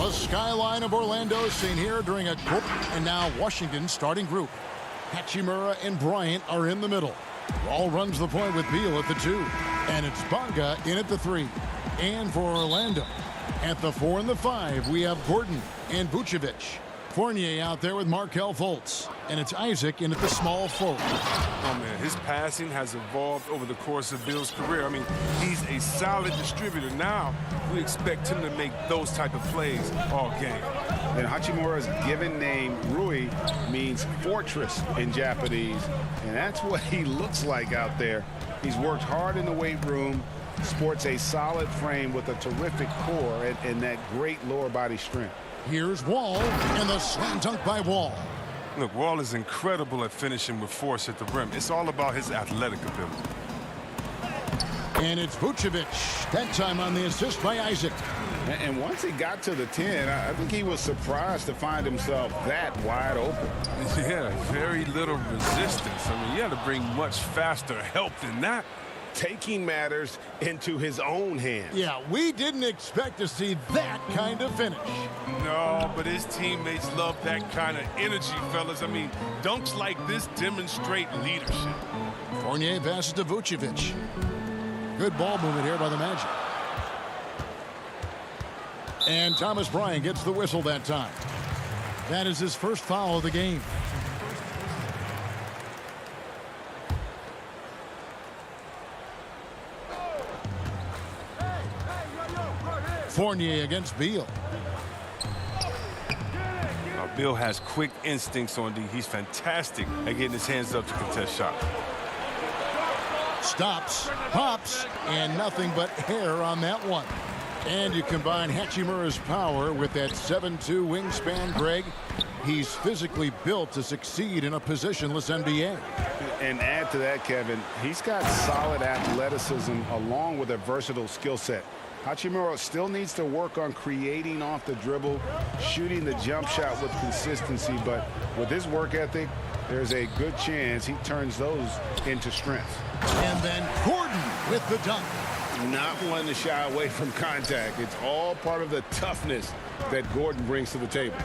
The skyline of Orlando is seen here during a group, and now Washington's starting group. Hachimura and Bryant are in the middle. Wall runs the point with Beal at the 2. And it's Bonga in at the 3. And for Orlando, at the 4 and the 5, we have Gordon and Vucevic. Fournier out there with Markelle Fultz. And it's Isaac in at the small forward. Oh, man, his passing has evolved over the course of Beal's career. I mean, he's a solid distributor. Now, we expect him to make those type of plays all game. And Hachimura's given name, Rui, means fortress in Japanese. And that's what he looks like out there. He's worked hard in the weight room, sports a solid frame with a terrific core and that great lower body strength. Here's Wall, and the slam dunk by Wall. Look, Wall is incredible at finishing with force at the rim. It's all about his athletic ability. And it's Vucevic. That time on the assist by Isaac. And once he got to the 10, I think he was surprised to find himself that wide open. Yeah, very little resistance. I mean, you had to bring much faster help than that. Taking matters into his own hands. Yeah, we didn't expect to see that kind of finish. No, but his teammates love that kind of energy, fellas. I mean, dunks like this demonstrate leadership. Fournier passes to Vucevic. Good ball movement here by the Magic. And Thomas Bryant gets the whistle that time. That is his first foul of the game. Fournier against Beal. Beal has quick instincts on D. He's fantastic at getting his hands up to contest shots. Stops, pops, and nothing but hair on that one. And you combine Hachimura's power with that 7'2" wingspan, Greg. He's physically built to succeed in a positionless NBA. And add to that, Kevin, he's got solid athleticism along with a versatile skill set. Hachimura still needs to work on creating off the dribble, shooting the jump shot with consistency, but with his work ethic, there's a good chance he turns those into strengths. And then Gordon with the dunk. Not one to shy away from contact. It's all part of the toughness that Gordon brings to the table.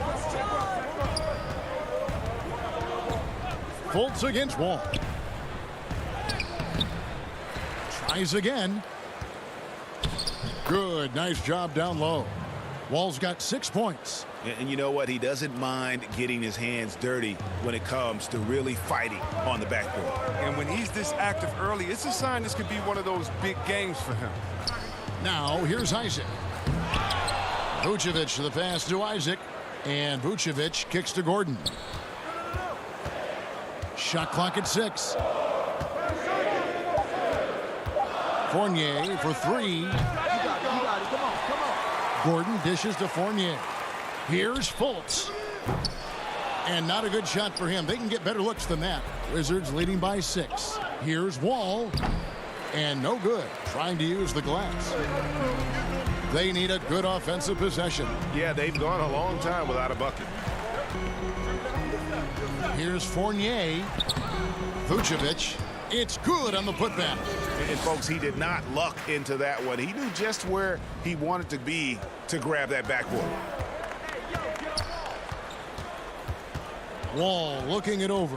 Fultz against Wall. Tries again. Good, nice job down low. Wall's got 6 points. And you know what? He doesn't mind getting his hands dirty when it comes to really fighting on the backboard. And when he's this active early, it's a sign this could be one of those big games for him. Now, here's Isaac. Vucevic to the pass to Isaac. And Vucevic kicks to Gordon. Shot clock at 6. Fournier for 3. Gordon dishes to Fournier. Here's Fultz. And not a good shot for him. They can get better looks than that. Wizards leading by 6. Here's Wall. And no good. Trying to use the glass. They need a good offensive possession. Yeah, they've gone a long time without a bucket. Here's Fournier. Vucevic. It's good on the putback. And folks, he did not luck into that one. He knew just where he wanted to be to grab that backboard. Wall looking it over.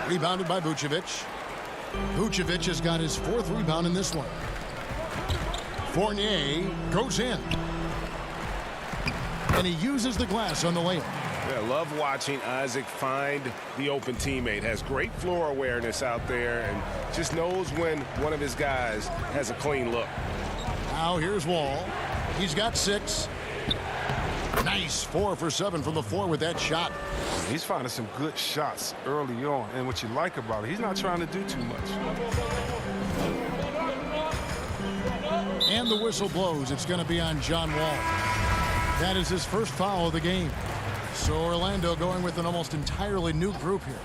Rebounded by Vucevic. Vucevic has got his 4th rebound in this one. Fournier goes in. And he uses the glass on the layup. Yeah, love watching Isaac find the open teammate. Has great floor awareness out there and just knows when one of his guys has a clean look. Now here's Wall. He's got 6. Nice 4 for 7 from the floor with that shot. He's finding some good shots early on. And what you like about it, he's not trying to do too much. And the whistle blows. It's going to be on John Wall. That is his first foul of the game. So Orlando going with an almost entirely new group here.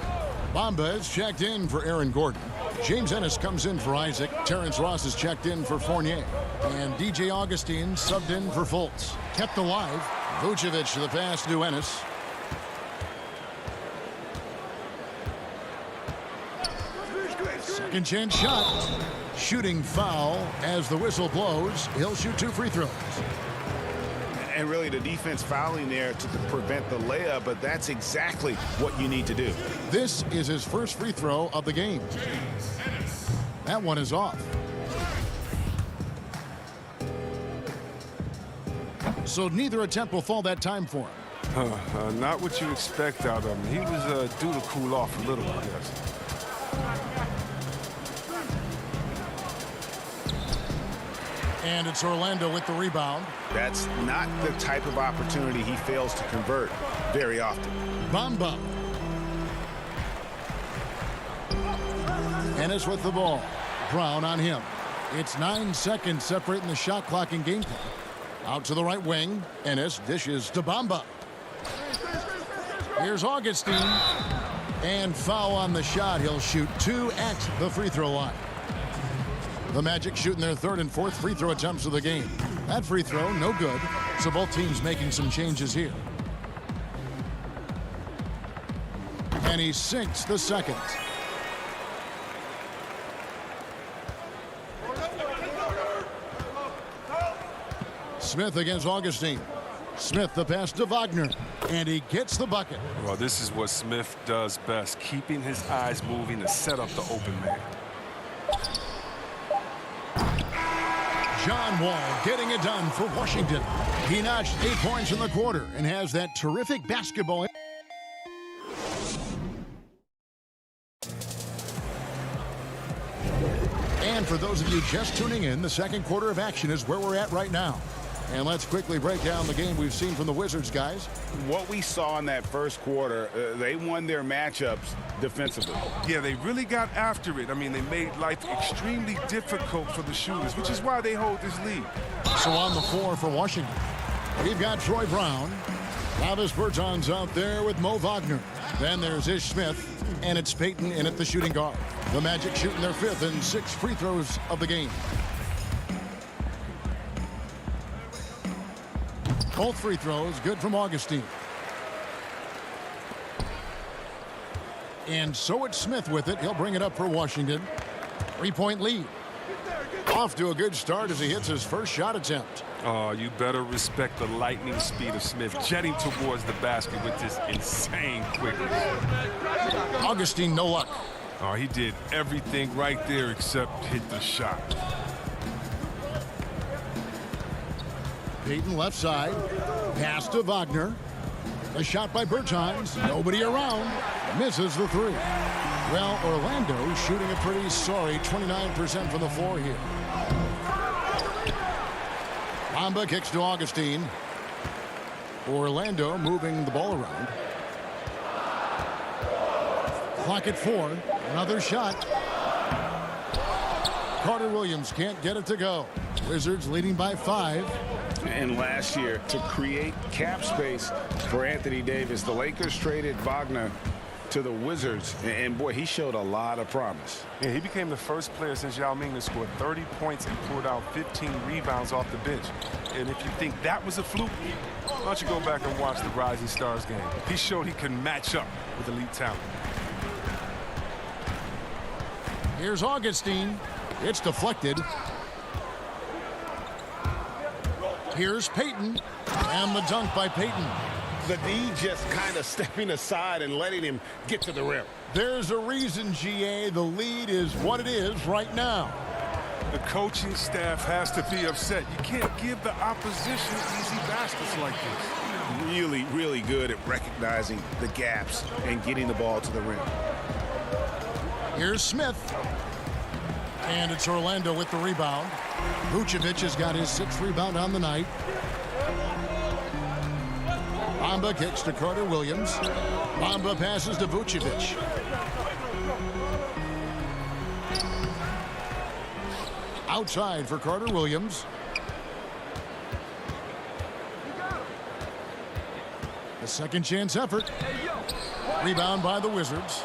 Bamba is checked in for Aaron Gordon. James Ennis comes in for Isaac. Terrence Ross is checked in for Fournier. And DJ Augustine subbed in for Fultz. Kept alive. Vucevic to the pass to Ennis. Second chance shot. Shooting foul as the whistle blows. He'll shoot 2 free throws. And really the defense fouling there to prevent the layup, but that's exactly what you need to do. This is his first free throw of the game. That one is off. So neither attempt will fall that time for him. Not what you expect out of him. He was due to cool off a little, I guess. And it's Orlando with the rebound. That's not the type of opportunity he fails to convert very often. Bamba. Ennis with the ball. Brown on him. It's 9 seconds separating the shot clock and game clock. Out to the right wing. Ennis dishes to Bamba. Here's Augustine. And foul on the shot. He'll shoot 2 at the free throw line. The Magic shooting their 3rd and 4th free throw attempts of the game. That free throw, no good. So both teams making some changes here. And he sinks the second. Smith against Augustine. Smith the pass to Wagner. And he gets the bucket. Well, this is what Smith does best, keeping his eyes moving to set up the open man. John Wall getting it done for Washington. He notched 8 points in the quarter and has that terrific basketball. And for those of you just tuning in, the second quarter of action is where we're at right now. And let's quickly break down the game we've seen from the Wizards, guys. What we saw in that first quarter, they won their matchups defensively. Yeah, they really got after it. I mean, they made life extremely difficult for the shooters, which is why they hold this lead. So on the floor for Washington, we've got Troy Brown. Travis Bertans out there with Mo Wagner. Then there's Ish Smith, and it's Payton in at the shooting guard. The Magic shooting their 5th and 6th free throws of the game. Both free throws good from Augustine. And so it's Smith with it. He'll bring it up for Washington. 3-point lead. Off to a good start as he hits his first shot attempt. Oh, you better respect the lightning speed of Smith, jetting towards the basket with this insane quickness. Augustine, no luck. Oh, he did everything right there except hit the shot. Payton left side. Pass to Wagner. A shot by Bertans. Nobody around. Misses the 3. Well, Orlando shooting a pretty sorry 29% from the floor here. Bamba kicks to Augustine. Orlando moving the ball around. Clock at 4. Another shot. Carter Williams can't get it to go. Wizards leading by 5. And last year, to create cap space for Anthony Davis, the Lakers traded Wagner to the Wizards. And boy, he showed a lot of promise. Yeah, he became the first player since Yao Ming to score 30 points and pulled out 15 rebounds off the bench. And if you think that was a fluke, why don't you go back and watch the Rising Stars game? He showed he can match up with elite talent. Here's Augustine. It's deflected. Here's Payton. And the dunk by Payton. The D just kind of stepping aside and letting him get to the rim. There's a reason, GA, the lead is what it is right now. The coaching staff has to be upset. You can't give the opposition easy baskets like this. Really, really good at recognizing the gaps and getting the ball to the rim. Here's Smith. And it's Orlando with the rebound. Vucevic has got his 6th rebound on the night. Bamba kicks to Carter Williams. Bamba passes to Vucevic. Outside for Carter Williams. The second chance effort. Rebound by the Wizards.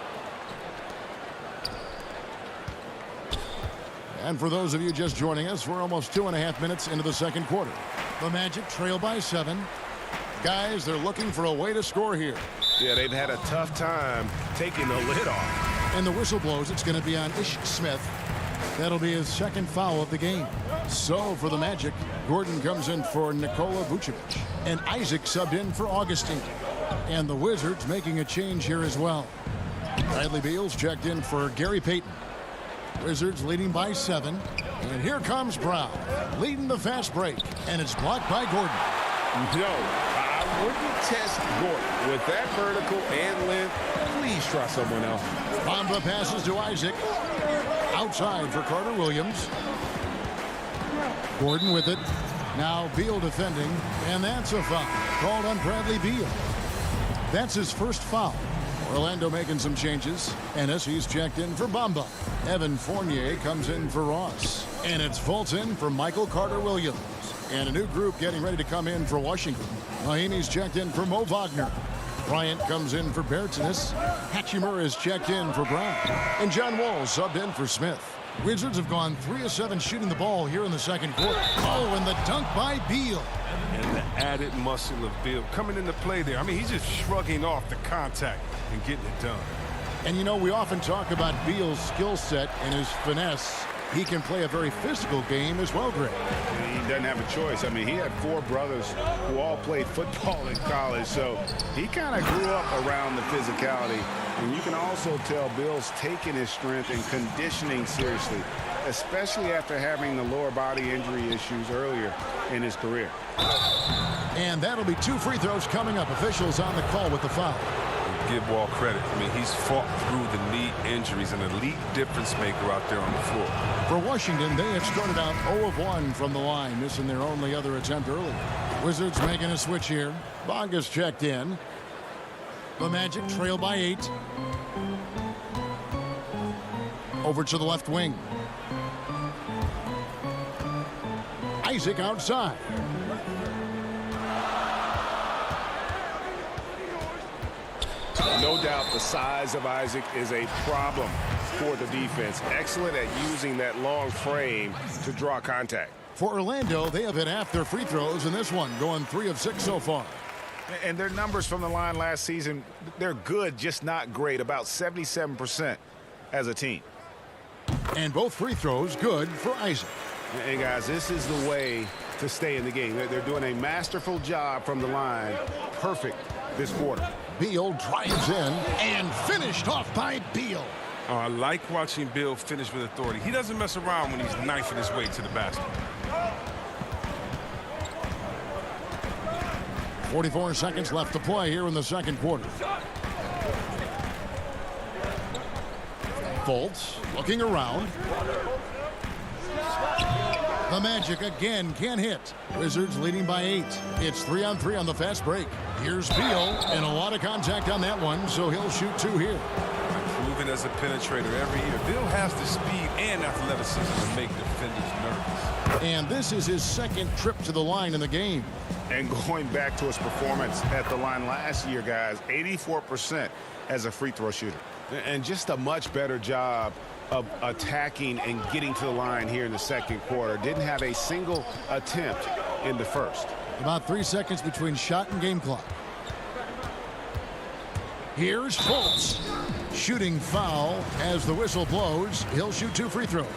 And for those of you just joining us, we're almost 2.5 minutes into the second quarter. The Magic trail by 7. Guys, they're looking for a way to score here. Yeah, they've had a tough time taking the lid off. And the whistle blows. It's going to be on Ish Smith. That'll be his second foul of the game. So for the Magic, Gordon comes in for Nikola Vucevic. And Isaac subbed in for Augustine. And the Wizards making a change here as well. Bradley Beal's checked in for Gary Payton. Wizards leading by 7. And here comes Brown, leading the fast break. And it's blocked by Gordon. No, I wouldn't test Gordon. With that vertical and length, please try someone else. Bamba passes to Isaac. Outside for Carter Williams. Gordon with it. Now Beal defending. And that's a foul called on Bradley Beal. That's his first foul. Orlando making some changes. Ennis, he's checked in for Bamba. Evan Fournier comes in for Ross. And it's Fultz in for Michael Carter Williams. And a new group getting ready to come in for Washington. Mahimi's checked in for Mo Wagner. Bryant comes in for Bertans. Hachimura is checked in for Brown. And John Wall subbed in for Smith. Wizards have gone 3 of 7 shooting the ball here in the second quarter. Oh, and the dunk by Beal. And the added muscle of Beal coming into play there. I mean, he's just shrugging off the contact and getting it done. And you know, we often talk about Beal's skill set and his finesse. He can play a very physical game as well, Greg. He doesn't have a choice. I mean, he had 4 brothers who all played football in college, so he kind of grew up around the physicality. And you can also tell Bill's taking his strength and conditioning seriously, especially after having the lower body injury issues earlier in his career. And that'll be 2 free throws coming up. Officials on the call with the foul. Give Wall credit. I mean, he's fought through the knee injuries, an elite difference maker out there on the floor. For Washington, they have started out 0 of 1 from the line, missing their only other attempt early. Wizards making a switch here. Bonga's checked in. The Magic trail by 8. Over to the left wing. Isaac outside. No doubt the size of Isaac is a problem for the defense. Excellent at using that long frame to draw contact. For Orlando, they have hit half their free throws in this one, going 3 of 6 so far. And their numbers from the line last season, they're good, just not great, about 77% as a team. And both free throws good for Isaac. Hey, guys, this is the way to stay in the game. They're doing a masterful job from the line. Perfect this quarter. Beal drives in and finished off by Beal. I like watching Beal finish with authority. He doesn't mess around when he's knifing his way to the basket. 44 seconds left to play here in the second quarter. Fultz looking around. The Magic again can't hit. Wizards leading by 8. It's 3-on-3 on the fast break. Here's Beal, and a lot of contact on that one, so he'll shoot 2 here. Proven as a penetrator every year. Beal has the speed and athleticism to make defenders nervous. And this is his second trip to the line in the game. And going back to his performance at the line last year, guys, 84% as a free throw shooter. And just a much better job of attacking and getting to the line here in the second quarter. Didn't have a single attempt in the first. About 3 seconds between shot and game clock. Here's Fultz. Shooting foul as the whistle blows. He'll shoot 2 free throws.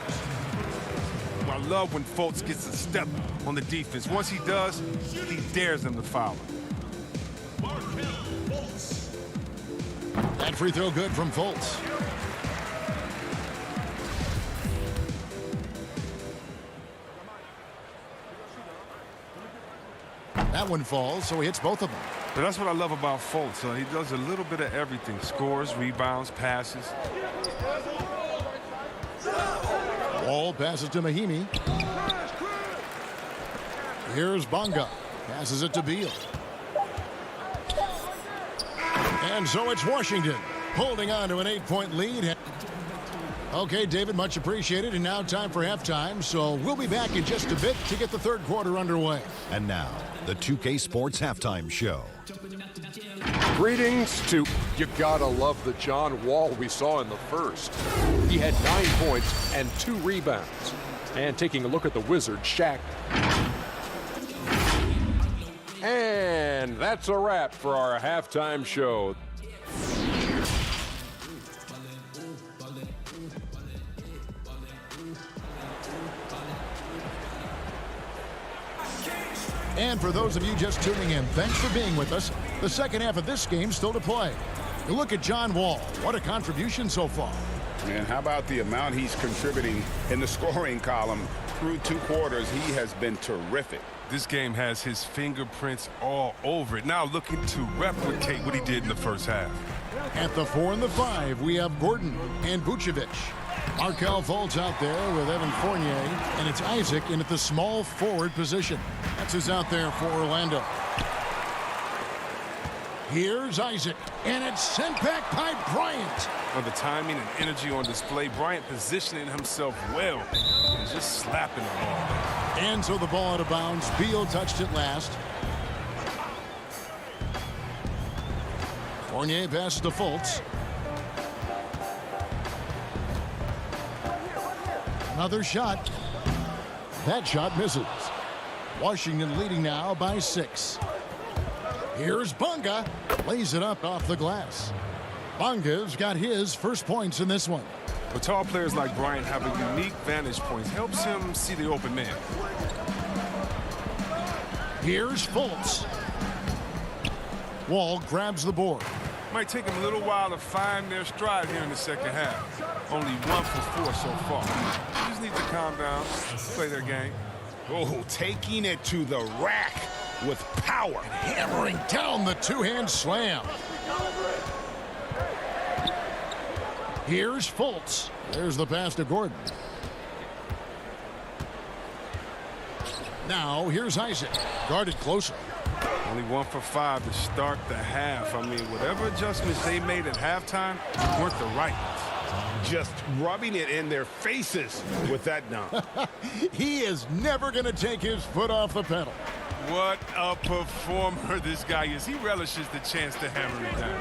I love when Fultz gets a step on the defense. Once he does, he dares them to foul him. That free throw good from Fultz. That one falls, so he hits both of them. But that's what I love about Fultz. He does a little bit of everything. Scores, rebounds, passes. Wall passes to Mahimi. Here's Bonga. Passes it to Beal. And so it's Washington holding on to an 8-point lead. Okay, David, much appreciated. And now time for halftime. So we'll be back in just a bit to get the third quarter underway. And now, the 2K Sports Halftime Show. Greetings to... You gotta love the John Wall we saw in the first. He had 9 points and 2 rebounds. And taking a look at the Wizards, Shaq. And that's a wrap for our halftime show. And for those of you just tuning in, thanks for being with us. The second half of this game still to play. You look at John Wall. What a contribution so far. Man, how about the amount he's contributing in the scoring column through 2 quarters? He has been terrific. This game has his fingerprints all over it. Now looking to replicate what he did in the first half. At the 4 and the 5, we have Gordon and Vucevic. Markelle Fultz out there with Evan Fournier, and it's Isaac in at the small forward position. That's who's out there for Orlando. Here's Isaac, and it's sent back by Bryant. The timing and energy on display. Bryant positioning himself well and just slapping the ball. And so the ball out of bounds. Beal touched it last. Fournier passes to Fultz. Another shot. That shot misses. Washington leading now by 6. Here's Bunga. Lays it up off the glass. Bunga's got his first points in this one. But tall players like Bryant have a unique vantage point. Helps him see the open man. Here's Fultz. Wall grabs the board. Might take them a little while to find their stride here in the second half. Only 1 for 4 so far. They just need to calm down, play their game. Oh, taking it to the rack with power. Hammering down the two-hand slam. Here's Fultz. There's the pass to Gordon. Now here's Isaac. Guarded closer. Only 1 for 5 to start the half. I mean, whatever adjustments they made at halftime weren't the right ones. Just rubbing it in their faces with that dunk. He is never going to take his foot off the pedal. What a performer this guy is. He relishes the chance to hammer it down.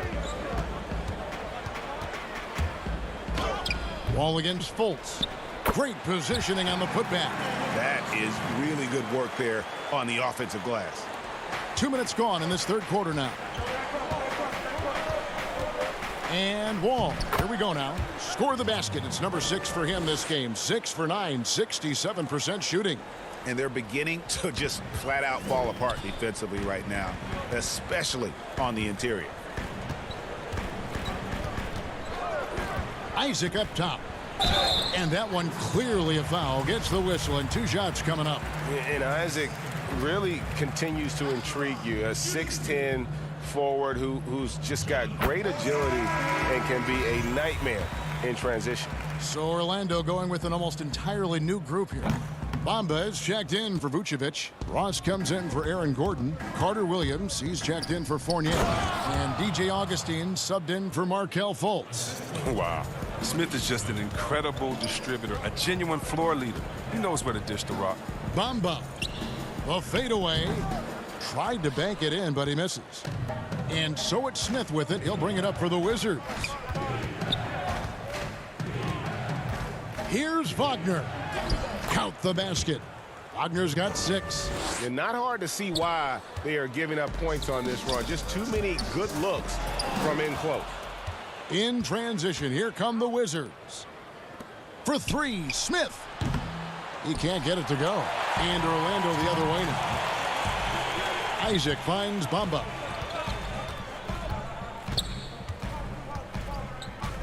Wall against Fultz. Great positioning on the putback. That is really good work there on the offensive glass. 2 minutes gone in this third quarter now. And Wall, here we go now. Score the basket. It's number 6 for him this game. 6 for 9, 67% shooting. And they're beginning to just flat out fall apart defensively right now, especially on the interior. Isaac up top. And that one clearly a foul. Gets the whistle, and 2 shots coming up. And Isaac really continues to intrigue you. A 6'10" forward who's just got great agility and can be a nightmare in transition. So Orlando going with an almost entirely new group here. Bamba is checked in for Vucevic. Ross comes in for Aaron Gordon. Carter Williams, he's checked in for Fournier. And DJ Augustine subbed in for Markelle Fultz. Wow. Smith is just an incredible distributor, a genuine floor leader. He knows where to dish the rock. Bamba, the fadeaway. Tried to bank it in, but he misses. And so it's Smith with it. He'll bring it up for the Wizards. Here's Wagner. Count the basket. Wagner's got 6. And not hard to see why they are giving up points on this run. Just too many good looks from in close. In transition, here come the Wizards. For 3, Smith. He can't get it to go. And Orlando the other way now. Isaac finds Bamba.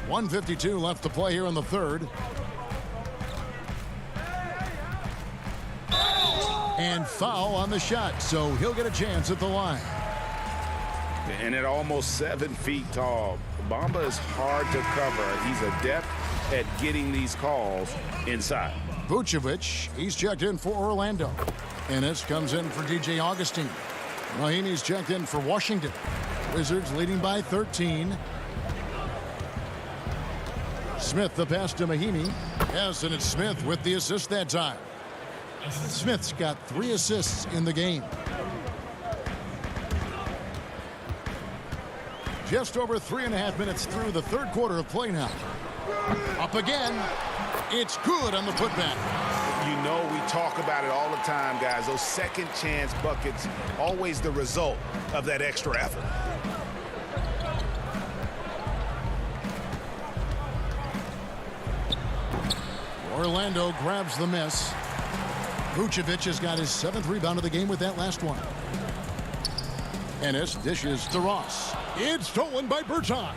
1:52 left to play here in the third. And foul on the shot, so he'll get a chance at the line. And at almost 7 feet tall, Bamba is hard to cover. He's adept at getting these calls inside. Vucevic, he's checked in for Orlando. Ennis comes in for DJ Augustine. Mahinmi's checked in for Washington. Wizards leading by 13. Smith the pass to Mahinmi. Yes, and it's Smith with the assist that time. Smith's got 3 assists in the game. Just over 3.5 minutes through the third quarter of play now. Up again. It's good on the putback. You know we talk about it all the time, guys. Those second chance buckets, always the result of that extra effort. Orlando grabs the miss. Vucevic has got his 7th rebound of the game with that last one. Ennis dishes to Ross. It's stolen by Bertans.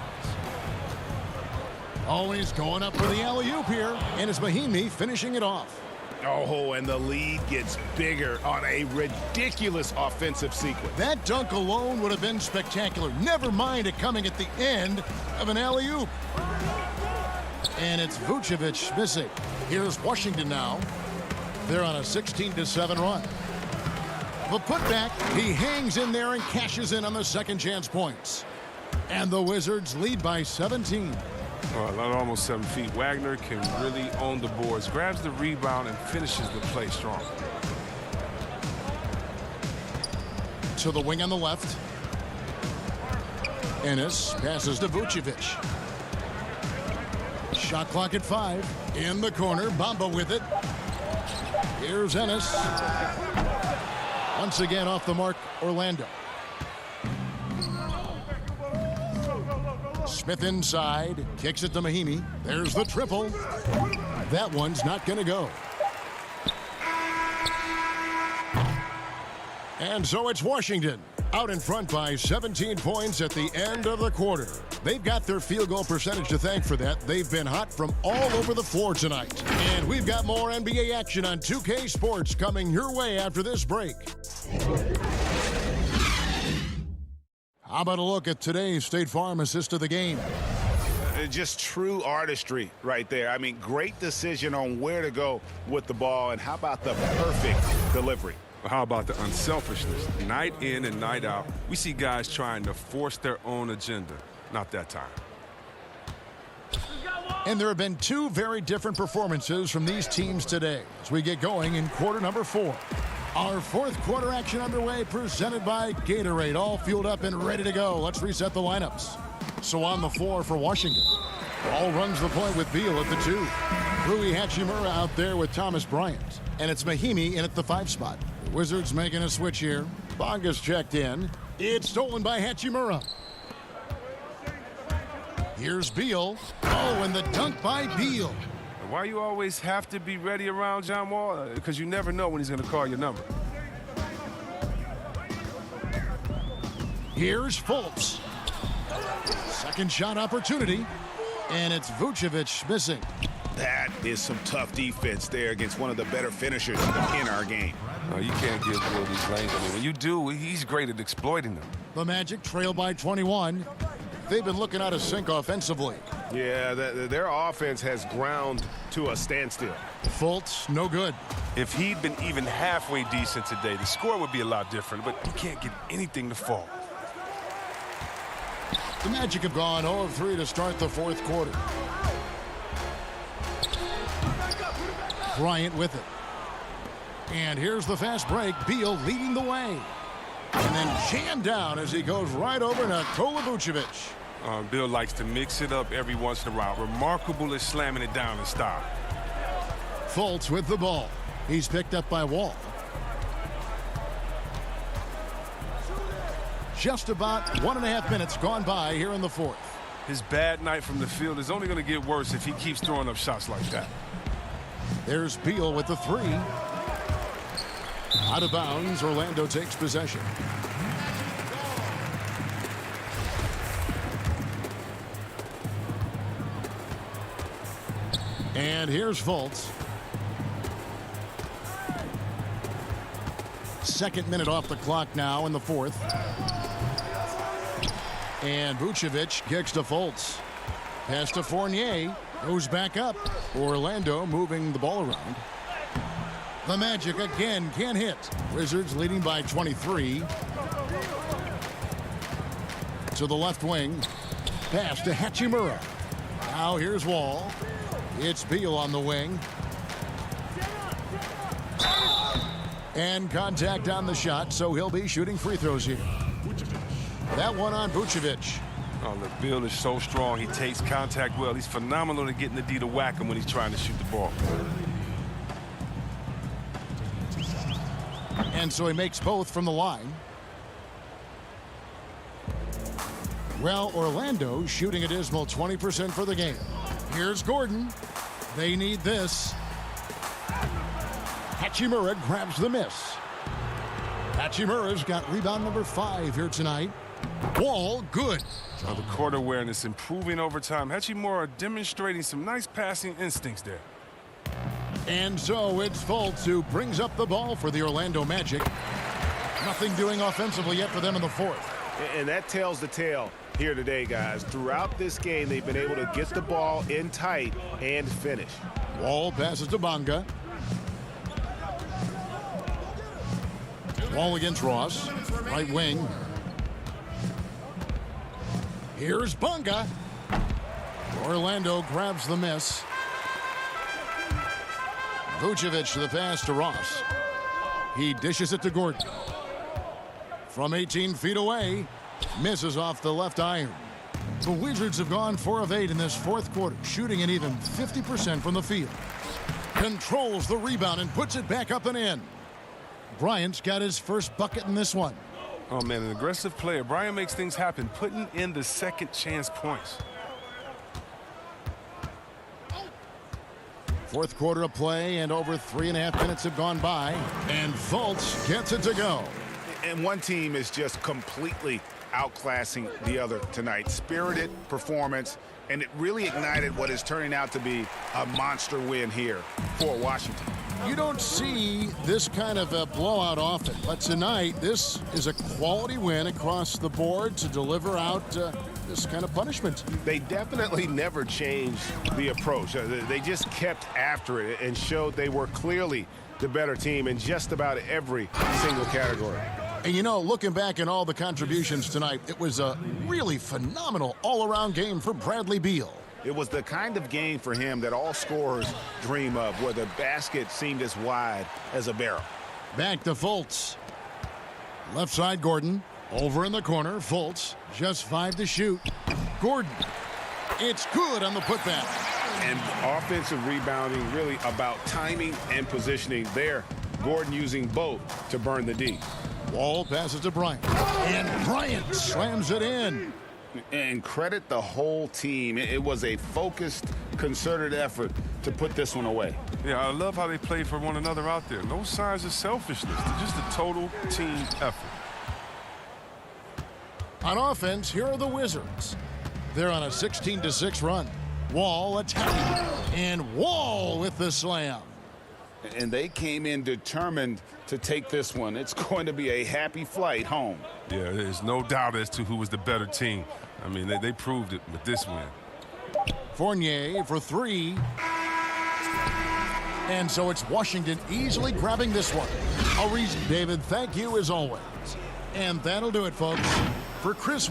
Oh, he's going up for the alley-oop here. And it's Mahimi finishing it off. Oh, and the lead gets bigger on a ridiculous offensive sequence. That dunk alone would have been spectacular. Never mind it coming at the end of an alley-oop. And it's Vucevic missing. Here's Washington now. They're on a 16-7 run. The putback, he hangs in there and cashes in on the second chance points. And the Wizards lead by 17. Well, almost 7 feet. Wagner can really own the boards, grabs the rebound, and finishes the play strong. To the wing on the left. Ennis passes to Vucevic. Shot clock at 5. In the corner, Bamba with it. Here's Ennis. Once again off the mark, Orlando. Smith inside, kicks it to Mahimi. There's the triple. That one's not going to go. And so it's Washington out in front by 17 points at the end of the quarter. They've got their field goal percentage to thank for that. They've been hot from all over the floor tonight. And we've got more NBA action on 2K Sports coming your way after this break. How about a look at today's State Farm assist of the game? Just true artistry right there. I mean, great decision on where to go with the ball, and how about the perfect delivery? How about the unselfishness? Night in and night out, we see guys trying to force their own agenda. Not that time. And there have been 2 very different performances from these teams today as we get going in quarter number 4. Our 4th quarter action underway, presented by Gatorade, all fueled up and ready to go. Let's reset the lineups. So on the floor for Washington, Ball runs the point with Beal at the 2. Rui Hachimura out there with Thomas Bryant. And it's Mahimi in at the 5 spot. The Wizards making a switch here. Bonga's checked in. It's stolen by Hachimura. Here's Beal. Oh, and the dunk by Beal. Why you always have to be ready around John Wall? Because you never know when he's going to call your number. Here's Fultz. Second shot opportunity. And it's Vucevic missing. That is some tough defense there against one of the better finishers in our game. No, you can't give Will these lanes. I mean, when you do, he's great at exploiting them. The Magic trail by 21. They've been looking out of sync offensively. Yeah, their offense has ground to a standstill. Fultz, no good. If he'd been even halfway decent today, the score would be a lot different, but he can't get anything to fall. The Magic have gone 0 of 3 to start the 4th quarter. Bryant with it. And here's the fast break. Beal leading the way. And then jammed down as he goes right over Nikola Vucevic. Bill likes to mix it up every once in a while. Remarkable at slamming it down in style. Fultz with the ball. He's picked up by Wall. Just about 1.5 minutes gone by here in the 4th. His bad night from the field is only going to get worse if he keeps throwing up shots like that. There's Beal with the 3. Out of bounds, Orlando takes possession. And here's Fultz. 2nd minute off the clock now in the 4th. And Vucevic kicks to Fultz. Pass to Fournier. Goes back up. Orlando moving the ball around. The Magic again can't hit. Wizards leading by 23. To the left wing. Pass to Hachimura. Now here's Wall. It's Beal on the wing. And contact on the shot, so he'll be shooting free throws here. That one on Vucevic. Oh, look, Beal is so strong. He takes contact well. He's phenomenal at getting the D to whack him when he's trying to shoot the ball. And so he makes both from the line. Well, Orlando shooting a dismal 20% for the game. Here's Gordon. They need this. Hachimura grabs the miss. Hachimura's got rebound number 5 here tonight. Wall, good. The court awareness improving over time. Hachimura demonstrating some nice passing instincts there. And so it's Fultz who brings up the ball for the Orlando Magic. Nothing doing offensively yet for them in the fourth. And that tells the tale here today, guys. Throughout this game, they've been able to get the ball in tight and finish. Wall passes to Bonga. Wall against Ross. Right wing. Here's Bonga. Orlando grabs the miss. Vucevic to the pass to Ross. He dishes it to Gordon. From 18 feet away, misses off the left iron. The Wizards have gone 4 of 8 in this fourth quarter, shooting an even 50% from the field. Controls the rebound and puts it back up and in. Bryant's got his first bucket in this one. Oh, man, an aggressive player. Bryant makes things happen, putting in the second chance points. Fourth quarter of play, and over 3.5 minutes have gone by. And Fultz gets it to go. And one team is just completely outclassing the other tonight. Spirited performance, and it really ignited what is turning out to be a monster win here for Washington. You don't see this kind of a blowout often, but tonight this is a quality win across the board to deliver out this kind of punishment. They definitely never changed the approach. They just kept after it and showed they were clearly the better team in just about every single category. And you know, looking back at all the contributions tonight, it was a really phenomenal all-around game for Bradley Beal. It was the kind of game for him that all scorers dream of, where the basket seemed as wide as a barrel. Back to Fultz. Left side, Gordon. Over in the corner, Fultz. Just 5 to shoot. Gordon. It's good on the putback. And offensive rebounding really about timing and positioning there. Gordon using both to burn the D. Wall passes to Bryant. And Bryant slams it in. And credit the whole team. It was a focused, concerted effort to put this one away. Yeah, I love how they play for one another out there. No signs of selfishness. Just a total team effort. On offense, here are the Wizards. They're on a 16-6 run. Wall attacking. And Wall with the slam. And they came in determined to take this one. It's going to be a happy flight home. Yeah, there's no doubt as to who was the better team. I mean, they proved it with this win. Fournier for 3. And so it's Washington easily grabbing this one. A reason, David, thank you as always. And that'll do it, folks. For Chris.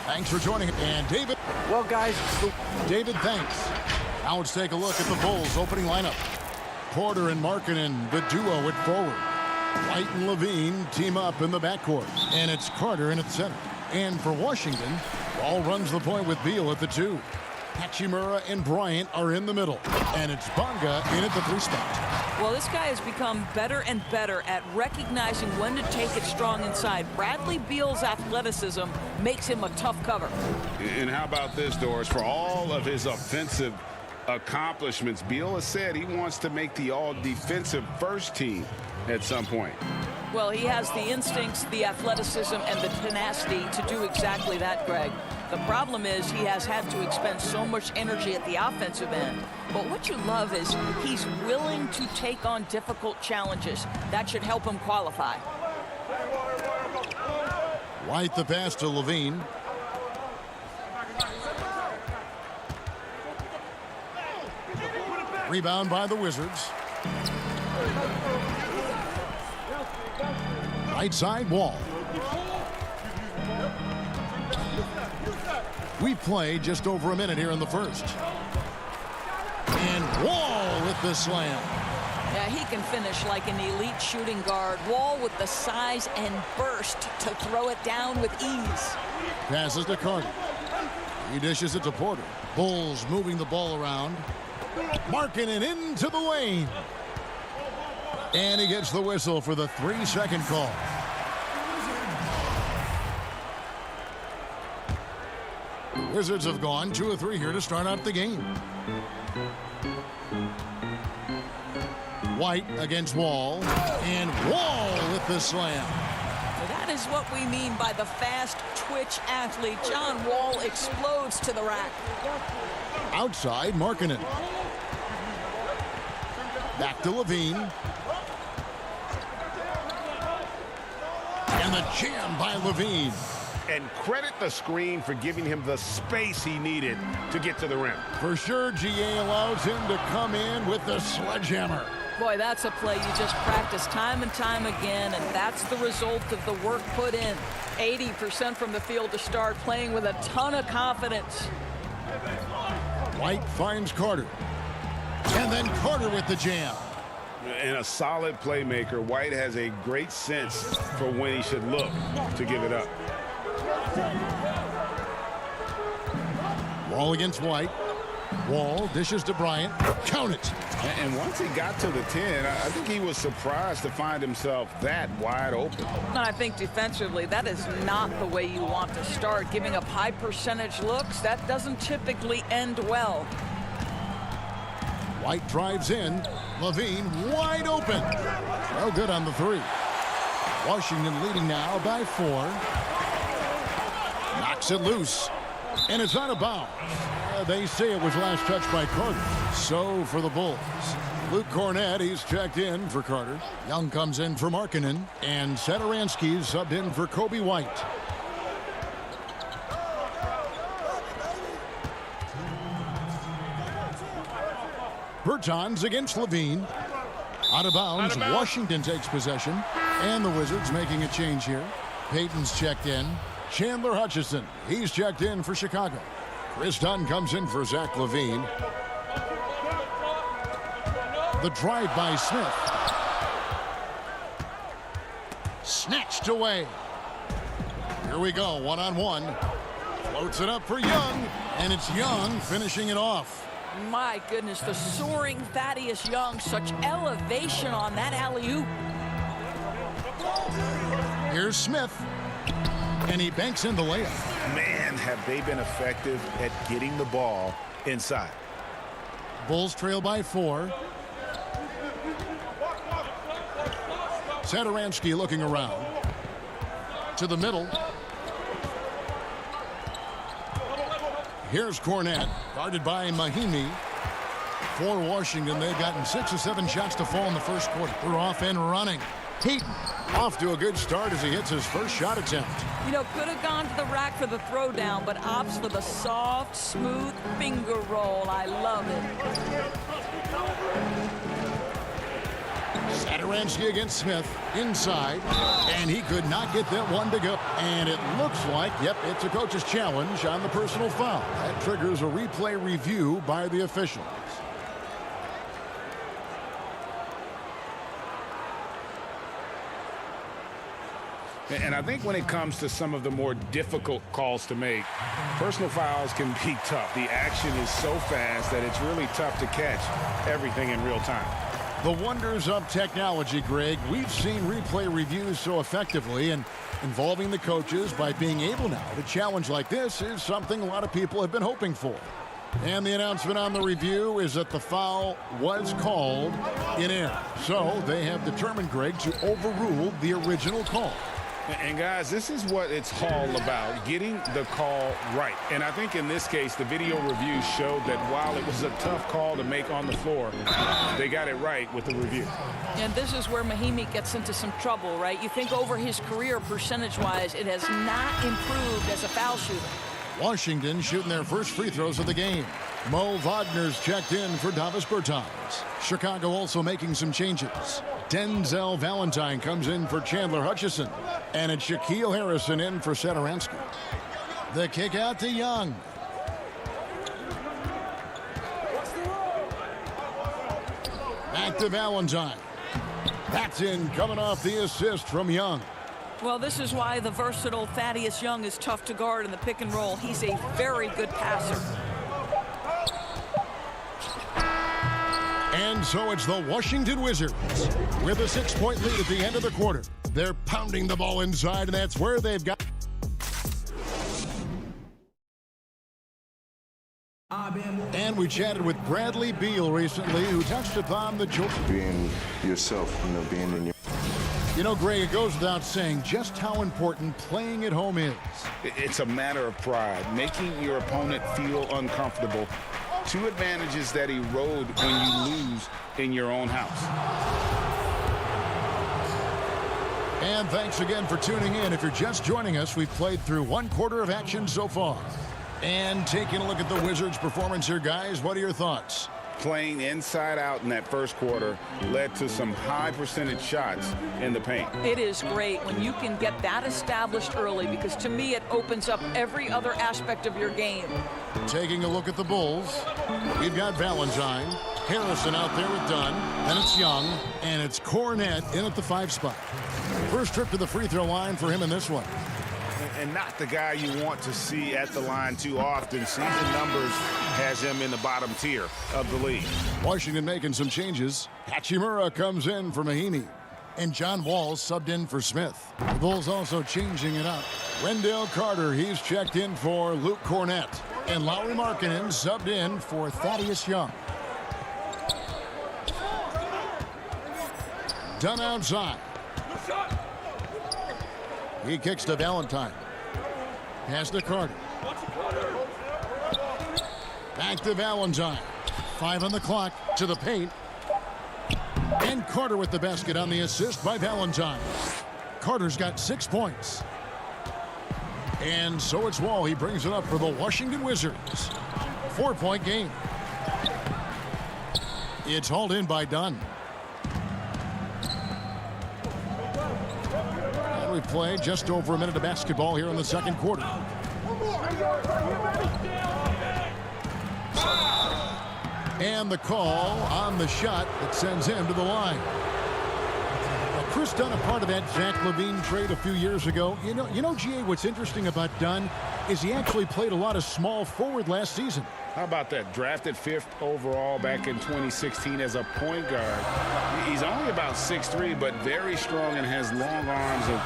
Thanks for joining. And David. Well, guys. David, thanks. Now let's take a look at the Bulls' opening lineup. Porter and Markkanen, the duo at forward. White and Levine team up in the backcourt. And it's Carter in at center. And for Washington, Ball runs the point with Beal at the 2. Hachimura and Bryant are in the middle. And it's Bonga in at the 3 spot. Well, this guy has become better and better at recognizing when to take it strong inside. Bradley Beal's athleticism makes him a tough cover. And how about this, Doris? For all of his offensive accomplishments, Beal has said he wants to make the all-defensive first team at some point. Well, he has the instincts, the athleticism, and the tenacity to do exactly that, Greg. The problem is he has had to expend so much energy at the offensive end. But what you love is he's willing to take on difficult challenges. That should help him qualify. White the pass to Levine. Rebound by the Wizards. Right side, Wall. We play just over a minute here in the first. And Wall with the slam. Yeah, he can finish like an elite shooting guard. Wall with the size and burst to throw it down with ease. Passes to Carter. He dishes it to Porter. Bulls moving the ball around. Markkanen into the lane. And he gets the whistle for the 3-second call. The Wizards have gone 2 of 3 here to start out the game. White against Wall. And Wall with the slam. That is what we mean by the fast twitch athlete. John Wall explodes to the rack. Outside, Markkanen. Back to Levine. And the jam by Levine. And credit the screen for giving him the space he needed to get to the rim. For sure, GA allows him to come in with the sledgehammer. Boy, that's a play you just practice time and time again, and that's the result of the work put in. 80% from the field to start, playing with a ton of confidence. White finds Carter. And then Carter with the jam. And a solid playmaker, White has a great sense for when he should look to give it up. Wall against White. Wall dishes to Bryant. Count it. And once he got to the 10, I think he was surprised to find himself that wide open. I think defensively, that is not the way you want to start. Giving up high percentage looks, that doesn't typically end well. White drives in. Levine wide open. No good on the 3. Washington leading now by 4. Knocks it loose. And it's out of bounds. They say it was last touched by Carter. So for the Bulls. Luke Cornett, he's checked in for Carter. Young comes in for Markkanen. And Satoransky's subbed in for Kobe White. Bertans against Levine. Out of bounds. Washington takes possession. And the Wizards making a change here. Payton's checked in. Chandler Hutchison, he's checked in for Chicago. Chris Dunn comes in for Zach LaVine. The drive by Smith. Snatched away. Here we go, one-on-one. Floats it up for Young, and it's Young finishing it off. My goodness, the soaring Thaddeus Young, such elevation on that alley-oop. Here's Smith, and he banks in the layup. Man, have they been effective at getting the ball inside. Bulls trail by 4. Satoransky looking around. To the middle. Here's Cornett, guarded by Mahimi. For Washington, they've gotten 6 or 7 shots to fall in the first quarter. They're off and running. Payton off to a good start as he hits his first shot attempt. You know, could have gone to the rack for the throwdown, but opts for the soft, smooth finger roll. I love it. Saturansky against Smith inside, and he could not get that one to go. And it looks like, yep, it's a coach's challenge on the personal foul. That triggers a replay review by the officials. And I think when it comes to some of the more difficult calls to make, personal fouls can be tough. The action is so fast that it's really tough to catch everything in real time. The wonders of technology, Greg. We've seen replay reviews so effectively, and involving the coaches by being able now to challenge like this is something a lot of people have been hoping for. And the announcement on the review is that the foul was called in error. So they have determined, Greg, to overrule the original call. And guys, this is what it's all about, getting the call right. And I think in this case, the video review showed that while it was a tough call to make on the floor, they got it right with the review. And this is where Mahimi gets into some trouble, right? You think over his career, percentage-wise, it has not improved as a foul shooter. Washington shooting their first free throws of the game. Mo Wagner's checked in for Davis Bertans. Chicago also making some changes. Denzel Valentine comes in for Chandler Hutchison. And it's Shaquille Harrison in for Saturansky. The kick out to Young. Back to Valentine. That's in, coming off the assist from Young. Well, this is why the versatile Thaddeus Young is tough to guard in the pick and roll. He's a very good passer. And so it's the Washington Wizards with a 6-point lead at the end of the quarter. They're pounding the ball inside, and that's where they've got. And we chatted with Bradley Beal recently, who touched upon the joy. Being yourself, being in your... You know, Greg, it goes without saying just how important playing at home is. It's a matter of pride, making your opponent feel uncomfortable. Two advantages that erode when you lose in your own house. And thanks again for tuning in. If you're just joining us, we've played through one quarter of action so far. And taking a look at the Wizards' performance here, guys, what are your thoughts? Playing inside out in that first quarter led to some high percentage shots in the paint. It is great when you can get that established early, because to me it opens up every other aspect of your game. Taking a look at the Bulls, we've got Valentine, Harrison out there with Dunn, and it's Young, and it's Cornette in at the 5 spot. First trip to the free throw line for him in this one. And not the guy you want to see at the line too often. Season numbers has him in the bottom tier of the league. Washington making some changes. Hachimura comes in for Mahimi. And John Wall subbed in for Smith. The Bulls also changing it up. Wendell Carter, he's checked in for Luke Cornette. And Lauri Markkanen subbed in for Thaddeus Young. Dunn outside. He kicks to Valentine. Pass to Carter. Back to Valentine. 5 on the clock, to the paint. And Carter with the basket on the assist by Valentine. Carter's got 6 points. And so it's Wall. He brings it up for the Washington Wizards. 4-point game. It's hauled in by Dunn. We play just over a minute of basketball here in the second quarter. And the call on the shot that sends him to the line. Now, Chris Dunn, a part of that Zach LaVine trade a few years ago. You know, GA, what's interesting about Dunn is he actually played a lot of small forward last season. How about that? Drafted 5th overall back in 2016 as a point guard. He's only about 6'3", but very strong and has long arms and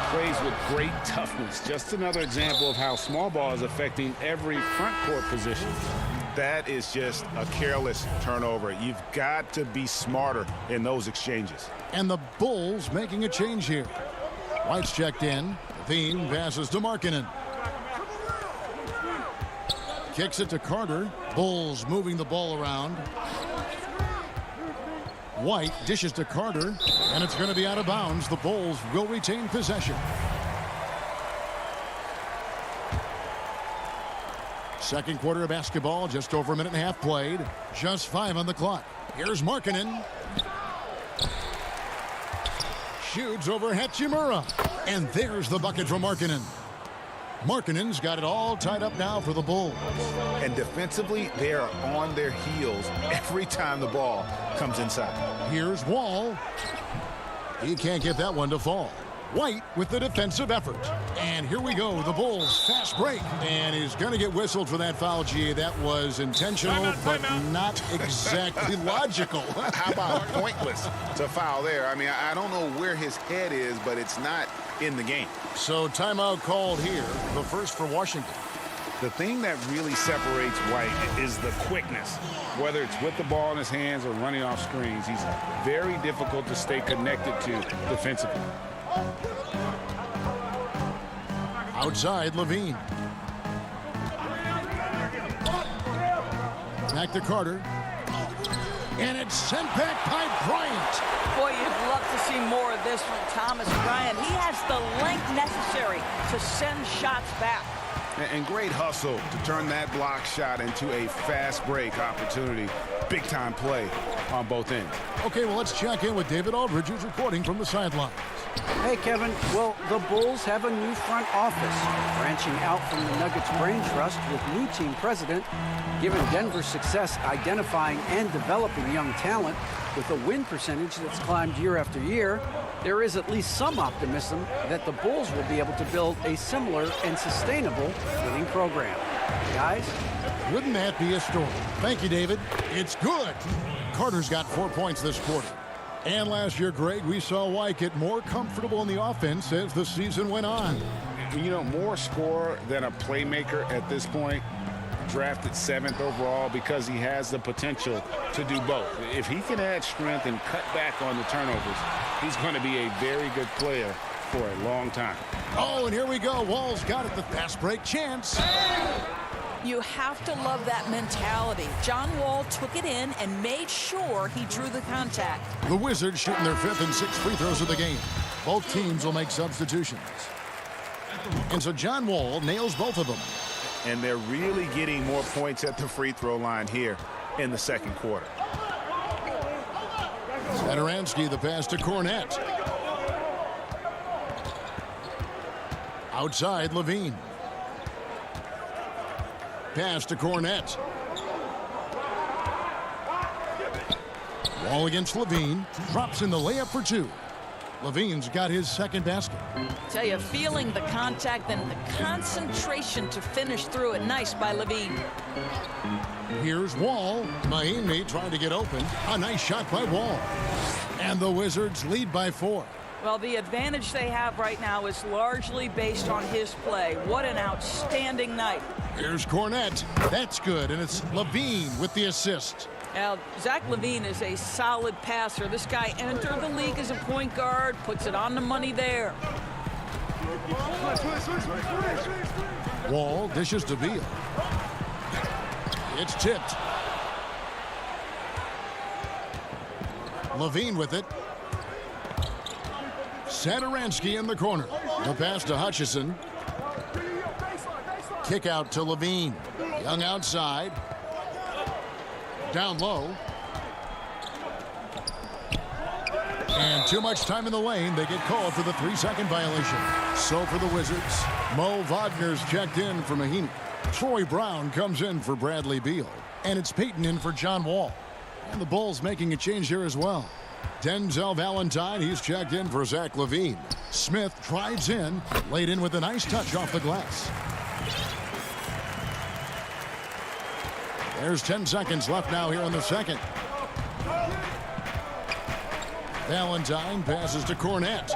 plays with great toughness. Just another example of how small ball is affecting every front court position. That is just a careless turnover. You've got to be smarter in those exchanges. And the Bulls making a change here. White's checked in. LaVine passes to Markkanen. Kicks it to Carter. Bulls moving the ball around. White dishes to Carter, and it's going to be out of bounds. The Bulls will retain possession. Second quarter of basketball, just over a minute and a half played. Just 5 on the clock. Here's Markkanen. shoots over Hachimura. And there's the bucket from Markkanen. Markkanen's got it all tied up now for the Bulls. And defensively, they are on their heels every time the ball comes inside. Here's Wall. He can't get that one to fall. White with the defensive effort. And here we go, the Bulls fast break. And he's going to get whistled for that foul, G. That was intentional, but not exactly logical. How about pointless to foul there? I mean, I don't know where his head is, but it's not in the game. So timeout called here, the first for Washington. The thing that really separates White is the quickness. Whether it's with the ball in his hands or running off screens, he's very difficult to stay connected to defensively. Outside, Levine. Back to Carter. And it's sent back by Bryant. Boy, you'd love to see more of this from Thomas Bryant. He has the length necessary to send shots back. And great hustle to turn that block shot into a fast break opportunity. Big time play on both ends. Okay, well, let's check in with David Aldridge, who's reporting from the sidelines. Hey, Kevin. Well, the Bulls have a new front office, branching out from the Nuggets brain trust with new team president. Given Denver's success identifying and developing young talent with a win percentage that's climbed year after year, there is at least some optimism that the Bulls will be able to build a similar and sustainable winning program. Guys? Wouldn't that be a story? Thank you, David. It's good. Carter's got 4 points this quarter. And last year, Greg, we saw White get more comfortable in the offense as the season went on. You know, more scorer than a playmaker at this point. Drafted 7th overall because he has the potential to do both. If he can add strength and cut back on the turnovers, he's going to be a very good player for a long time. Oh, and here we go. Wall's got it, the fast break chance. You have to love that mentality. John Wall took it in and made sure he drew the contact. The Wizards shooting their 5th and 6th free throws of the game. Both teams will make substitutions. And so John Wall nails both of them. And they're really getting more points at the free throw line here in the second quarter. Satoransky, the pass to Cornette. Outside, Levine. Pass to Cornette. Wall against Levine. Drops in the layup for 2. Levine's got his second basket. Tell you, feeling the contact and the concentration to finish through it. Nice by Levine. Here's Wall. Mahinmi trying to get open. A nice shot by Wall. And the Wizards lead by 4. Well, the advantage they have right now is largely based on his play. What an outstanding night. Here's Cornette. That's good, and it's Levine with the assist. Now, Zach LaVine is a solid passer. This guy entered the league as a point guard, puts it on the money there. Wall dishes to Beal. It's tipped. Levine with it. Satoransky in the corner. The pass to Hutchison. Kick out to Levine. Young outside. Down low. And too much time in the lane. They get called for the 3-second violation. So for the Wizards, Mo Wagner's checked in for Mahinmi. Troy Brown comes in for Bradley Beal. And it's Payton in for John Wall. And the Bulls making a change here as well. Denzel Valentine, he's checked in for Zach LaVine. Smith drives in, laid in with a nice touch off the glass. There's 10 seconds left now here in the second. Valentine passes to Cornette.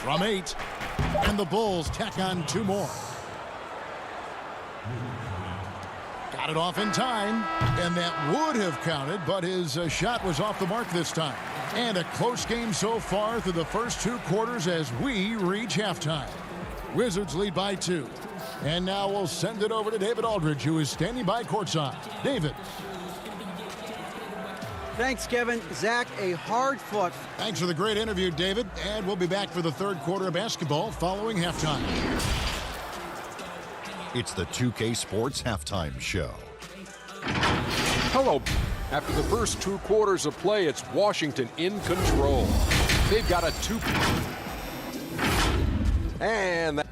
From 8. And the Bulls tack on 2 more. Got it off in time. And that would have counted, but his shot was off the mark this time. And a close game so far through the first 2 quarters as we reach halftime. Wizards lead by 2. And now we'll send it over to David Aldridge, who is standing by courtside. David. Thanks, Kevin. Zach, a hard-fought. Thanks for the great interview, David. And we'll be back for the third quarter of basketball following halftime. It's the 2K Sports Halftime Show. Hello. After the first 2 quarters of play, it's Washington in control. They've got a 2. And that.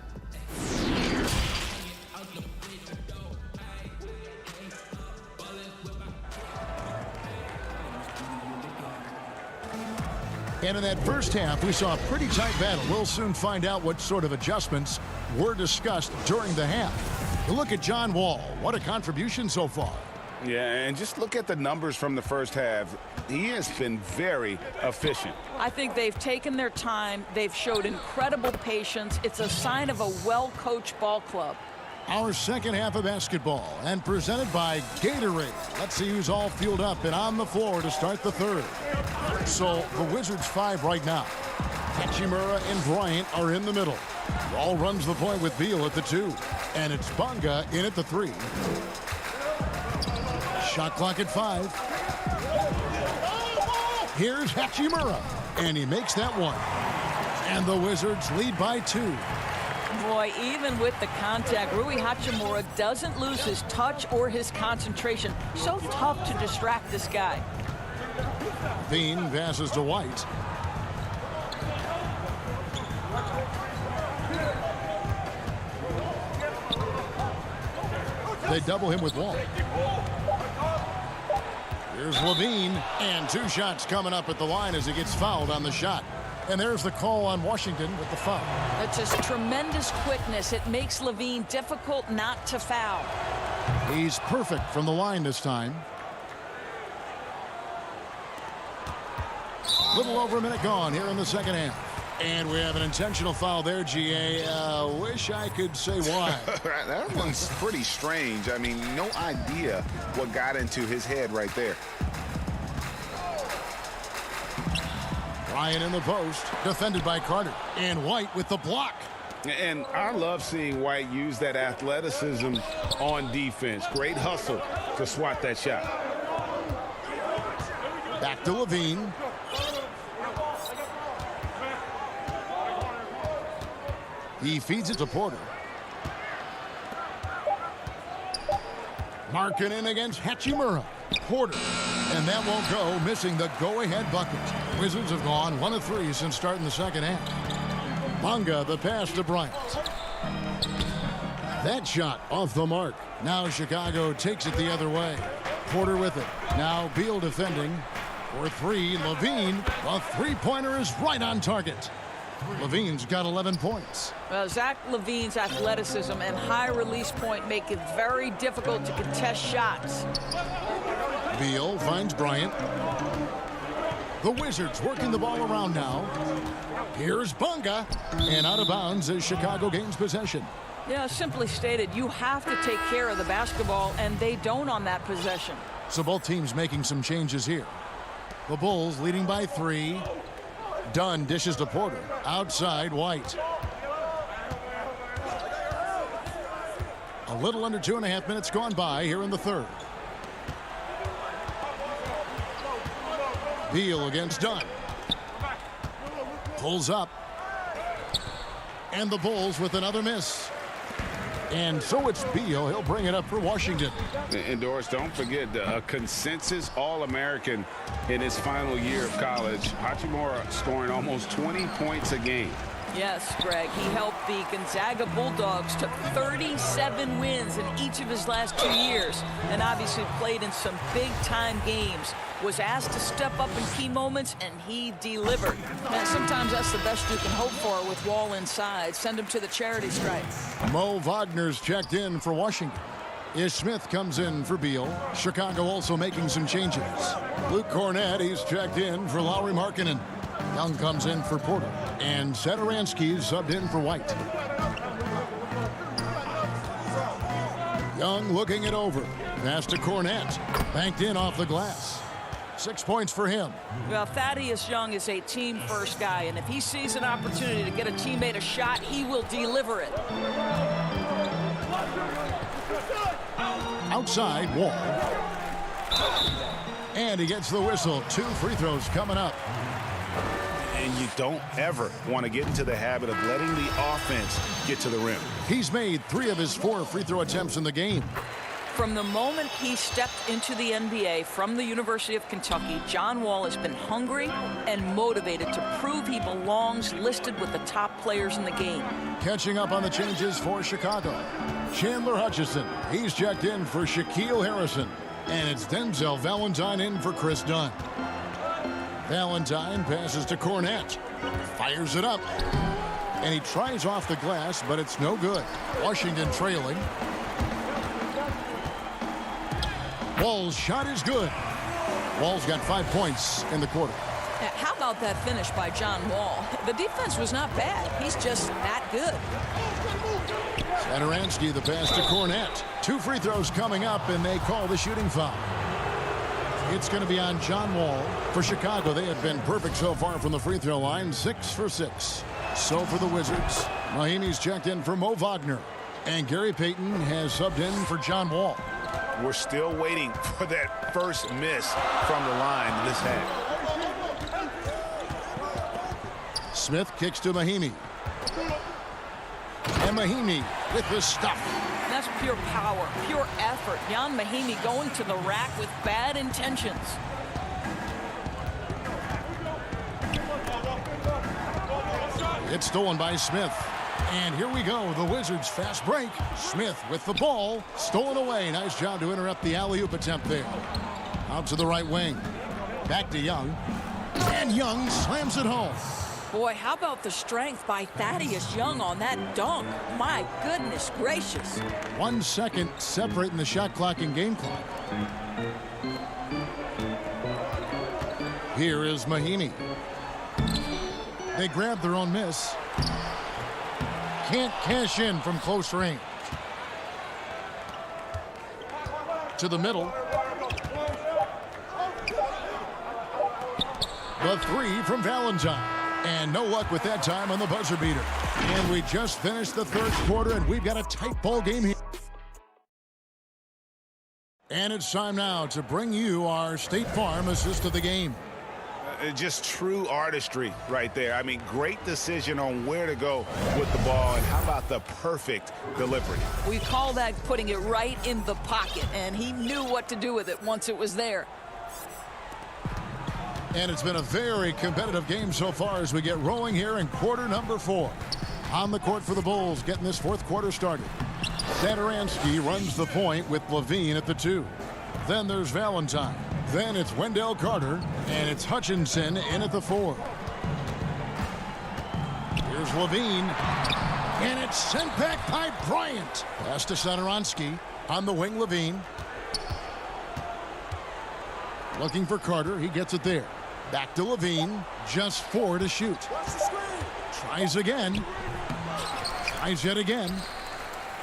And in that first half, we saw a pretty tight battle. We'll soon find out what sort of adjustments were discussed during the half. You look at John Wall. What a contribution so far. Yeah, and just look at the numbers from the first half. He has been very efficient. I think they've taken their time. They've showed incredible patience. It's a sign of a well-coached ball club. Our second half of basketball, and presented by Gatorade. Let's see who's all fueled up and on the floor to start the third. So the Wizards 5 right now. Hachimura and Bryant are in the middle. Wall runs the point with Beal at the 2. And it's Bonga in at the 3. Shot clock at 5. Here's Hachimura. And he makes that one. And the Wizards lead by 2. Boy, even with the contact, Rui Hachimura doesn't lose his touch or his concentration. So tough to distract this guy. Bean passes to White. They double him with Wall. Here's Levine, and 2 shots coming up at the line as he gets fouled on the shot. And there's the call on Washington with the foul. That's just tremendous quickness. It makes Levine difficult not to foul. He's perfect from the line this time. Little over a minute gone here in the second half. And we have an intentional foul there, GA. Wish I could say why. That one's pretty strange. I mean, no idea what got into his head right there. Ryan in the post, defended by Carter. And White with the block. And I love seeing White use that athleticism on defense. Great hustle to swat that shot. Back to Levine. He feeds it to Porter. Marking in against Hachimura. Porter. And that won't go, missing the go-ahead bucket. Wizards have gone 1 of 3 since starting the second half. Bonga, the pass to Bryant. That shot off the mark. Now Chicago takes it the other way. Porter with it. Now Beal defending. For 3, Levine. The three-pointer is right on target. Levine's got 11 points. Well, Zach Levine's athleticism and high release point make it very difficult to contest shots. Beal finds Bryant. The Wizards working the ball around now. Here's Bonga. And out of bounds as Chicago gains possession. Yeah, simply stated, you have to take care of the basketball, and they don't on that possession. So both teams making some changes here. The Bulls leading by 3. Dunn dishes to Porter. Outside, White. A little under 2.5 minutes gone by here in the third. Beal against Dunn. Pulls up. And the Bulls with another miss. And so it's Beal. He'll bring it up for Washington. And Doris, don't forget a consensus All-American in his final year of college. Hachimura scoring almost 20 points a game. Yes, Greg. He helped the Gonzaga Bulldogs to 37 wins in each of his last 2 years, and obviously played in some big-time games. Was asked to step up in key moments, and he delivered. Now, sometimes that's the best you can hope for with Wall inside. Send him to the charity stripe. Mo Wagner's checked in for Washington. Ish Smith comes in for Beal. Chicago also making some changes. Luke Cornett, he's checked in for Lauri Markkanen. Young comes in for Porter. And Satoransky's subbed in for White. Young looking it over. Pass to Cornett. Banked in off the glass. 6 points for him. Well, Thaddeus Young is a team-first guy, and if he sees an opportunity to get a teammate a shot, he will deliver it. Outside, Wall. And he gets the whistle. 2 free throws coming up. And you don't ever want to get into the habit of letting the offense get to the rim. He's made 3 of his 4 free throw attempts in the game. From the moment he stepped into the NBA from the University of Kentucky, John Wall has been hungry and motivated to prove he belongs listed with the top players in the game. Catching up on the changes for Chicago. Chandler Hutchison. He's checked in for Shaquille Harrison. And it's Denzel Valentine in for Chris Dunn. Valentine passes to Cornette. Fires it up. And he tries off the glass, but it's no good. Washington trailing. Wall's shot is good. Wall's got 5 points in the quarter. How about that finish by John Wall? The defense was not bad. He's just that good. Satoransky, the pass to Cornette. 2 free throws coming up, and they call the shooting foul. It's going to be on John Wall. For Chicago, they have been perfect so far from the free throw line, 6 for 6. So for the Wizards, Mahimi's checked in for Mo Wagner. And Gary Payton has subbed in for John Wall. We're still waiting for that first miss from the line this half. Smith kicks to Mahimi. And Mahimi with the stuff. That's pure power, pure effort. Jan Mahimi going to the rack with bad intentions. It's stolen by Smith. And here we go, the Wizards fast break. Smith with the ball, stolen away. Nice job to interrupt the alley-oop attempt there. Out to the right wing. Back to Young. And Young slams it home. Boy, how about the strength by Thaddeus Young on that dunk? My goodness gracious. 1 second separating the shot clock and game clock. Here is Mahimi. They grab their own miss. Can't cash in from close range. To the middle. The 3 from Valentine. And no luck with that time on the buzzer beater. And we just finished the third quarter, and we've got a tight ball game here. And it's time now to bring you our State Farm assist of the game. Just true artistry right there. I mean, great decision on where to go with the ball, and how about the perfect delivery? We call that putting it right in the pocket, and he knew what to do with it once it was there. And it's been a very competitive game so far as we get rolling here in quarter number 4. On the court for the Bulls, getting this fourth quarter started. Satoransky runs the point with Levine at the 2. Then there's Valentine. Then it's Wendell Carter, and it's Hutchinson in at the 4. Here's Levine, and it's sent back by Bryant. Pass to Satoransky. On the wing, Levine. Looking for Carter. He gets it there. Back to Levine. Just 4 to shoot. Tries again. Tries yet again.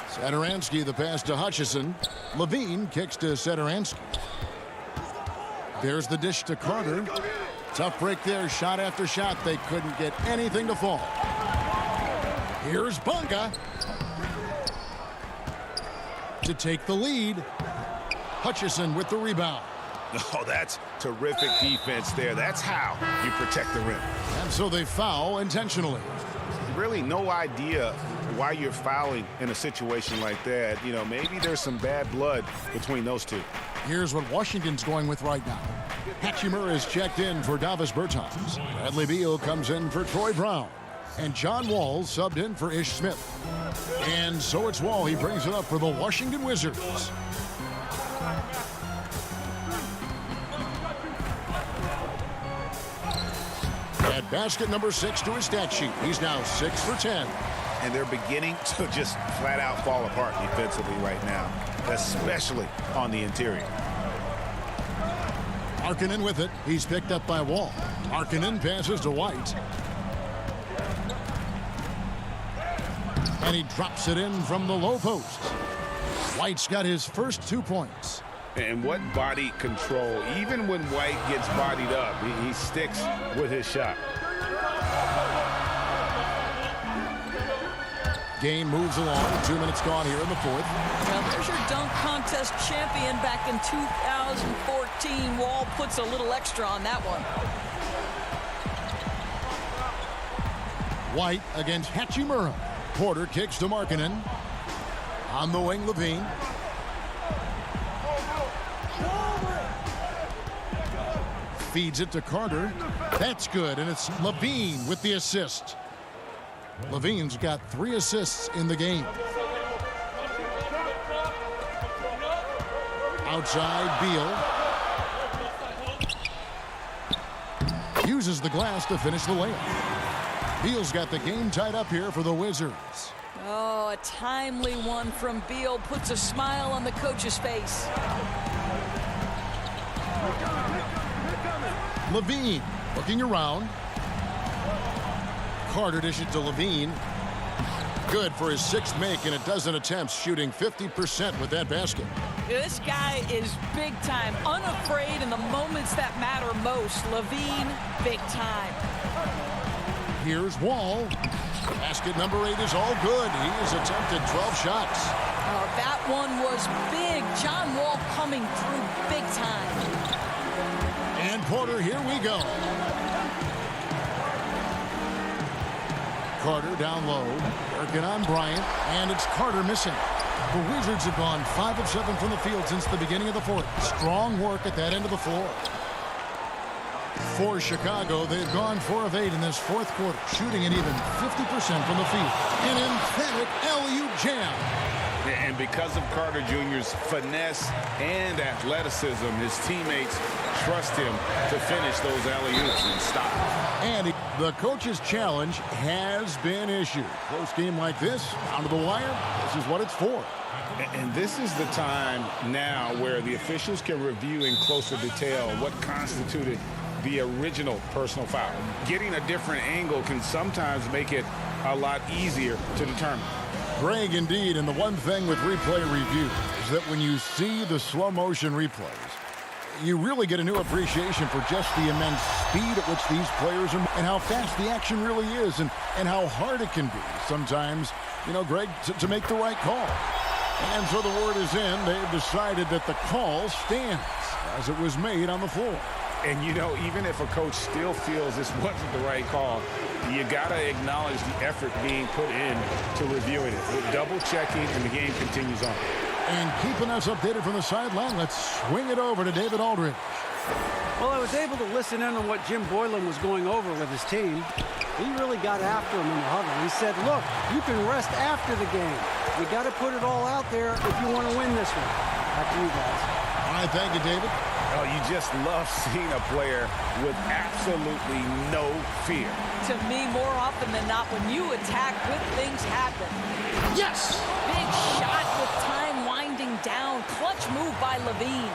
Satoransky, the pass to Hutchison. Levine kicks to Satoransky. There's the dish to Carter. Tough break there. Shot after shot. They couldn't get anything to fall. Here's Bunga to take the lead. Hutchison with the rebound. Oh, that's terrific defense there. That's how you protect the rim. And so they foul intentionally. Really no idea why you're fouling in a situation like that. You know, maybe there's some bad blood between those two. Here's what Washington's going with right now. Hachimura is checked in for Davis Bertans. Bradley Beal comes in for Troy Brown. And John Wall subbed in for Ish Smith. And so it's Wall. He brings it up for the Washington Wizards. At basket number 6 to his stat sheet. He's now 6 for 10. And they're beginning to just flat out fall apart defensively right now, especially on the interior. Markkanen with it. He's picked up by Wall. Markkanen passes to White. And he drops it in from the low post. White's got his first 2 points. And what body control. Even when White gets bodied up, he sticks with his shot. Game moves along. 2 minutes gone here in the fourth. Now there's your dunk contest champion back in 2014. Wall puts a little extra on that one. White against Hachimura. Porter kicks to Markkanen. On the wing, Levine. Feeds it to Carter. That's good, and it's Levine with the assist. Levine's got 3 assists in the game. Outside, Beal. Uses the glass to finish the layup. Beal's got the game tied up here for the Wizards. Oh, a timely one from Beal puts a smile on the coach's face. Levine looking around. Carter dishes to Levine. Good for his 6th make in a dozen attempts, shooting 50% with that basket. This guy is big time, unafraid in the moments that matter most. Levine, big time. Here's Wall. Basket number 8 is all good. He has attempted 12 shots. Oh, that one was big. John Wall coming through big time. And Porter, here we go. Carter down low, working on Bryant, and it's Carter missing. The Wizards have gone 5 of 7 from the field since the beginning of the 4th. Strong work at that end of the floor. For Chicago, they've gone 4 of 8 in this 4th quarter, shooting an even 50% from the field. An emphatic alley-oop jam. And because of Carter Jr.'s finesse and athleticism, his teammates trust him to finish those alley-oops and stop. And the coach's challenge has been issued. Close game like this, down to the wire, this is what it's for. And this is the time now where the officials can review in closer detail what constituted the original personal foul. Getting a different angle can sometimes make it a lot easier to determine. Greg, indeed, and the one thing with replay review is that when you see the slow motion replays, you really get a new appreciation for just the immense speed at which these players are and how fast the action really is and how hard it can be sometimes, you know, Greg, to make the right call. And so the word is in. They've decided that the call stands as it was made on the floor. And, you know, even if a coach still feels this wasn't the right call, you got to acknowledge the effort being put in to reviewing it. With double-checking, and the game continues on. And keeping us updated from the sideline, let's swing it over to David Aldridge. Well, I was able to listen in on what Jim Boylan was going over with his team. He really got after him in the huddle. He said, look, you can rest after the game. You got to put it all out there if you want to win this one. Back to you guys. All right, thank you, David. Oh, you just love seeing a player with absolutely no fear. To me, more often than not, when you attack, good things happen. Yes! Big shot with time winding down. Clutch move by Levine.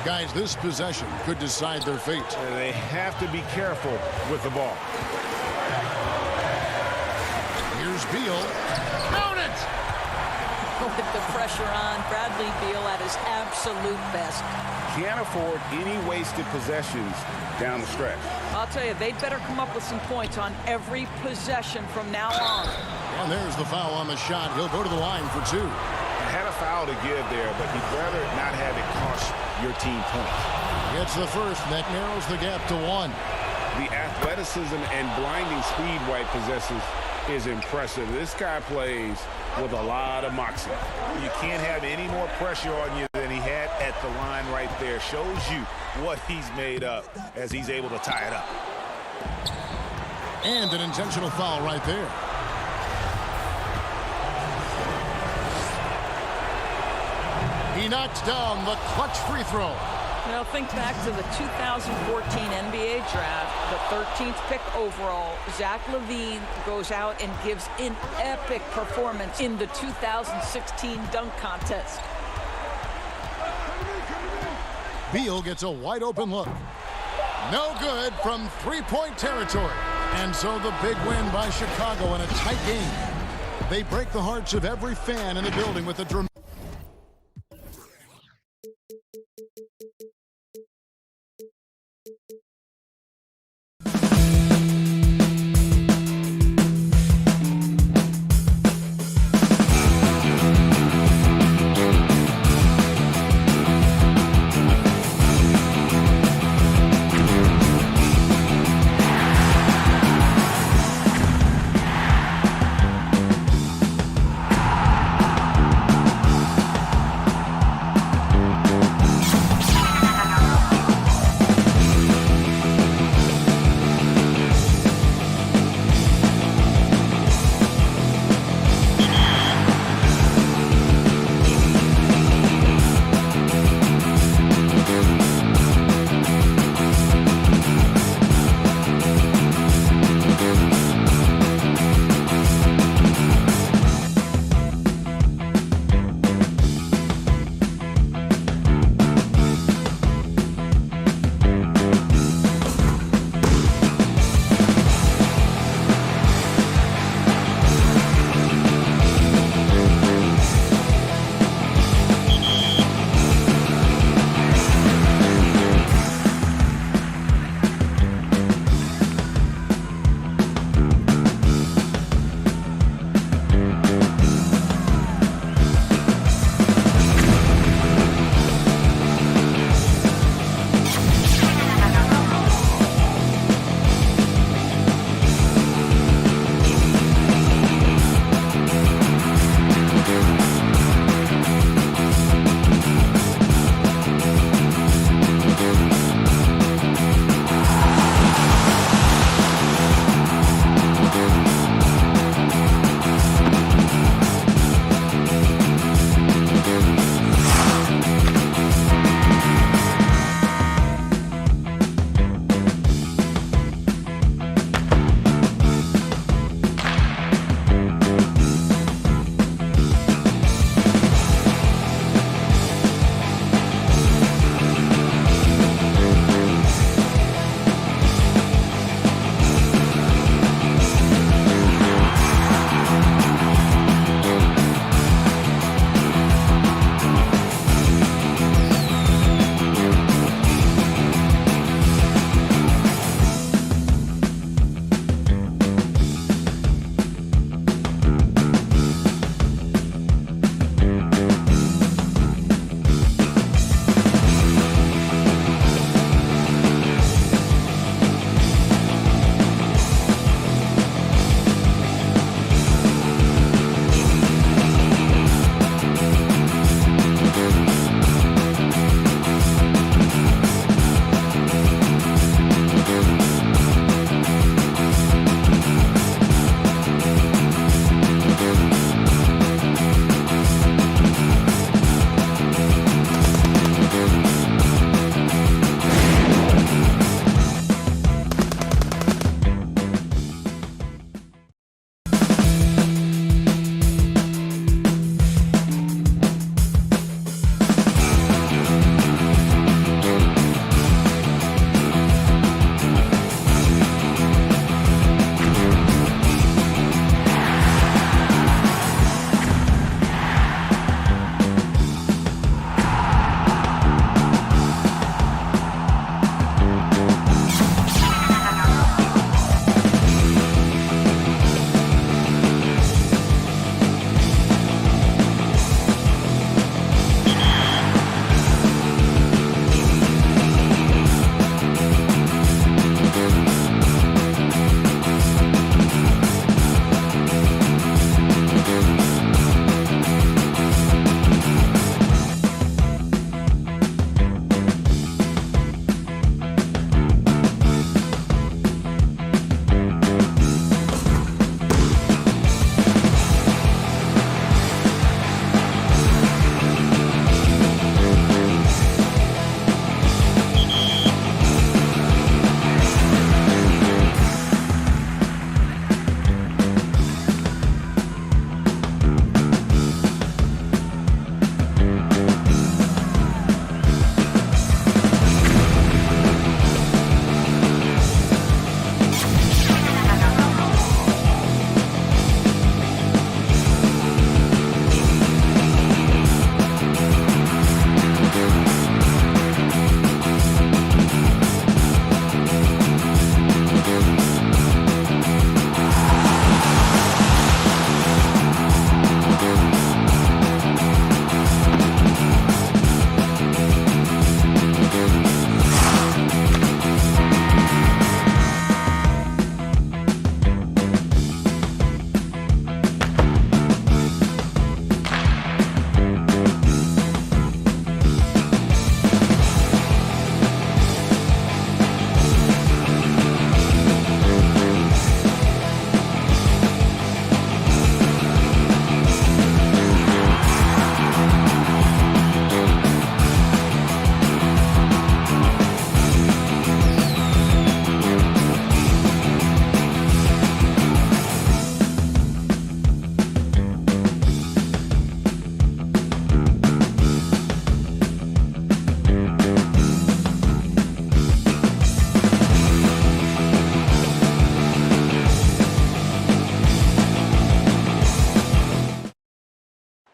Guys, this possession could decide their fate. They have to be careful with the ball. Here's Beal. Count it! With the pressure on, Bradley Beal at his absolute best. Can't afford any wasted possessions down the stretch. I'll tell you, they'd better come up with some points on every possession from now on. And there's the foul on the shot. He'll go to the line for 2. Had a foul to give there, but you'd rather not have it cost your team points. Gets the first, and that narrows the gap to 1. The athleticism and blinding speed White possesses is impressive. This guy plays with a lot of moxie. You can't have any more pressure on you than he had at the line right there. Shows you what he's made up as he's able to tie it up. And an intentional foul right there. He knocks down the clutch free throw. Now think back to the 2014 NBA draft, the 13th pick overall. Zach LaVine goes out and gives an epic performance in the 2016 dunk contest. Beal gets a wide open look. No good from three-point territory. And so the big win by Chicago in a tight game. They break the hearts of every fan in the building with a dramatic.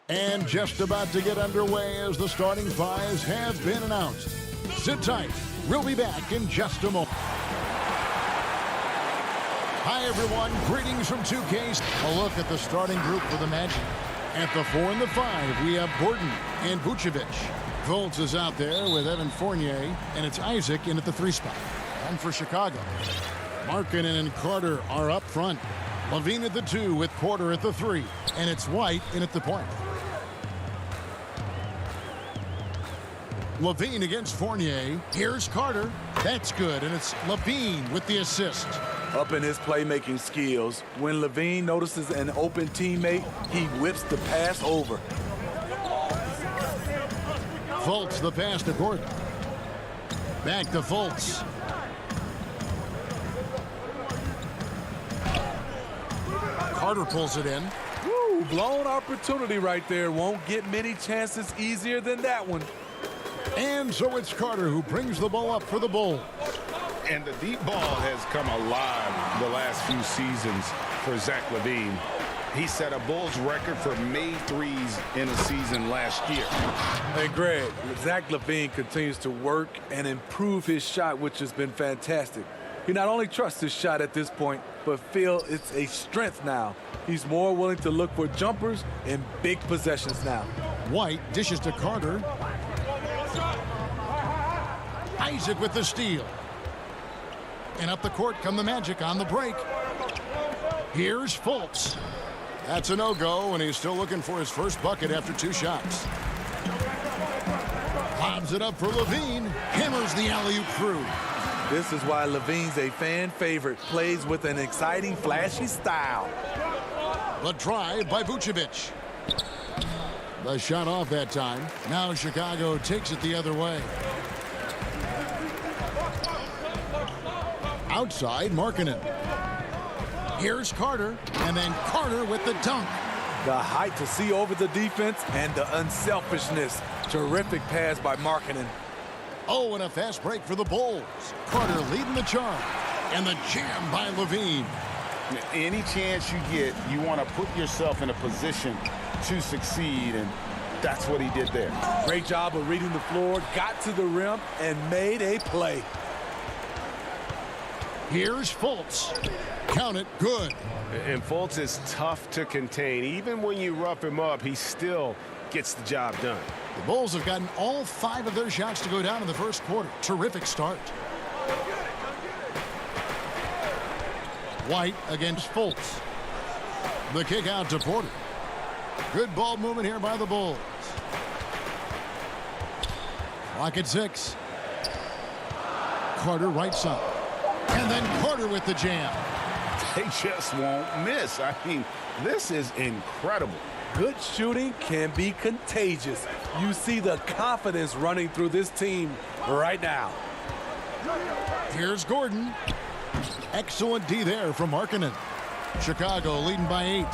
And just about to get underway as the starting fives have been announced. Sit tight. We'll be back in just a moment. Hi, everyone. Greetings from 2K. A look at the starting group for the Magic. At the 4 and the 5, we have Gordon and Vucevic. Fultz is out there with Evan Fournier, and it's Isaac in at the 3 spot. And for Chicago, Markkanen and Carter are up front. Levine at the 2 with Porter at the 3, and it's White in at the point. Levine against Fournier. Here's Carter. That's good, and it's Levine with the assist. Up in his playmaking skills, when Levine notices an open teammate, he whips the pass over. Fultz the pass to Gordon. Back to Fultz. Carter pulls it in. Woo, blown opportunity right there. Won't get many chances easier than that one. And so it's Carter who brings the ball up for the Bulls. And the deep ball has come alive the last few seasons for Zach LaVine. He set a Bulls record for made threes in a season last year. Hey, Greg, Zach LaVine continues to work and improve his shot, which has been fantastic. He not only trusts his shot at this point, but feels it's a strength now. He's more willing to look for jumpers in big possessions now. White dishes to Carter. Isaac with the steal. And up the court come the Magic on the break. Here's Fultz. That's a no-go, and he's still looking for his first bucket after 2 shots. Lobs it up for Levine. Hammers the alley-oop through. This is why Levine's a fan favorite. Plays with an exciting, flashy style. The drive by Vucevic. The shot off that time. Now Chicago takes it the other way. Outside, Markkanen. Here's Carter, and then Carter with the dunk. The height to see over the defense and the unselfishness. Terrific pass by Markkanen. Oh, and a fast break for the Bulls. Carter leading the charge, and the jam by Levine. Any chance you get, you want to put yourself in a position to succeed, and that's what he did there. Great job of reading the floor, got to the rim, and made a play. Here's Fultz. Count it, good. And Fultz is tough to contain. Even when you rough him up, he still gets the job done. The Bulls have gotten all 5 of their shots to go down in the first quarter. Terrific start. White against Fultz. The kick out to Porter. Good ball movement here by the Bulls. Clock at 6. Carter right side. And then Carter with the jam. They just won't miss. I mean, this is incredible. Good shooting can be contagious. You see the confidence running through this team right now. Here's Gordon. Excellent D there from Markkanen. Chicago leading by 8.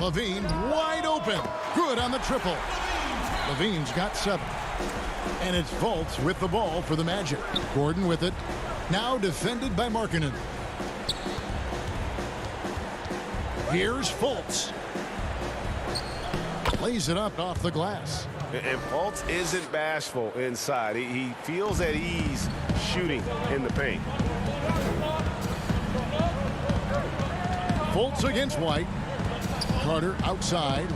Levine wide open. Good on the triple. Levine's got 7. And it's Fultz with the ball for the Magic. Gordon with it. Now defended by Markkanen. Here's Fultz. Lays it up off the glass. And Fultz isn't bashful inside. He feels at ease shooting in the paint. Fultz against White. Carter outside.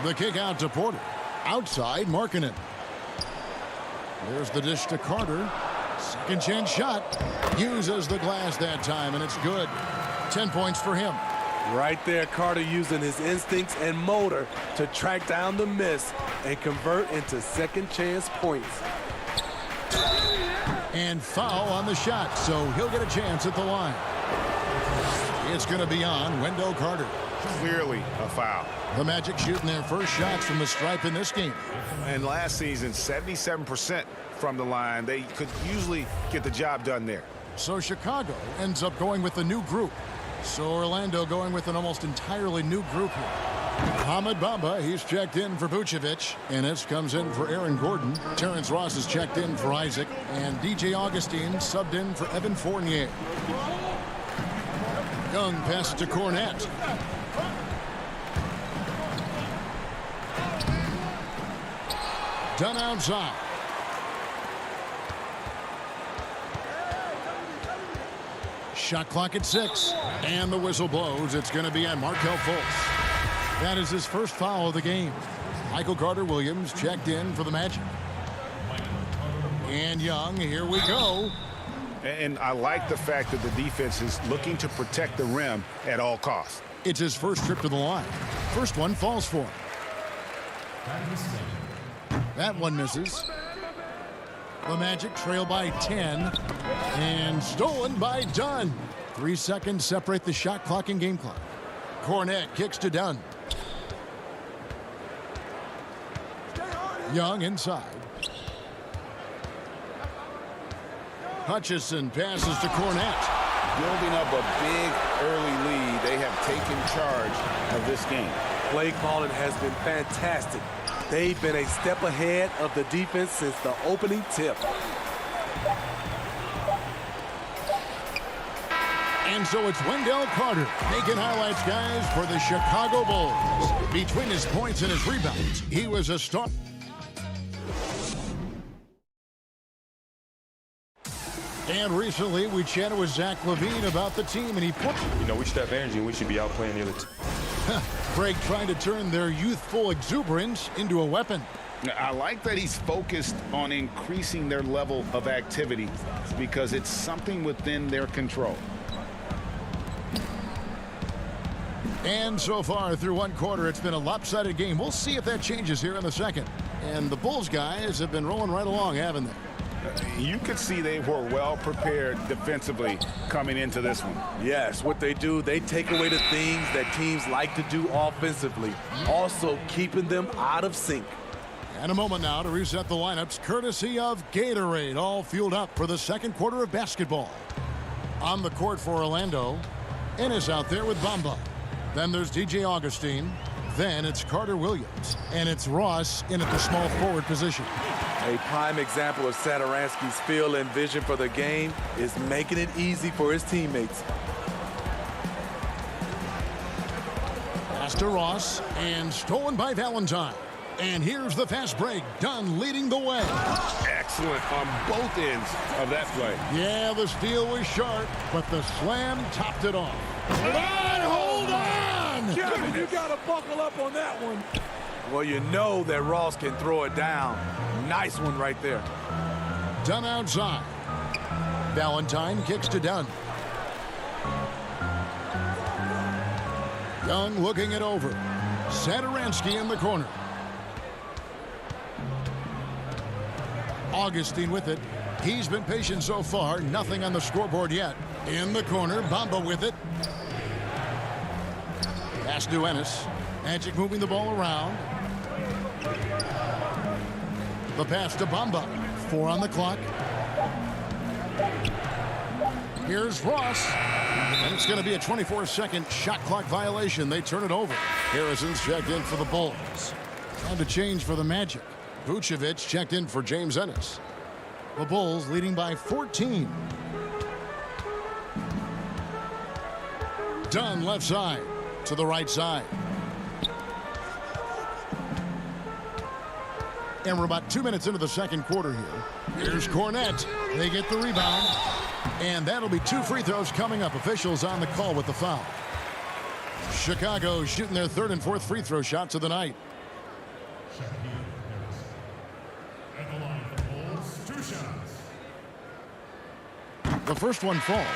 The kick out to Porter. Outside, Markkanen. There's the dish to Carter. Second chance shot. Uses the glass that time, and it's good. 10 points for him. Right there, Carter using his instincts and motor to track down the miss and convert into second chance points. And foul on the shot, so he'll get a chance at the line. It's going to be on Wendell Carter. Clearly a foul. The Magic shooting their first shots from the stripe in this game. And last season, 77% from the line. They could usually get the job done there. So Chicago ends up going with a new group. So Orlando going with an almost entirely new group here. Ahmed Bamba, he's checked in for Vucevic. Ennis comes in for Aaron Gordon. Terrence Ross is checked in for Isaac. And DJ Augustine subbed in for Evan Fournier. Young passes to Cornette. Done outside. Shot clock at 6. And the whistle blows. It's going to be on Markelle Fultz. That is his first foul of the game. Michael Carter-Williams checked in for the Magic. And Young, here we go. And I like the fact that the defense is looking to protect the rim at all costs. It's his first trip to the line. First one falls for him. That one misses. The Magic trail by 10. And stolen by Dunn. 3 seconds separate the shot clock and game clock. Cornette kicks to Dunn. Young inside. Hutchison passes to Cornette. Building up a big early lead, they have taken charge of this game. Play calling has been fantastic. They've been a step ahead of the defense since the opening tip. And so it's Wendell Carter making highlights, guys, for the Chicago Bulls. Between his points and his rebounds, he was a star. And recently, we chatted with Zach LaVine about the team, and he put... You know, we should have energy, and we should be out playing the other team. Craig trying to turn their youthful exuberance into a weapon. I like that he's focused on increasing their level of activity because it's something within their control. And so far, through one quarter, it's been a lopsided game. We'll see if that changes here in the second. And the Bulls guys have been rolling right along, haven't they? You could see they were well prepared defensively coming into this one. Yes, what they do, they take away the things that teams like to do offensively, also keeping them out of sync. And a moment now to reset the lineups, courtesy of Gatorade, all fueled up for the second quarter of basketball. On the court for Orlando, Ennis out there with Bamba. Then there's DJ Augustine. Then it's Carter-Williams. And it's Ross in at the small forward position. A prime example of Satoransky's feel and vision for the game is making it easy for his teammates. Pass to Ross, and stolen by Valentine. And here's the fast break. Dunn leading the way. Excellent on both ends of that play. Yeah, the steal was sharp, but the slam topped it off. Hold on! Kevin, you got to buckle up on that one. Well, you know that Ross can throw it down. Nice one right there. Dunn outside. Valentine kicks to Dunn. Young looking it over. Satoransky in the corner. Augustine with it. He's been patient so far. Nothing on the scoreboard yet. In the corner, Bamba with it. Pass to Ennis. Magic moving the ball around. The pass to Bamba. 4 on the clock. Here's Ross. And it's going to be a 24-second shot clock violation. They turn it over. Harrison's checked in for the Bulls. Time to change for the Magic. Vucevic checked in for James Ennis. The Bulls leading by 14. Dunn left side to the right side. And we're about 2 minutes into the second quarter here. Here's Cornette. They get the rebound. And that'll be 2 free throws coming up. Officials on the call with the foul. Chicago shooting their 3rd and 4th free throw shots of the night. The first one falls.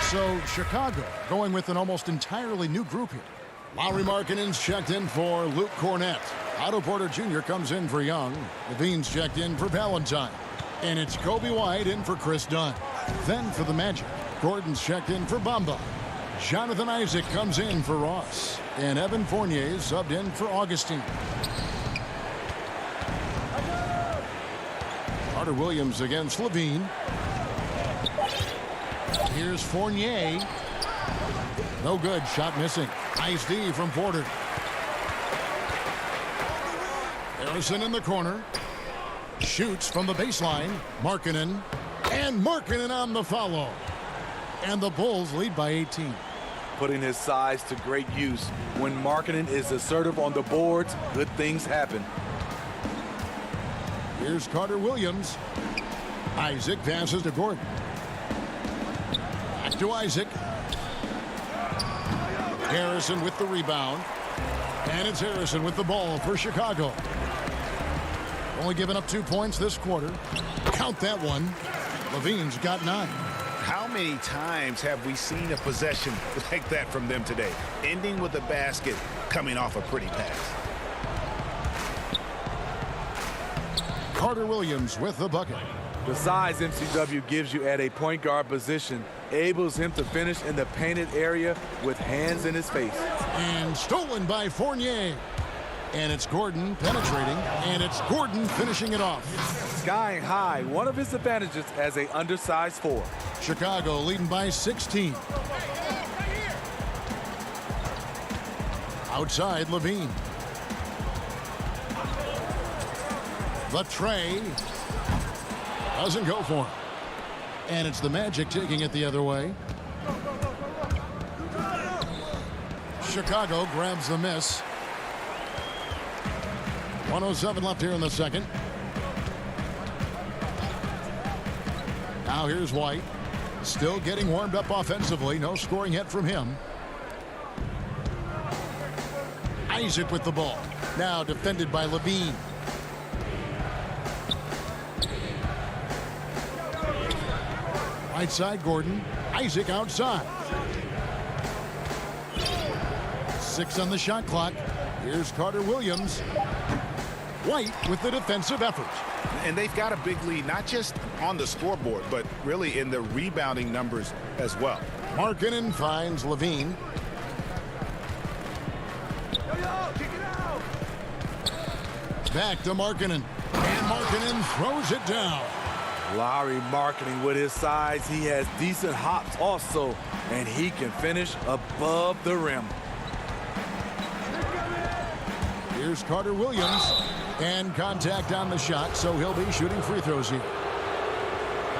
So Chicago going with an almost entirely new group here. Lauri Markkanen's checked in for Luke Cornette. Otto Porter Jr. comes in for Young. Levine's checked in for Valentine. And it's Kobe White in for Chris Dunn. Then for the Magic, Gordon's checked in for Bamba. Jonathan Isaac comes in for Ross. And Evan Fournier subbed in for Augustine. Carter-Williams against Levine. Here's Fournier. No good. Shot missing. Nice D from Porter. Harrison in the corner. Shoots from the baseline. Markkanen. And Markkanen on the follow. And the Bulls lead by 18. Putting his size to great use. When Markkanen is assertive on the boards, good things happen. Here's Carter Williams. Isaac passes to Gordon. Back to Isaac. Harrison with the rebound. And it's Harrison with the ball for Chicago. Only giving up 2 points this quarter. Count that one. Levine's got 9. How many times have we seen a possession like that from them today? Ending with a basket, coming off a pretty pass. Carter Williams with the bucket. The size MCW gives you at a point guard position enables him to finish in the painted area with hands in his face. And stolen by Fournier. And it's Gordon penetrating, and it's Gordon finishing it off. Skying high, one of his advantages as an undersized 4. Chicago leading by 16. Outside, Levine. The tray doesn't go for him. And it's the Magic taking it the other way. Chicago grabs the miss. 1:07 left here in the second. Now here's White. Still getting warmed up offensively. No scoring yet from him. Isaac with the ball. Now defended by Levine. Right side, Gordon. Isaac outside. 6 on the shot clock. Here's Carter Williams. White with the defensive effort. And they've got a big lead, not just on the scoreboard, but really in the rebounding numbers as well. Markkanen finds Levine. Back to Markkanen. And Markkanen throws it down. Lowry Markkanen with his size. He has decent hops also, and he can finish above the rim. Here's Carter Williams. And contact on the shot, so he'll be shooting free throws here.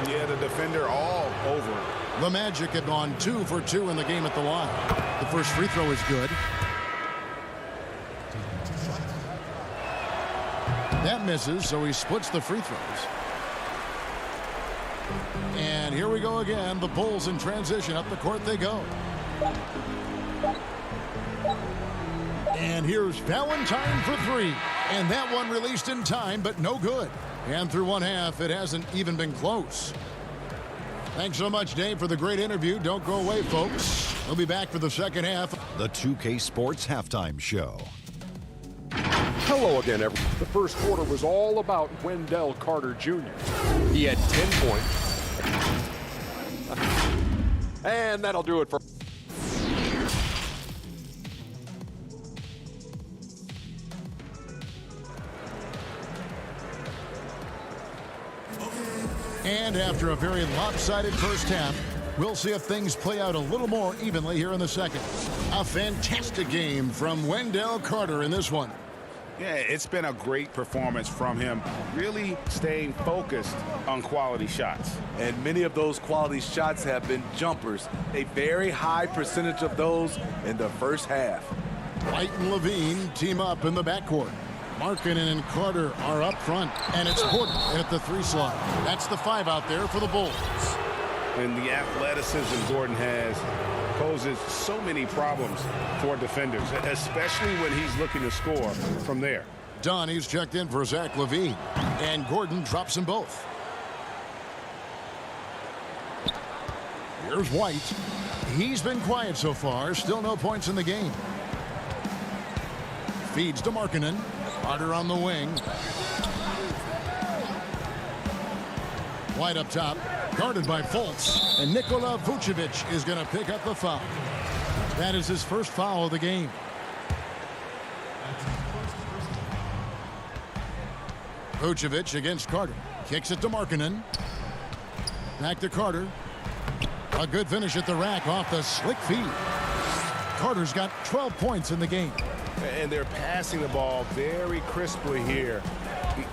Yeah, the defender all over. The Magic have gone 2 for 2 in the game at the line. The first free throw is good. That misses, so he splits the free throws. And here we go again. The Bulls in transition. Up the court they go. And here's Valentine for 3. And that one released in time, but no good. And through one half, it hasn't even been close. Thanks so much, Dave, for the great interview. Don't go away, folks. We'll be back for the second half. The 2K Sports Halftime Show. Hello again, everyone. The first quarter was all about Wendell Carter Jr. He had 10 points. And that'll do it for... And after a very lopsided first half, we'll see if things play out a little more evenly here in the second. A fantastic game from Wendell Carter in this one. Yeah, it's been a great performance from him, really staying focused on quality shots. And many of those quality shots have been jumpers. A very high percentage of those in the first half. White and Levine team up in the backcourt. Markkanen and Carter are up front, and it's Gordon at the 3 slot. That's the 5 out there for the Bulls. And the athleticism Gordon has poses so many problems for defenders, especially when he's looking to score from there. Donnie's checked in for Zach LaVine, and Gordon drops them both. Here's White. He's been quiet so far, still no points in the game. Feeds to Markkanen. Carter on the wing. White up top, guarded by Fultz, and Nikola Vucevic is going to pick up the foul. That is his first foul of the game. Vucevic against Carter. Kicks it to Markkanen. Back to Carter. A good finish at the rack off the slick feed. Carter's got 12 points in the game. And they're passing the ball very crisply here.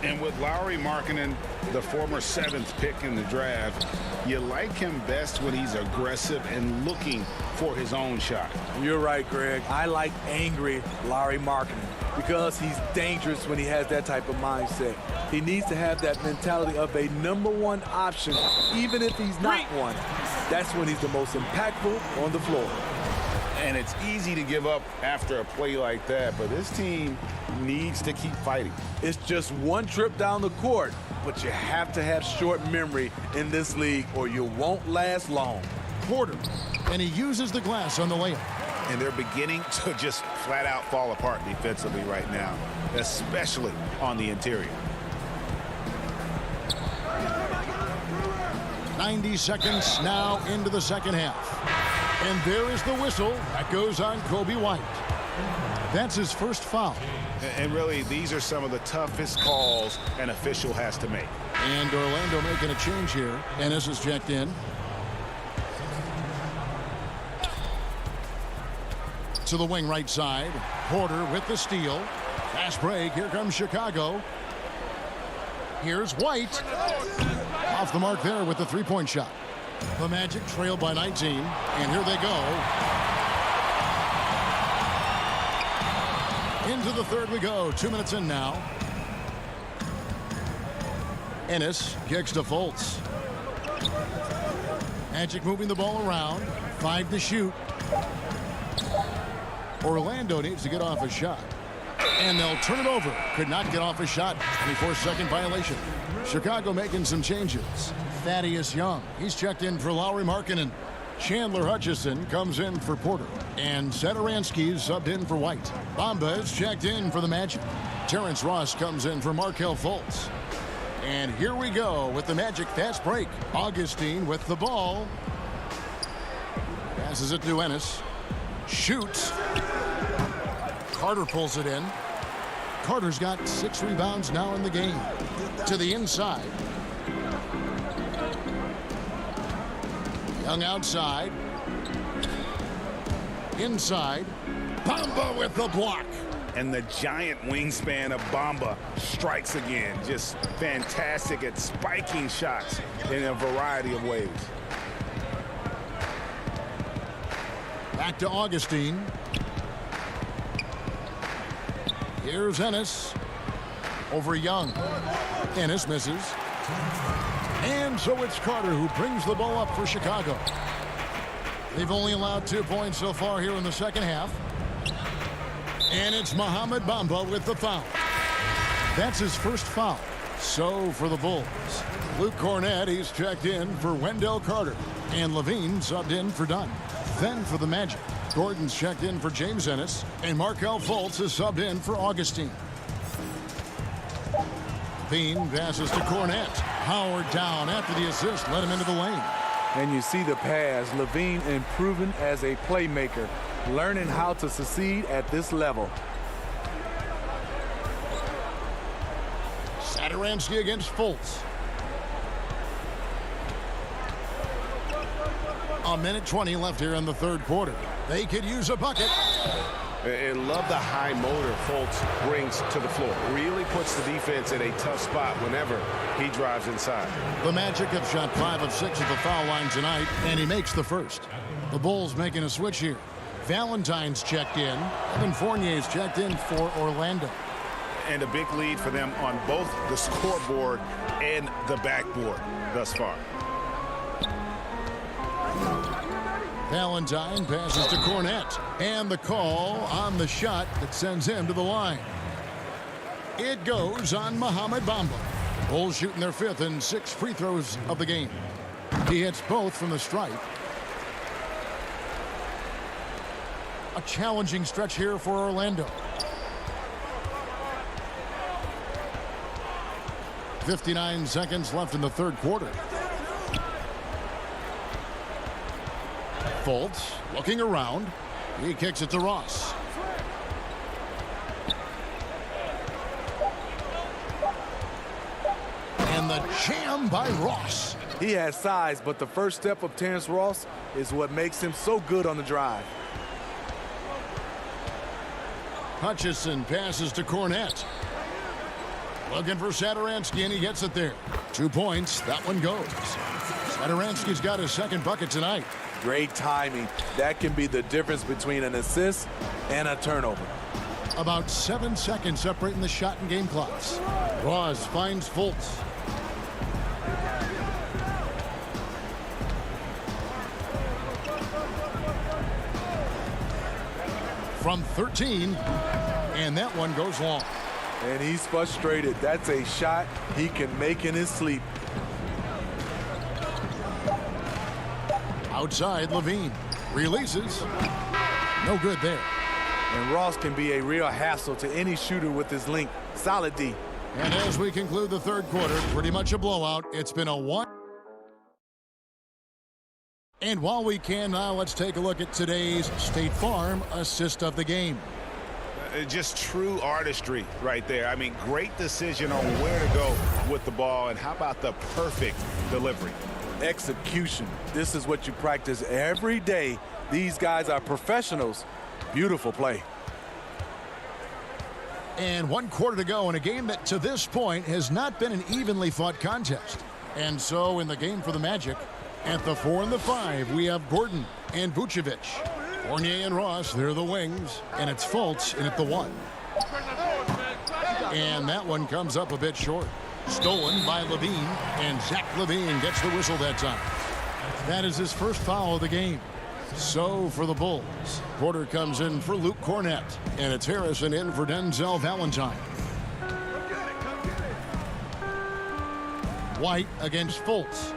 And with Lauri Markkanen, the former 7th pick in the draft, you like him best when he's aggressive and looking for his own shot. You're right, Greg. I like angry Lauri Markkanen because he's dangerous when he has that type of mindset. He needs to have that mentality of a #1 option, even if he's not one. That's when he's the most impactful on the floor. And it's easy to give up after a play like that, but this team needs to keep fighting. It's just one trip down the court, but you have to have short memory in this league or you won't last long. Porter, and he uses the glass on the layup. And they're beginning to just flat out fall apart defensively right now, especially on the interior. 90 seconds now into the second half. And there is the whistle that goes on Kobe White. That's his first foul. And really, these are some of the toughest calls an official has to make. And Orlando making a change here. Ennis is checked in. To the wing right side. Porter with the steal. Fast break. Here comes Chicago. Here's White. Off the mark there with the three-point shot. The Magic trail by 19. And here they go. Into the third we go. 2 minutes in now. Ennis kicks to Fultz. Magic moving the ball around. 5 to shoot. Orlando needs to get off a shot. And they'll turn it over. Could not get off a shot. 24-second violation. Chicago making some changes. Thaddeus Young, he's checked in for Lauri Markkanen. Chandler Hutchison comes in for Porter. And Satoransky's subbed in for White. Bamba is checked in for the Magic. Terrence Ross comes in for Markelle Fultz. And here we go with the Magic fast break. Augustine with the ball. Passes it to Ennis. Shoots. Carter pulls it in. Carter's got 6 rebounds now in the game. To the inside. Young outside. Inside. Bamba with the block. And the giant wingspan of Bamba strikes again. Just fantastic at spiking shots in a variety of ways. Back to Augustine. Here's Ennis. Over Young. Ennis misses. And so it's Carter who brings the ball up for Chicago. They've only allowed 2 points so far here in the second half. And it's Mohamed Bamba with the foul. That's his first foul. So for the Bulls, Luke Cornett, he's checked in for Wendell Carter. And Levine subbed in for Dunn. Then for the Magic, Gordon's checked in for James Ennis. And Markelle Fultz is subbed in for Augustine. Levine passes to Cornett. Howard down after the assist, let him into the lane. And you see the pass. Levine improving as a playmaker, learning how to succeed at this level. Satoransky against Fultz. A minute 20 left here in the third quarter. They could use a bucket. And love the high motor Fultz brings to the floor. Really puts the defense in a tough spot whenever he drives inside. The Magic have shot 5 of 6 at the foul line tonight, and he makes the first. The Bulls making a switch here. Valentine's checked in. Evan Fournier's checked in for Orlando. And a big lead for them on both the scoreboard and the backboard thus far. Valentine passes to Cornett. And the call on the shot that sends him to the line. It goes on Mohamed Bamba. Bulls shooting their 5th and 6th free throws of the game. He hits both from the stripe. A challenging stretch here for Orlando. 59 seconds left in the third quarter. Fultz looking around. He kicks it to Ross. And the jam by Ross. He has size, but the first step of Terrence Ross is what makes him so good on the drive. Hutchison passes to Cornette. Looking for Sadaransky, and he gets it there. 2 points. That one goes. Sadaransky's got his second bucket tonight. Great timing. That can be the difference between an assist and a turnover. About 7 seconds separating the shot and game clocks. Ross finds Fultz. From 13, and that one goes long. And he's frustrated. That's a shot he can make in his sleep. Outside, Levine releases. No good there. And Ross can be a real hassle to any shooter with his length. Solid D. And as we conclude the third quarter, pretty much a blowout. It's been a 1. And while we can now, let's take a look at today's State Farm assist of the game. Just true artistry right there. I mean, great decision on where to go with the ball, and how about the perfect delivery? Execution. This is what you practice every day. These guys are professionals. Beautiful play. And 1 quarter to go in a game that to this point has not been an evenly fought contest. And so in the game for the Magic, at the 4 and the 5, we have Gordon and Vucevic. Fournier and Ross, they're the wings, and it's Fultz in at the 1. And that one comes up a bit short. Stolen by Levine, and Zach Levine gets the whistle that time. That is his first foul of the game. So for the Bulls, Porter comes in for Luke Cornette, and it's Harrison in for Denzel Valentine. White against Fultz.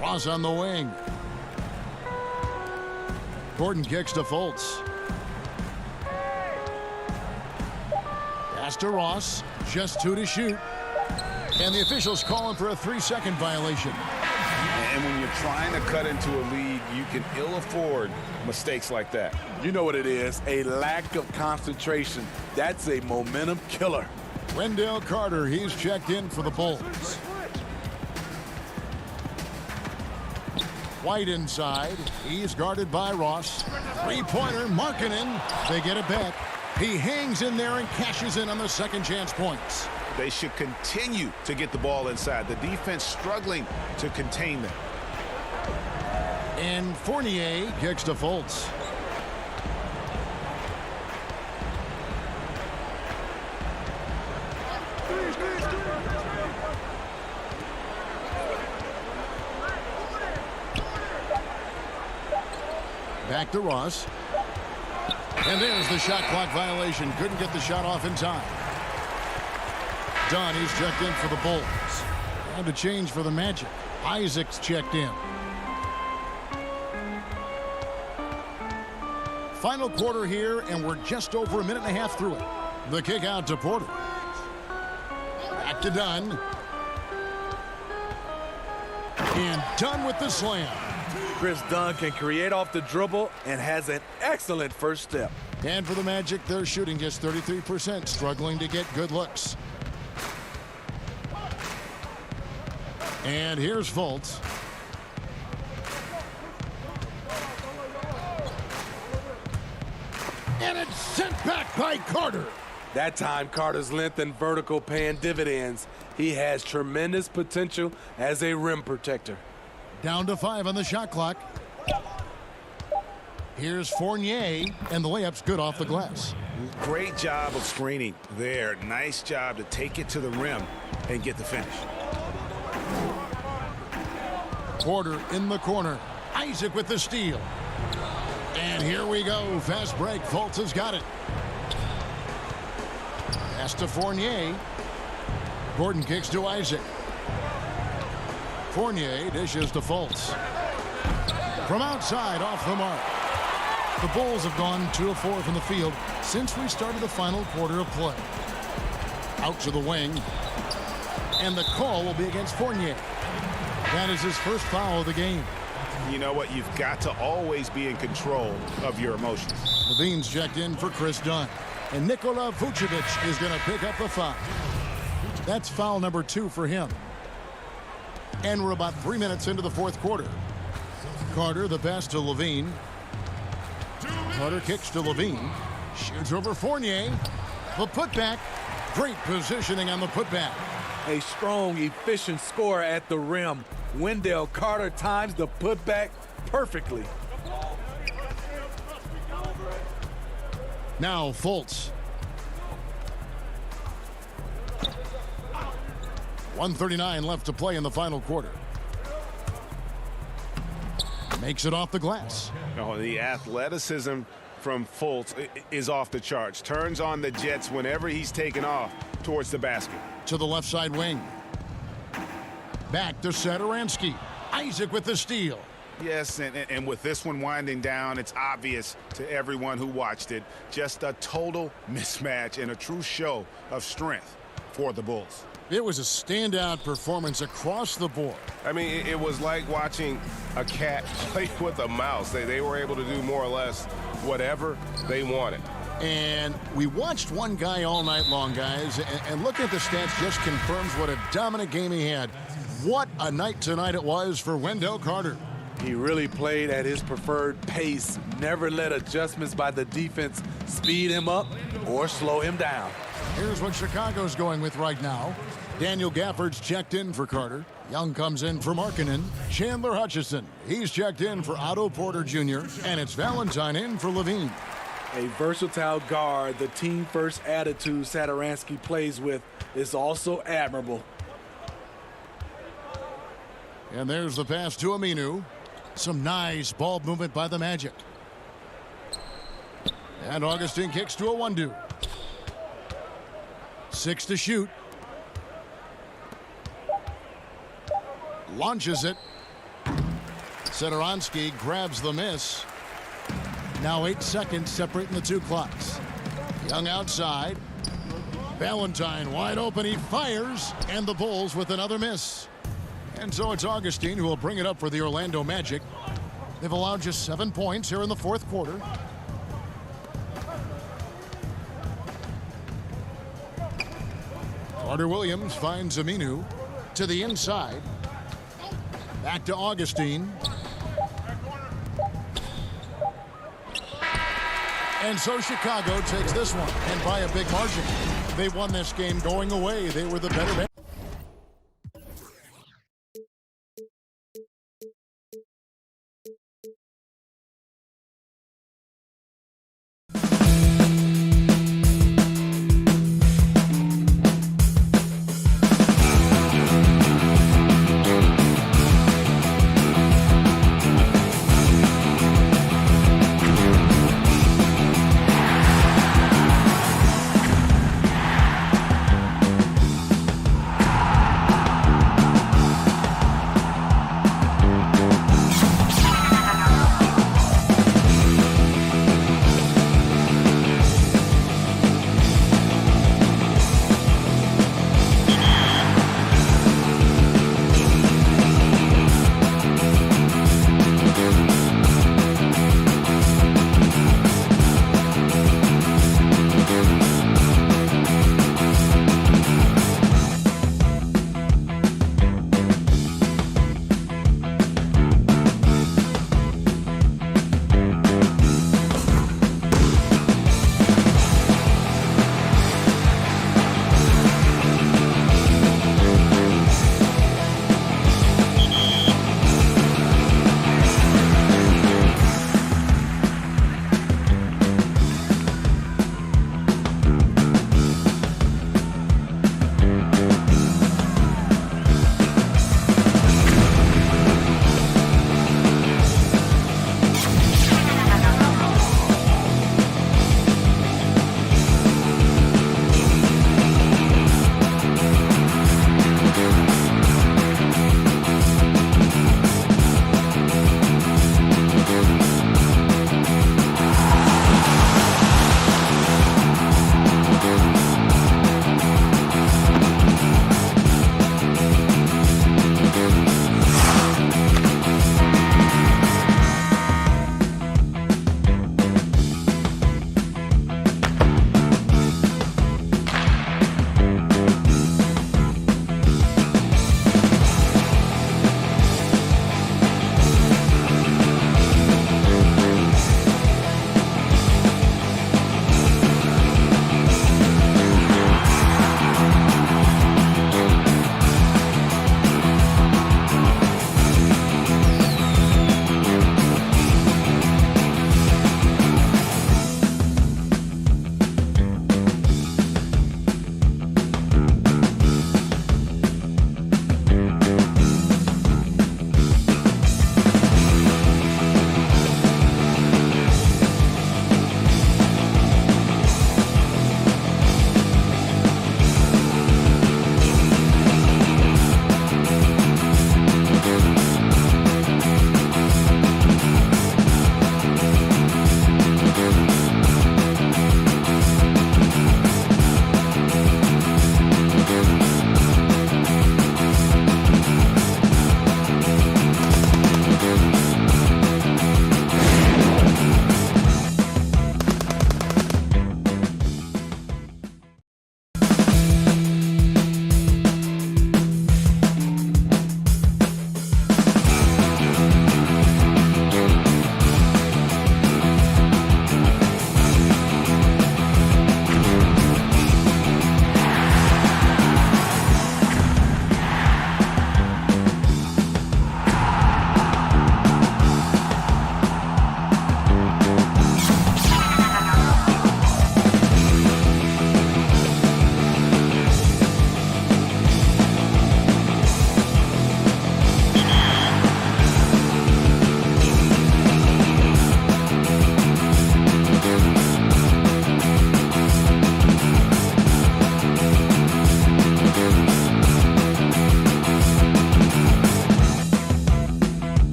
Ross on the wing. Gordon kicks to Fultz. Pass to Ross. Just 2 to shoot. And the officials calling for a 3-second violation. And when you're trying to cut into a lead, you can ill afford mistakes like that. You know what it is, a lack of concentration. That's a momentum killer. Wendell Carter, he's checked in for the Bulls. White inside. He's guarded by Ross. 3-pointer, Markkanen. They get it back. He hangs in there and cashes in on the second chance points. They should continue to get the ball inside. The defense struggling to contain them. And Fournier kicks to Fultz. Back to Ross. And there's the shot clock violation. Couldn't get the shot off in time. Dunn, he's checked in for the Bulls. And a change for the Magic. Isaac's checked in. Final quarter here, and we're just over a minute and a half through it. The kick out to Porter. Back to Dunn. And Dunn with the slam. Chris Dunn can create off the dribble and has an excellent first step. And for the Magic, they're shooting just 33%, struggling to get good looks. And here's Fultz. And it's sent back by Carter. That time, Carter's length and vertical paying dividends. He has tremendous potential as a rim protector. Down to 5 on the shot clock. Here's Fournier, and the layup's good off the glass. Great job of screening there. Nice job to take it to the rim and get the finish. Porter in the corner. Isaac with the steal. And here we go. Fast break. Fultz has got it. Pass to Fournier. Gordon kicks to Isaac. Fournier dishes to Fultz. From outside, off the mark. The Bulls have gone 2 of 4 from the field since we started the final quarter of play. Out to the wing. And the call will be against Fournier. That is his first foul of the game. You know what? You've got to always be in control of your emotions. Levine's checked in for Chris Dunn. And Nikola Vucevic is going to pick up the foul. That's foul number 2 for him. And we're about 3 minutes into the fourth quarter. Carter, the pass to Levine. Carter kicks to Levine. Shoots over Fournier. The putback. Great positioning on the putback. A strong, efficient scorer at the rim. Wendell Carter times the putback perfectly. Now Fultz. 1:39 left to play in the final quarter. Makes it off the glass. Oh, the athleticism from Fultz is off the charts. Turns on the jets whenever he's taken off towards the basket. To the left side wing. Back to Satoransky. Isaac with the steal. Yes, and with this one winding down, it's obvious to everyone who watched it. Just a total mismatch and a true show of strength for the Bulls. It was a standout performance across the board. I mean, it was like watching a cat play with a mouse. They were able to do more or less whatever they wanted. And we watched one guy all night long, guys, and looking at the stats just confirms what a dominant game he had. What a night tonight it was for Wendell Carter. He really played at his preferred pace. Never let adjustments by the defense speed him up or slow him down. Here's what Chicago's going with right now. Daniel Gafford's checked in for Carter. Young comes in for Markkanen. Chandler Hutchison, he's checked in for Otto Porter Jr. And it's Valentine in for Levine. A versatile guard, the team-first attitude Satoransky plays with is also admirable. And there's the pass to Aminu. Some nice ball movement by the Magic. And Augustine kicks to a 1-2. 6 to shoot. Launches it. Satoransky grabs the miss. Now 8 seconds separating the two clocks. Young outside. Valentine wide open. He fires. And the Bulls with another miss. And so it's Augustine who will bring it up for the Orlando Magic. They've allowed just 7 points here in the fourth quarter. Carter Williams finds Aminu to the inside. Back to Augustine. And so Chicago takes this one, and by a big margin. They won this game going away. They were the better man.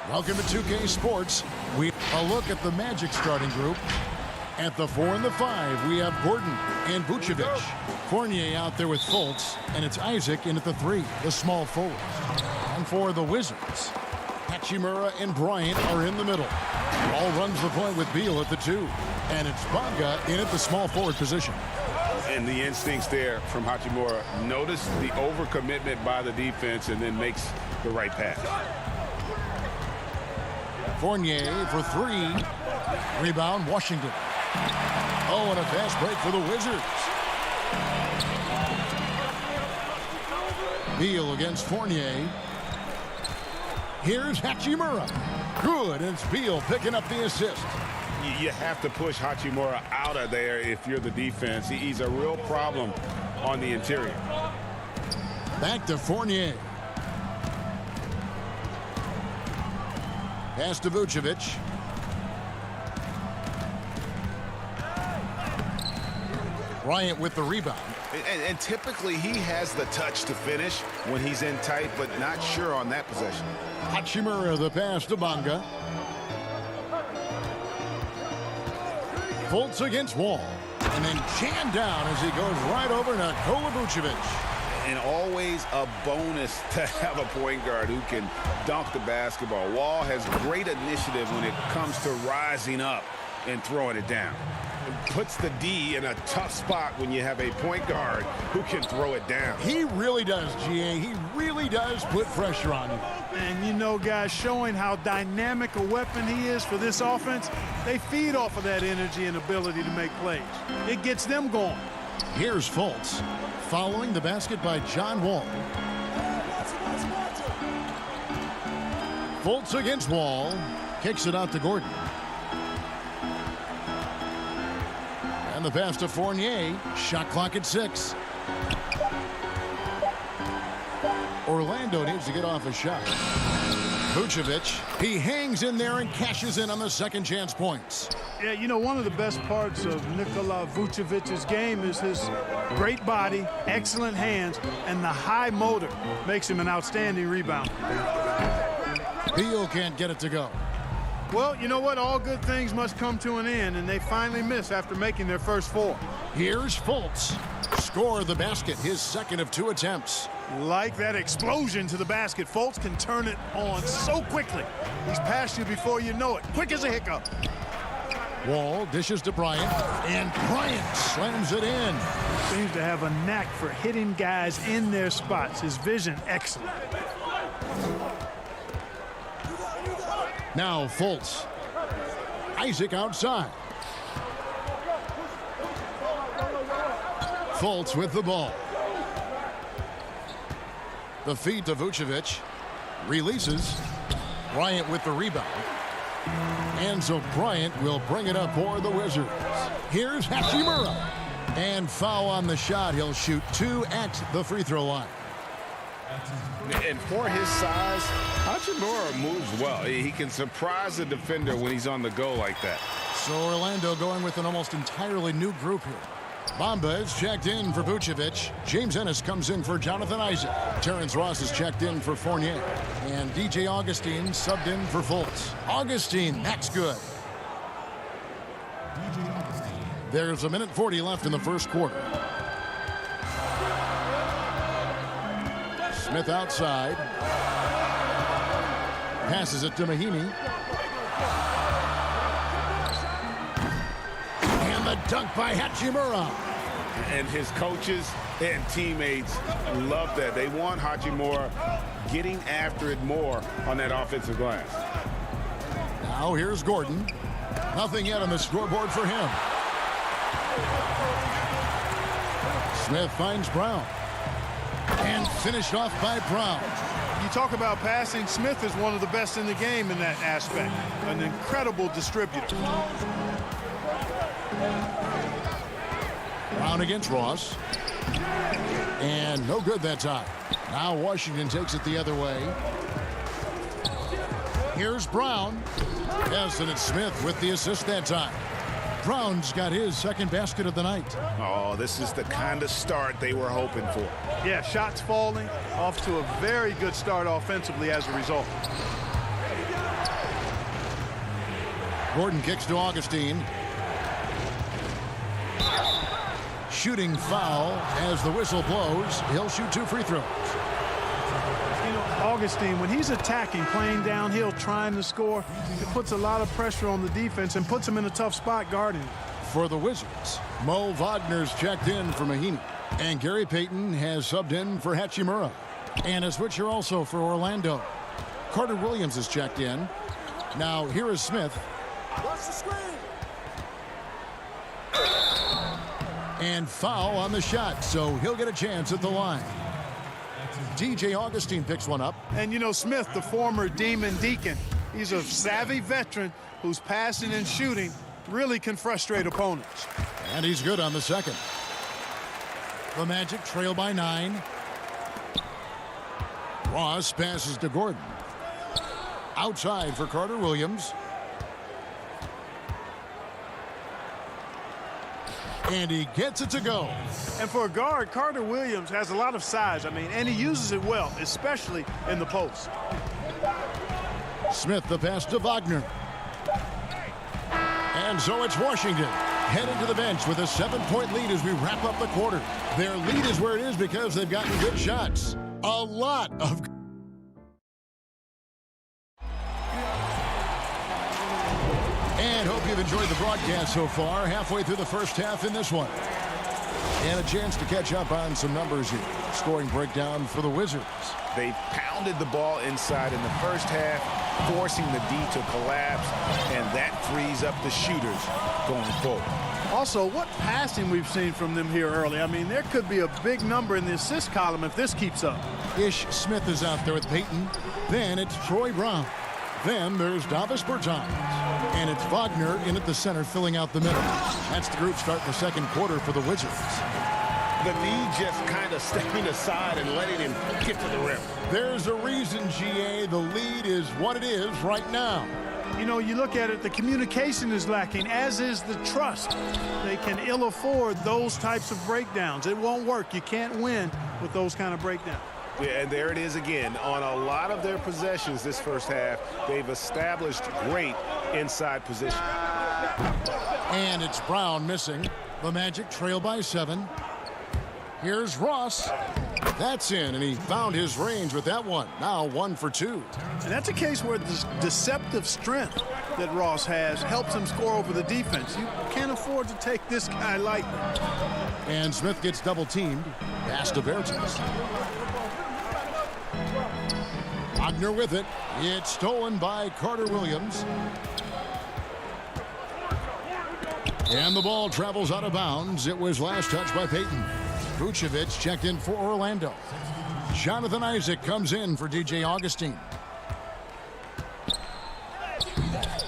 Welcome to 2K Sports. A look at the Magic starting group. At the 4 and the 5, we have Gordon and Vucevic. Fournier out there with Fultz, and it's Isaac in at the 3, the small forward. And for the Wizards, Hachimura and Bryant are in the middle. Ball runs the point with Beal at the 2, and it's Bonga in at the small forward position. And the instincts there from Hachimura. Notice the overcommitment by the defense and then makes the right pass. Fournier for 3. Rebound, Washington. Oh, and a fast break for the Wizards. Beal against Fournier. Here's Hachimura. Good, and it's Beal picking up the assist. You have to push Hachimura out of there if you're the defense. He's a real problem on the interior. Back to Fournier. Pass to Vucevic. Bryant with the rebound. And typically he has the touch to finish when he's in tight, but not sure on that possession. Hachimura the pass to Bonga. Fultz against Wall. And then jammed down as he goes right over Nikola Vucevic. And always a bonus to have a point guard who can dunk the basketball. Wall has great initiative when it comes to rising up and throwing it down. It puts the D in a tough spot when you have a point guard who can throw it down. He really does, GA. He really does put pressure on you. And you know, guys, showing how dynamic a weapon he is for this offense, they feed off of that energy and ability to make plays. It gets them going. Here's Fultz, following the basket by John Wall. Fultz against Wall, kicks it out to Gordon. And the pass to Fournier, shot clock at 6. Orlando needs to get off a shot. Vucevic, he hangs in there and cashes in on the second chance points. Yeah, you know, one of the best parts of Nikola Vucevic's game is his great body, excellent hands, and the high motor makes him an outstanding rebounder. Beal can't get it to go. Well, you know what? All good things must come to an end, and they finally miss after making their first 4. Here's Fultz. Score the basket, his second of 2 attempts. Like that explosion to the basket. Fultz can turn it on so quickly. He's past you before you know it. Quick as a hiccup. Wall dishes to Bryant, and Bryant slams it in. Seems to have a knack for hitting guys in their spots. His vision, excellent. Now Fultz. Isaac outside. Fultz with the ball. The feed to Vucevic. Releases. Bryant with the rebound. And so Bryant will bring it up for the Wizards. Here's Hachimura. And foul on the shot. He'll shoot 2 at the free throw line. And for his size, Hachimura moves well. He can surprise the defender when he's on the go like that. So Orlando going with an almost entirely new group here. Bamba is checked in for Vucevic. James Ennis comes in for Jonathan Isaac. Terrence Ross is checked in for Fournier. And DJ Augustine subbed in for Fultz. Augustine, that's good. There's 1:40 left in the first quarter. Smith outside. Passes it to Mahinmi. And the dunk by Hachimura. And his coaches and teammates love that. They want Hachimura getting after it more on that offensive glass. Now here's Gordon. Nothing yet on the scoreboard for him. Smith finds Brown. And finished off by Brown. You talk about passing. Smith is one of the best in the game in that aspect. An incredible distributor. Brown against Ross. And no good that time. Now Washington takes it the other way. Here's Brown. Yes, and it's Smith with the assist that time. Brown's got his second basket of the night. Oh, this is the kind of start they were hoping for. Yeah, shots falling, off to a very good start offensively as a result. Gordon kicks to Augustine. Shooting foul as the whistle blows. He'll shoot 2 free throws. You know, Augustine, when he's attacking, playing downhill, trying to score, it puts a lot of pressure on the defense and puts him in a tough spot guarding. For the Wizards, Mo Wagner's checked in for Mahinmi. And Gary Payton has subbed in for Hachimura. And a switcher also for Orlando. Carter Williams is checked in. Now here is Smith. And foul on the shot, so he'll get a chance at the line. DJ Augustine picks one up. And you know, Smith, the former Demon Deacon, he's a savvy veteran whose passing and shooting really can frustrate opponents. And he's good on the second. The Magic trail by 9. Ross passes to Gordon. Outside for Carter Williams. And he gets it to go. And for a guard, Carter Williams has a lot of size. And he uses it well, especially in the post. Smith the pass to Wagner. And so it's Washington headed to the bench with a 7-point lead as we wrap up the quarter. Their lead is where it is because they've gotten good shots. A lot of. And hope you've enjoyed the broadcast so far. Halfway through the first half in this one. And a chance to catch up on some numbers here. Scoring breakdown for the Wizards. They pounded the ball inside in the first half, forcing the D to collapse, and that frees up the shooters going forward. Also, what passing we've seen from them here early. There could be a big number in the assist column if this keeps up. Ish Smith is out there with Payton. Then it's Troy Brown. Then there's Davis Bertans. And it's Wagner in at the center filling out the middle. That's the group start the second quarter for the Wizards. The D just kind of stepping aside and letting him get to the rim. There's a reason, GA, the lead is what it is right now. You know, you look at it, the communication is lacking, as is the trust. They can ill afford those types of breakdowns. It won't work. You can't win with those kind of breakdowns. Yeah, and there it is again. On a lot of their possessions this first half, they've established great inside position. And it's Brown missing. The Magic trail by 7. Here's Ross. That's in, and he found his range with that one. Now 1 for 2. And that's a case where the deceptive strength that Ross has helps him score over the defense. You can't afford to take this guy lightly. And Smith gets double teamed. Pass to Bertans. Wagner with it. It's stolen by Carter Williams. And the ball travels out of bounds. It was last touched by Payton. Vucevic checked in for Orlando. Jonathan Isaac comes in for DJ Augustine.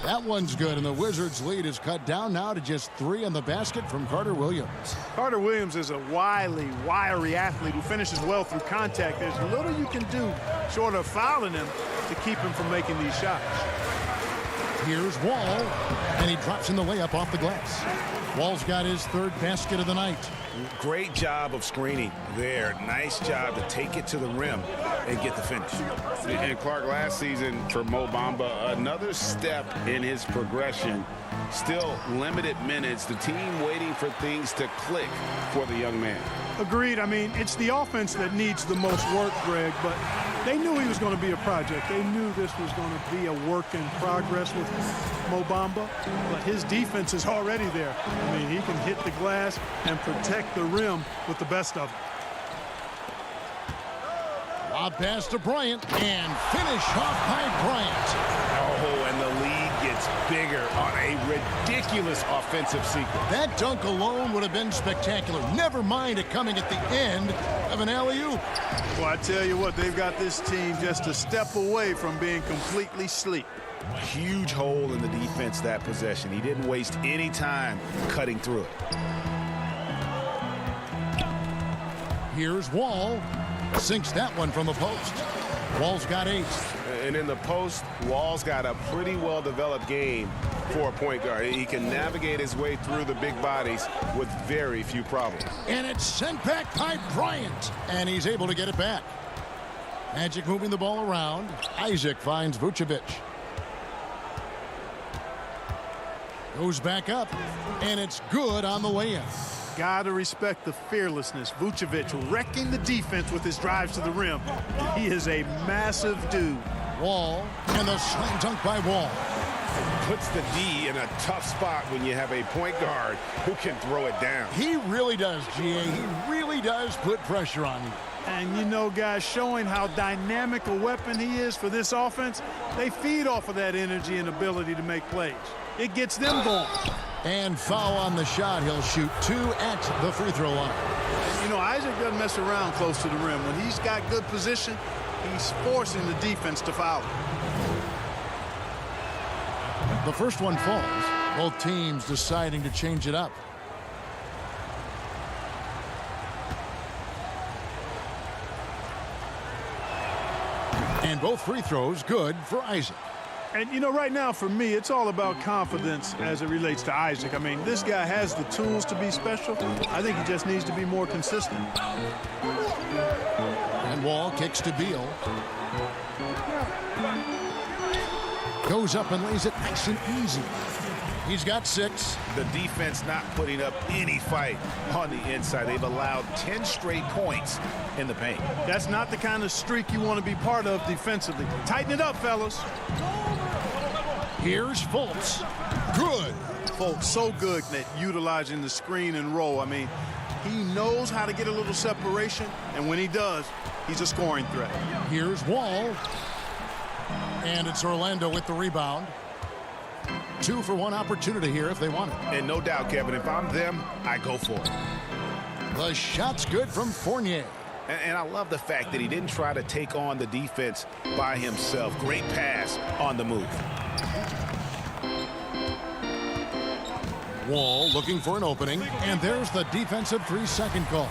That one's good, and the Wizards' lead is cut down now to just 3 on the basket from Carter Williams. Carter Williams is a wily, wiry athlete who finishes well through contact. There's little you can do short of fouling him to keep him from making these shots. Here's Wall, and he drops in the layup off the glass. Wall's got his 3rd basket of the night. Great job of screening there. Nice job to take it to the rim and get the finish. And Clark, last season for Mo Bamba, another step in his progression. Still limited minutes. The team waiting for things to click for the young man. Agreed. It's the offense that needs the most work, Greg, but they knew he was going to be a project. They knew this was going to be a work in progress with Mo Bamba, but his defense is already there. He can hit the glass and protect the rim with the best of them. Lob pass to Bryant, and finish off by Bryant. Oh, and the lead gets bigger on a ridiculous offensive sequence. That dunk alone would have been spectacular. Never mind it coming at the end of an alley-oop. Well, I tell you what, they've got this team just a step away from being completely asleep. Huge hole in the defense that possession. He didn't waste any time cutting through it. Here's Wall. Sinks that one from the post. Wall's got 8. And in the post, Wall's got a pretty well-developed game for a point guard. He can navigate his way through the big bodies with very few problems. And it's sent back by Bryant. And he's able to get it back. Magic moving the ball around. Isaac finds Vucevic. Goes back up. And it's good on the way in. Gotta respect the fearlessness. Vucevic wrecking the defense with his drives to the rim. He is a massive dude. Wall, and the slam dunk by Wall. Puts the D in a tough spot when you have a point guard who can throw it down. He really does, GA. He really does put pressure on you. And you know, guys, showing how dynamic a weapon he is for this offense, they feed off of that energy and ability to make plays. It gets them going. And foul on the shot. He'll shoot 2 at the free throw line. You know, Isaac doesn't mess around close to the rim. When he's got good position, he's forcing the defense to foul him. The first one falls. Both teams deciding to change it up. And both free throws good for Isaac. And, you know, right now, for me, it's all about confidence as it relates to Isaac. I mean, this guy has the tools to be special. I think he just needs to be more consistent. And Wall kicks to Beal. Goes up and lays it nice and easy. He's got 6. The defense not putting up any fight on the inside. They've allowed 10 straight points in the paint. That's not the kind of streak you want to be part of defensively. Tighten it up, fellas. Here's Fultz. Good. Fultz so good at utilizing the screen and roll. I mean, he knows how to get a little separation, and when he does, he's a scoring threat. Here's Wall. And it's Orlando with the rebound. 2 for 1 opportunity here if they want it. And no doubt, Kevin, if I'm them, I go for it. The shot's good from Fournier. And I love the fact that he didn't try to take on the defense by himself. Great pass on the move. Wall looking for an opening, and there's the defensive 3-second call.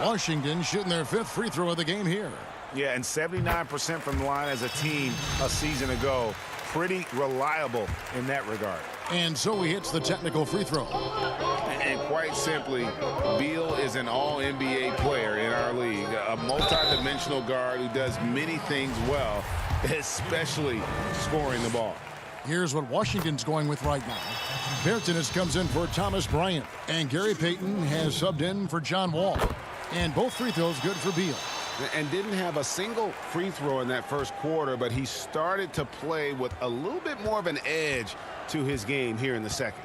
Washington shooting their 5th free throw of the game here. Yeah, and 79% from the line as a team a season ago. Pretty reliable in that regard. And so he hits the technical free throw. And quite simply, Beal is an all-NBA player in our league. A multi-dimensional guard who does many things well, especially scoring the ball. Here's what Washington's going with right now. Bertens comes in for Thomas Bryant. And Gary Payton has subbed in for John Wall. And both free throws good for Beal. And didn't have a single free throw in that first quarter, but he started to play with a little bit more of an edge to his game here in the second.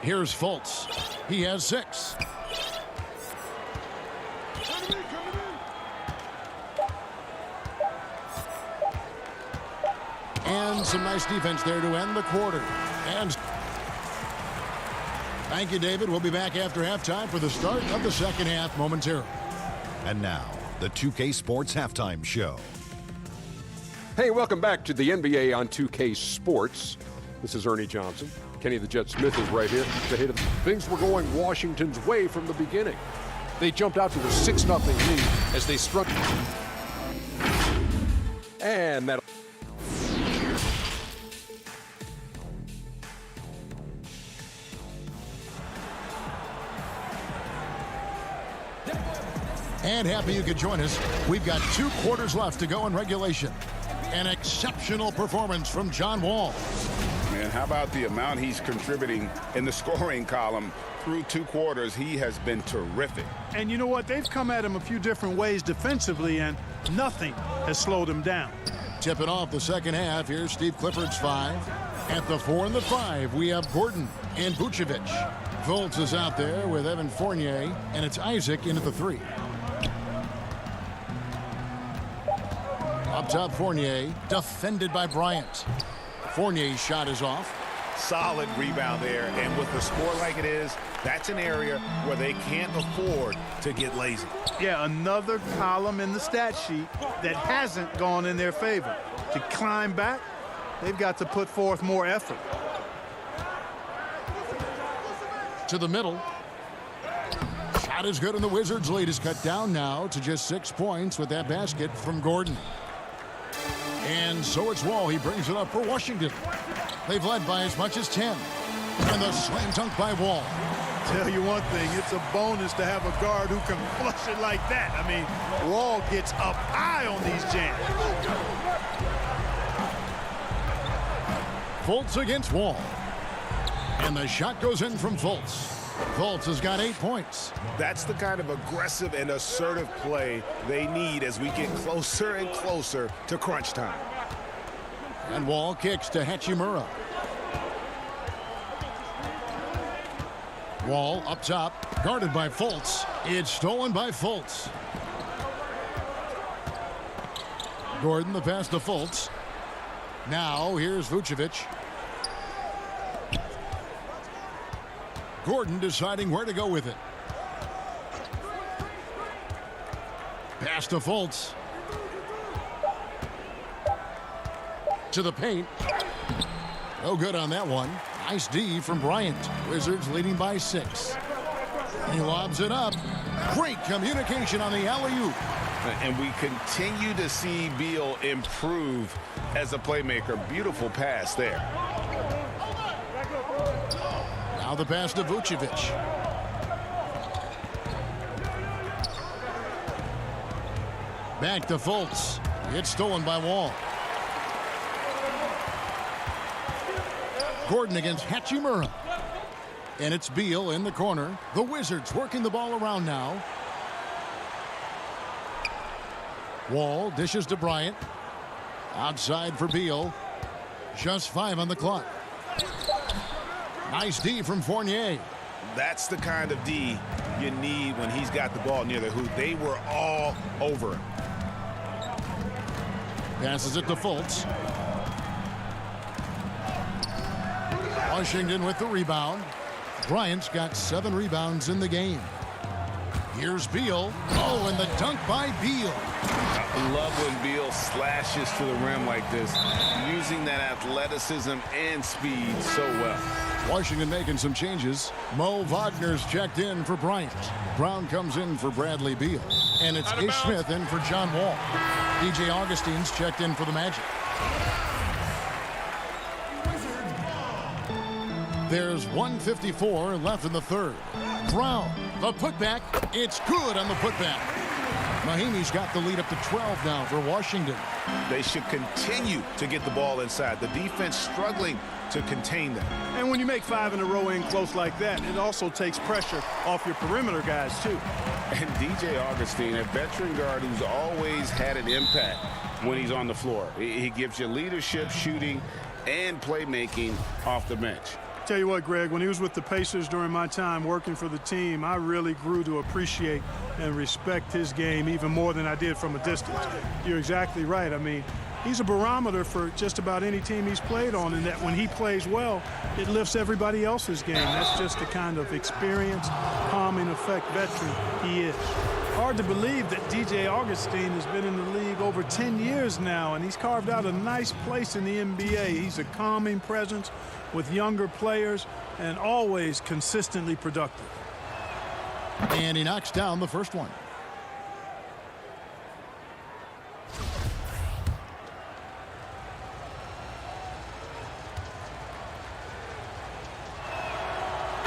Here's Fultz. He has 6. And some nice defense there to end the quarter. And thank you, David. We'll be back after halftime for the start of the second half momentarily. And now, the 2K Sports Halftime Show. Hey, welcome back to the NBA on 2K Sports. This is Ernie Johnson. Kenny the Jet Smith is right here. Things were going Washington's way from the beginning. They jumped out to a 6-0 lead as they struck. And that. And happy you could join us. We've got 2 quarters left to go in regulation. An exceptional performance from John Wall. Man, how about the amount he's contributing in the scoring column through 2 quarters? He has been terrific. And you know what? They've come at him a few different ways defensively, and nothing has slowed him down. Tipping off the second half, here's Steve Clifford's 5. At the 4 and the 5, we have Gordon and Vucevic. Fultz is out there with Evan Fournier, and it's Isaac in at the 3. Up top, Fournier, defended by Bryant. Fournier's shot is off. Solid rebound there, and with the score like it is, that's an area where they can't afford to get lazy. Yeah, another column in the stat sheet that hasn't gone in their favor. To climb back, they've got to put forth more effort. To the middle. Shot is good, and the Wizards' lead is cut down now to just 6 points with that basket from Gordon. And so it's Wall. He brings it up for Washington. They've led by as much as 10. And the slam dunk by Wall. Tell you one thing, it's a bonus to have a guard who can flush it like that. I mean, Wall gets up high on these jams. Fultz against Wall. And the shot goes in from Fultz. Fultz has got 8 points. That's the kind of aggressive and assertive play they need as we get closer and closer to crunch time. And Wall kicks to Hachimura. Wall up top, guarded by Fultz. It's stolen by Fultz. Gordon the pass to Fultz. Now here's Vucevic. Gordon deciding where to go with it. Pass to Fultz. To the paint. No good on that one. Nice D from Bryant. Wizards leading by 6. He lobs it up. Great communication on the alley-oop. And we continue to see Beal improve as a playmaker. Beautiful pass there. Now the pass to Vucevic. Back to Fultz. It's stolen by Wall. Gordon against Hachimura. And it's Beal in the corner. The Wizards working the ball around now. Wall dishes to Bryant. Outside for Beal. Just 5 on the clock. Nice D from Fournier. That's the kind of D you need when he's got the ball near the hoop. They were all over him. Passes it to Fultz. Washington with the rebound. Bryant's got 7 rebounds in the game. Here's Beal. Oh, and the dunk by Beal. I love when Beal slashes to the rim like this, using that athleticism and speed so well. Washington making some changes. Mo Wagner's checked in for Bryant. Brown comes in for Bradley Beal. And it's Ish Smith in for John Wall. DJ Augustine's checked in for the Magic. There's 1:54 left in the third. Brown, the putback. It's good on the putback. Mahimi's got the lead up to 12 now for Washington. They should continue to get the ball inside. The defense struggling to contain them. And when you make 5 in a row in close like that, it also takes pressure off your perimeter guys, too. And DJ Augustine, a veteran guard who's always had an impact when he's on the floor. He gives you leadership, shooting, and playmaking off the bench. Tell you what, Greg, when he was with the Pacers during my time working for the team, I really grew to appreciate and respect his game even more than I did from a distance. You're exactly right. I mean, he's a barometer for just about any team he's played on, and that when he plays well, it lifts everybody else's game. That's just the kind of experienced, calming effect veteran he is. Hard to believe that DJ Augustine has been in the league over 10 years now, and he's carved out a nice place in the NBA. He's a calming presence with younger players and always consistently productive. And he knocks down the first one.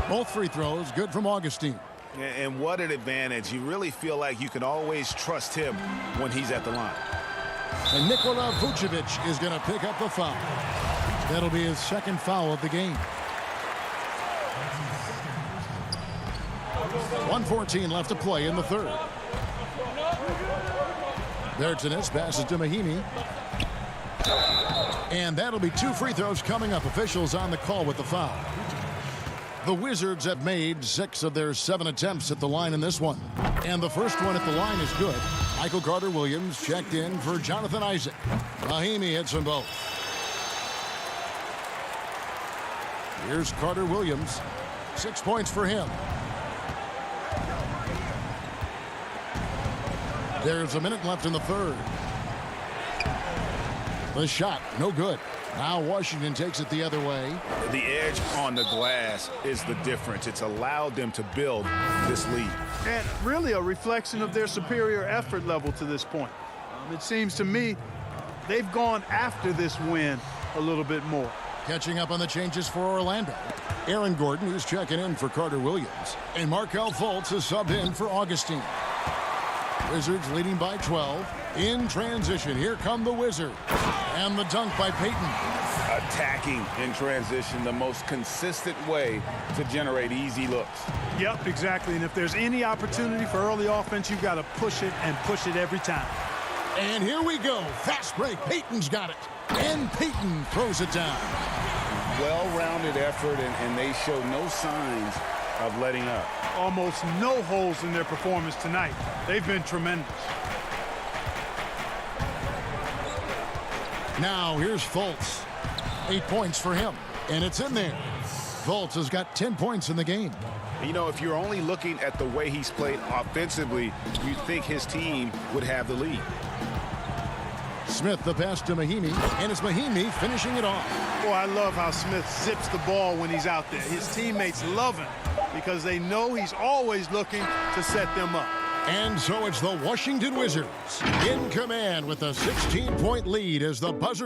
Both free throws good from Augustine. And what an advantage. You really feel like you can always trust him when he's at the line. And Nikola Vucevic is going to pick up the foul. That'll be his second foul of the game. 1:14 left to play in the third. Bertans passes to Mahimi. And that'll be 2 free throws coming up. Officials on the call with the foul. The Wizards have made 6 of their 7 attempts at the line in this one. And the first one at the line is good. Michael Carter-Williams checked in for Jonathan Isaac. Mahimi hits them both. Here's Carter-Williams. 6 points for him. There's a minute left in the third. The shot, no good. Now Washington takes it the other way. The edge on the glass is the difference. It's allowed them to build this lead. And really a reflection of their superior effort level to this point. It seems to me they've gone after this win a little bit more. Catching up on the changes for Orlando. Aaron Gordon is checking in for Carter Williams. And Markelle Fultz is subbed in for Augustine. Wizards leading by 12. In transition, here come the Wizards. And the dunk by Payton. Attacking in transition, the most consistent way to generate easy looks. Yep, exactly. And if there's any opportunity for early offense, you've got to push it and push it every time. And here we go. Fast break. Payton's got it. And Payton throws it down. Well-rounded effort, and they show no signs of letting up. Almost no holes in their performance tonight. They've been tremendous. Now here's Fultz. 8 points for him, and it's in there. Fultz has got 10 points in the game. You know, if you're only looking at the way he's played offensively, you'd think his team would have the lead. Smith the pass to Mahinmi, and it's Mahinmi finishing it off. Boy, I love how Smith zips the ball when he's out there. His teammates love him because they know he's always looking to set them up. And so it's the Washington Wizards in command with a 16-point lead as the buzzer.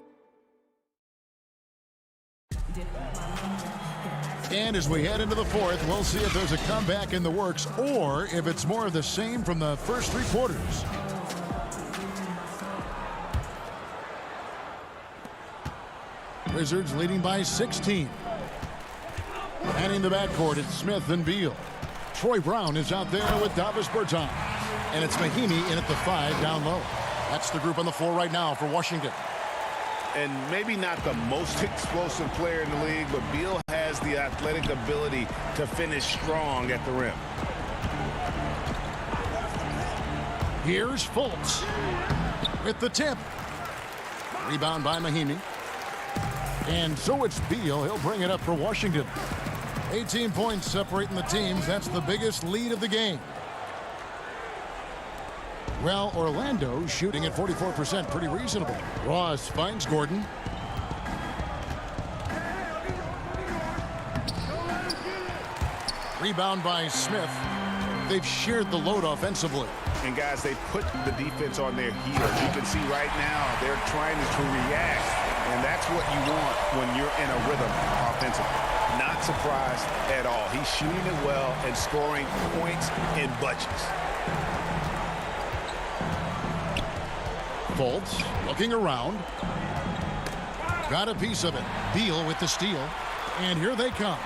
And as we head into the fourth, we'll see if there's a comeback in the works or if it's more of the same from the first 3 quarters. Wizards leading by 16. Manning the backcourt, it's Smith and Beal. Troy Brown is out there with Davis Bertans. And it's Mahinmi in at the 5 down low. That's the group on the floor right now for Washington. And maybe not the most explosive player in the league, but Beal has the athletic ability to finish strong at the rim. Here's Fultz with the tip. Rebound by Mahinmi. And so it's Beal. He'll bring it up for Washington. 18 points separating the teams. That's the biggest lead of the game. Well, Orlando shooting at 44%, pretty reasonable. Ross finds Gordon. Rebound by Smith. They've shared the load offensively. And guys, they put the defense on their heels. You can see right now they're trying to react, and that's what you want when you're in a rhythm offensively. Not surprised at all. He's shooting it well and scoring points in bunches. Fultz looking around. Got a piece of it. Beal with the steal. And here they come.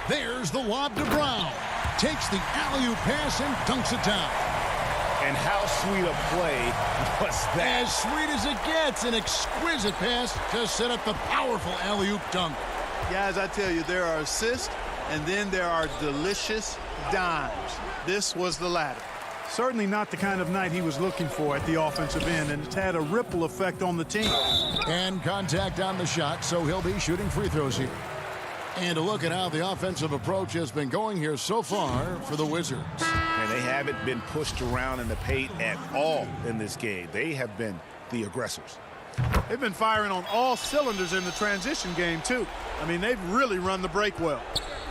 There's the lob to Brown. Takes the alley-oop pass and dunks it down. And how sweet a play was that? As sweet as it gets. An exquisite pass to set up the powerful alley-oop dunk. Guys, I tell you, there are assists, and then there are delicious dimes. This was the latter. Certainly not the kind of night he was looking for at the offensive end, and it's had a ripple effect on the team. And contact on the shot, so he'll be shooting free throws here. And a look at how the offensive approach has been going here so far for the Wizards. And they haven't been pushed around in the paint at all in this game. They have been the aggressors. They've been firing on all cylinders in the transition game, too. I mean, they've really run the break well.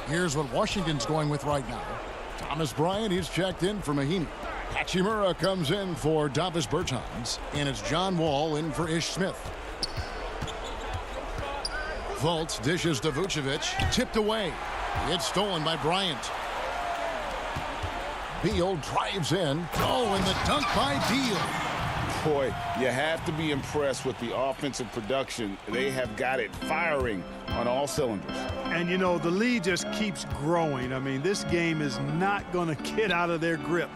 Here's what Washington's going with right now. Thomas Bryant, he's checked in for Mahinmi. Hachimura comes in for Davis Bertans. And it's John Wall in for Ish Smith. Fultz dishes to Vucevic. Tipped away. It's stolen by Bryant. Beal drives in. Oh, and the dunk by Beal. Boy, you have to be impressed with the offensive production. They have got it firing on all cylinders. And, you know, the lead just keeps growing. I mean, this game is not going to get out of their grip.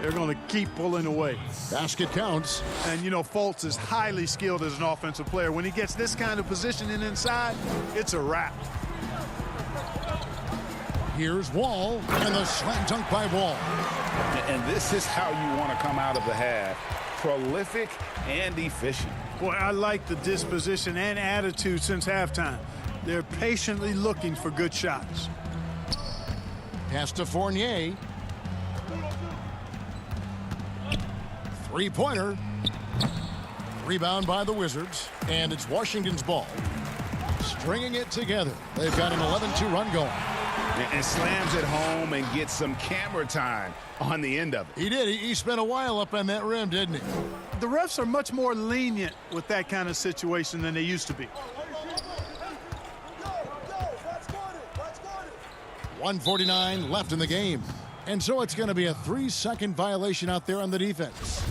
They're going to keep pulling away. Basket counts. And, you know, Fultz is highly skilled as an offensive player. When he gets this kind of positioning inside, it's a wrap. Here's Wall, and the slam dunk by Wall. And this is how you want to come out of the half. Prolific and efficient. Boy, I like the disposition and attitude since halftime. They're patiently looking for good shots. Pass to Fournier. Three-pointer. Rebound by the Wizards, and it's Washington's ball. Stringing it together. They've got an 11-2 run going. and slams it home and gets some camera time on the end of it. He did. He spent a while up on that rim, didn't he? The refs are much more lenient with that kind of situation than they used to be. 1:49 left in the game. And so it's going to be a 3-second violation out there on the defense.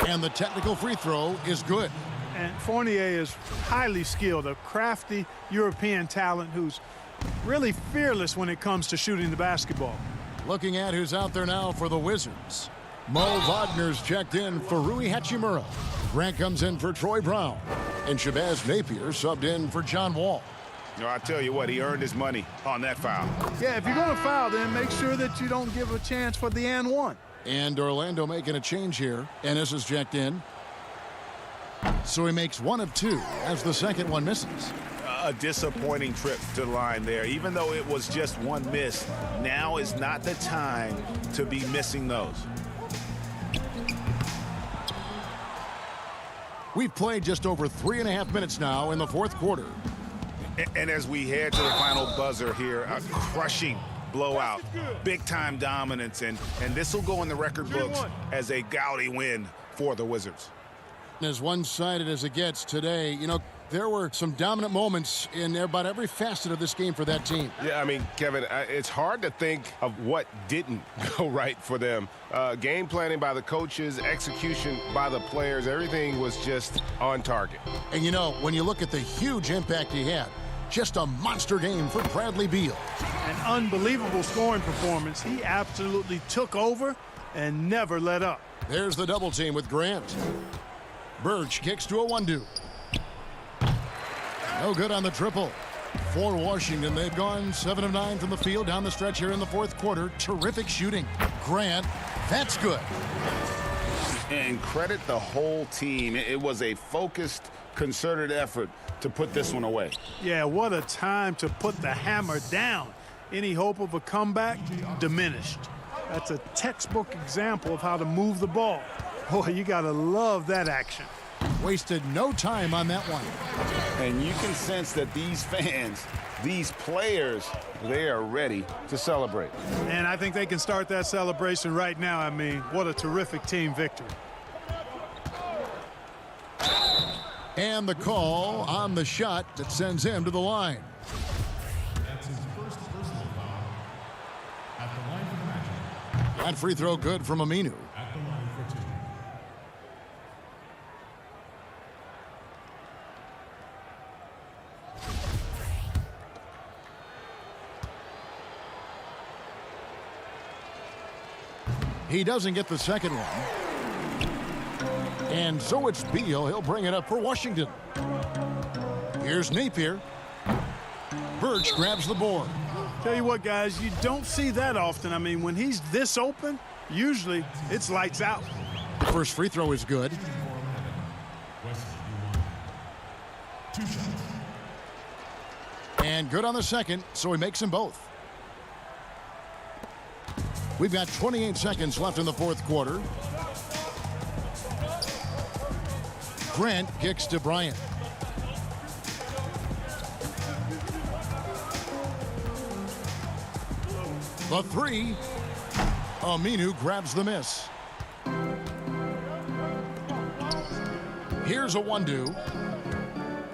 And the technical free throw is good. And Fournier is highly skilled, a crafty European talent who's really fearless when it comes to shooting the basketball. Looking at who's out there now for the Wizards. Mo Wagner's checked in for Rui Hachimura. Grant comes in for Troy Brown. And Shabazz Napier subbed in for John Wall. No, I tell you what, he earned his money on that foul. Yeah, if you're going to foul, then make sure that you don't give a chance for the and one. And Orlando making a change here. Ennis is checked in. So he makes 1 of 2 as the second one misses. A disappointing trip to the line there. Even though it was just one miss, now is not the time to be missing those. We've played just over 3.5 minutes now in the fourth quarter. And as we head to the final buzzer here, a crushing blowout, big-time dominance, and this will go in the record books as a gaudy win for the Wizards. As one-sided as it gets today, you know, there were some dominant moments in about every facet of this game for that team. Yeah, I mean, Kevin, it's hard to think of what didn't go right for them. Game planning by the coaches, execution by the players, everything was just on target. And, you know, when you look at the huge impact he had, just a monster game for Bradley Beal. An unbelievable scoring performance. He absolutely took over and never let up. There's the double team with Grant. Birch kicks to a 1-2. No good on the triple. For Washington, they've gone 7 of 9 from the field down the stretch here in the fourth quarter. Terrific shooting. Grant, that's good. And credit the whole team. It was a focused, concerted effort to put this one away. Yeah, what a time to put the hammer down. Any hope of a comeback diminished. That's a textbook example of how to move the ball. Boy, you got to love that action. Wasted no time on that one. And you can sense that these fans, these players, they are ready to celebrate. And I think they can start that celebration right now. I mean, what a terrific team victory. And the call on the shot that sends him to the line. That's his first personal foul at the line for the matchup. That free throw good from Aminu. At the line for 2. He doesn't get the second one. And so it's Beal. He'll bring it up for Washington. Here's Napier. Birch grabs the board. Tell you what, guys, you don't see that often. I mean, when he's this open, usually it's lights out. The first free throw is good. 2 shots. And good on the second, so he makes them both. We've got 28 seconds left in the fourth quarter. Grant kicks to Bryant. The three. Aminu grabs the miss. Here's a 1-2.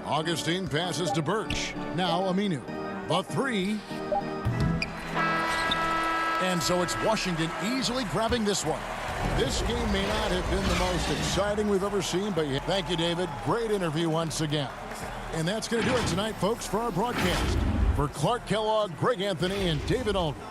Augustine passes to Birch. Now Aminu. The three. And so it's Washington easily grabbing this one. This game may not have been the most exciting we've ever seen, but thank you, David. Great interview once again. And that's going to do it tonight, folks, for our broadcast. For Clark Kellogg, Greg Anthony, and David Aldridge.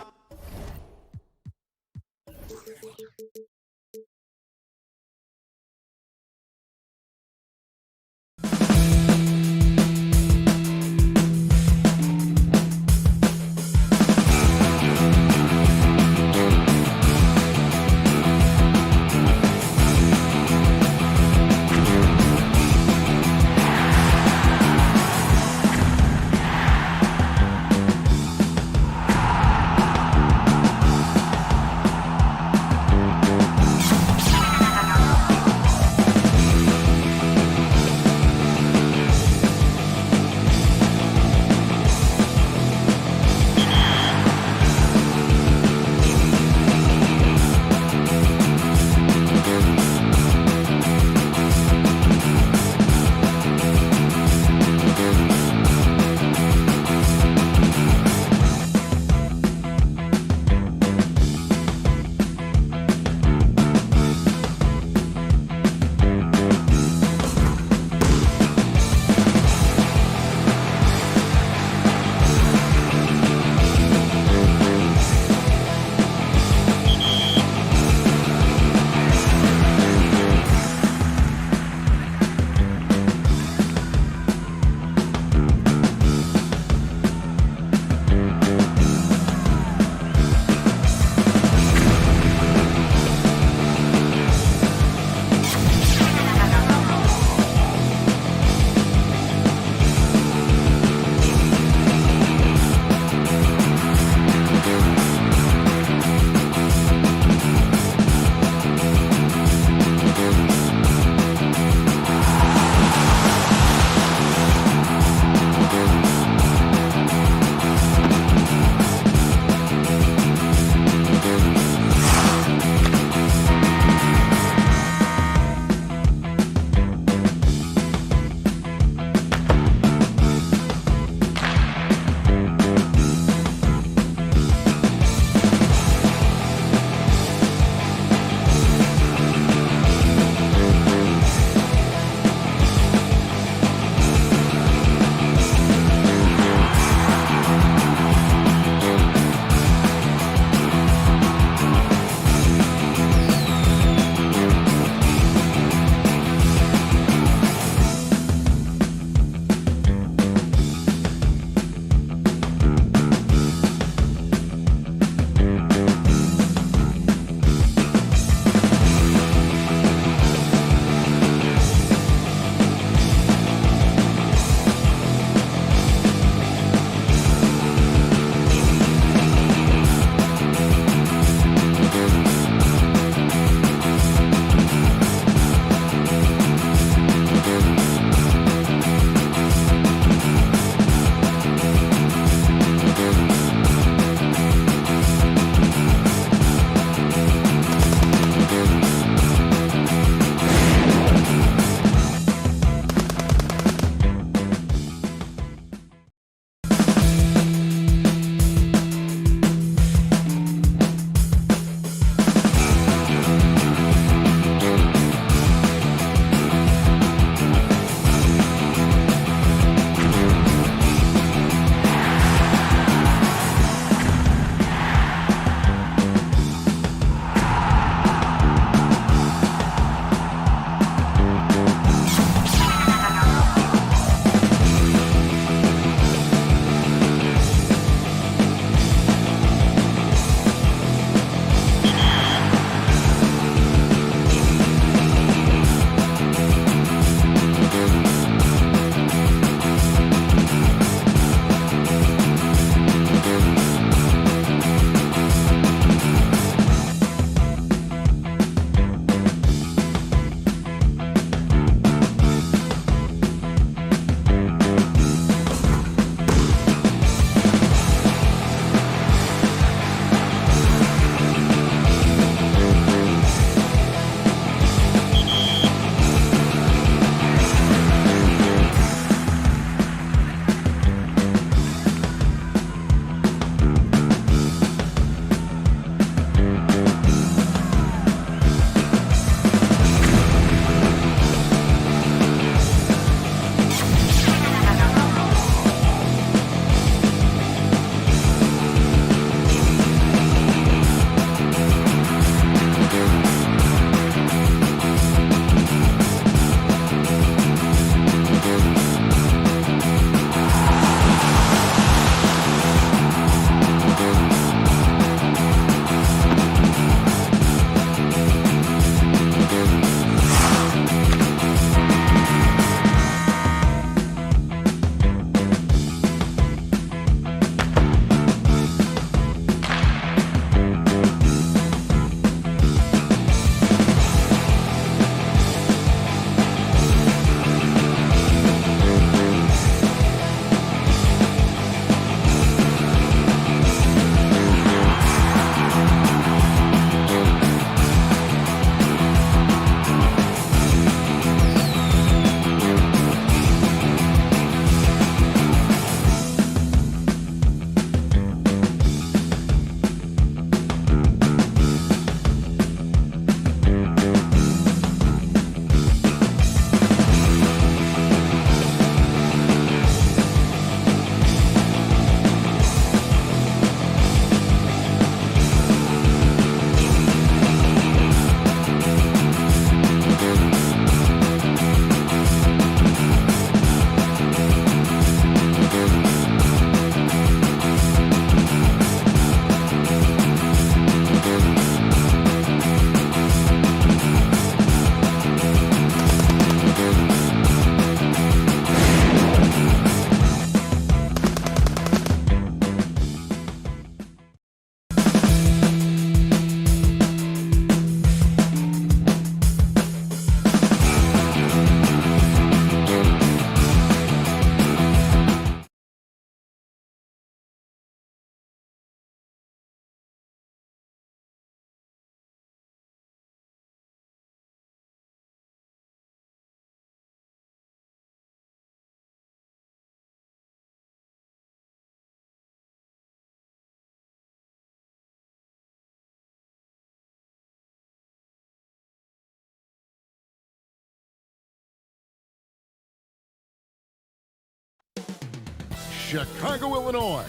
Chicago, Illinois.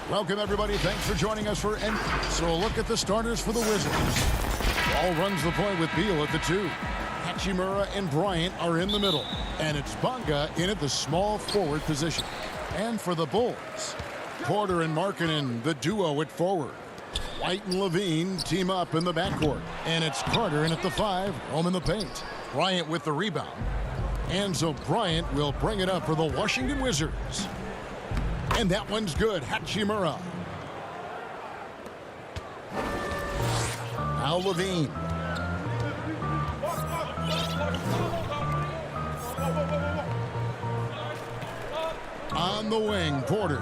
Welcome, everybody. Thanks for joining us for So a look at the starters for the Wizards. Ball runs the point with Beal at the 2. Hachimura and Bryant are in the middle. And it's Bonga in at the small forward position. And for the Bulls, Porter and Markkanen, the duo at forward. White and Levine team up in the backcourt. And it's Carter in at the 5, home in the paint. Bryant with the rebound. And so Bryant will bring it up for the Washington Wizards. And that one's good. Hachimura. Now Levine. On the wing, Porter.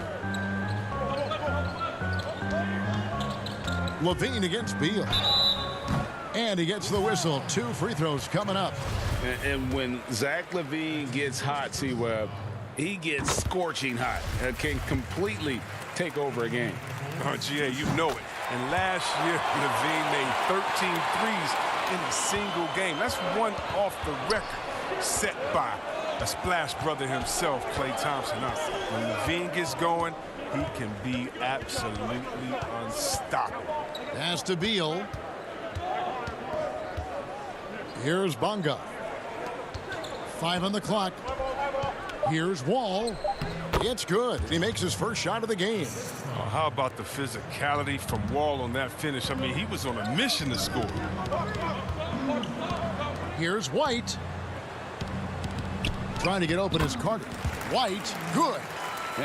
Levine against Beal. And he gets the whistle. 2 free throws coming up. And when Zach LaVine gets hot, C-Web, he gets scorching hot and can completely take over a game. Oh, GA, you know it. And last year, LaVine made 13 threes in a single game. That's one off the record set by a splash brother himself, Klay Thompson. Now, when LaVine gets going, he can be absolutely unstoppable. Pass to Beal. Here's Bonga. 5 on the clock. Here's Wall. It's good. He makes his first shot of the game. Oh, how about the physicality from Wall on that finish? I mean, he was on a mission to score. Here's White. Trying to get open is Carter. White, good.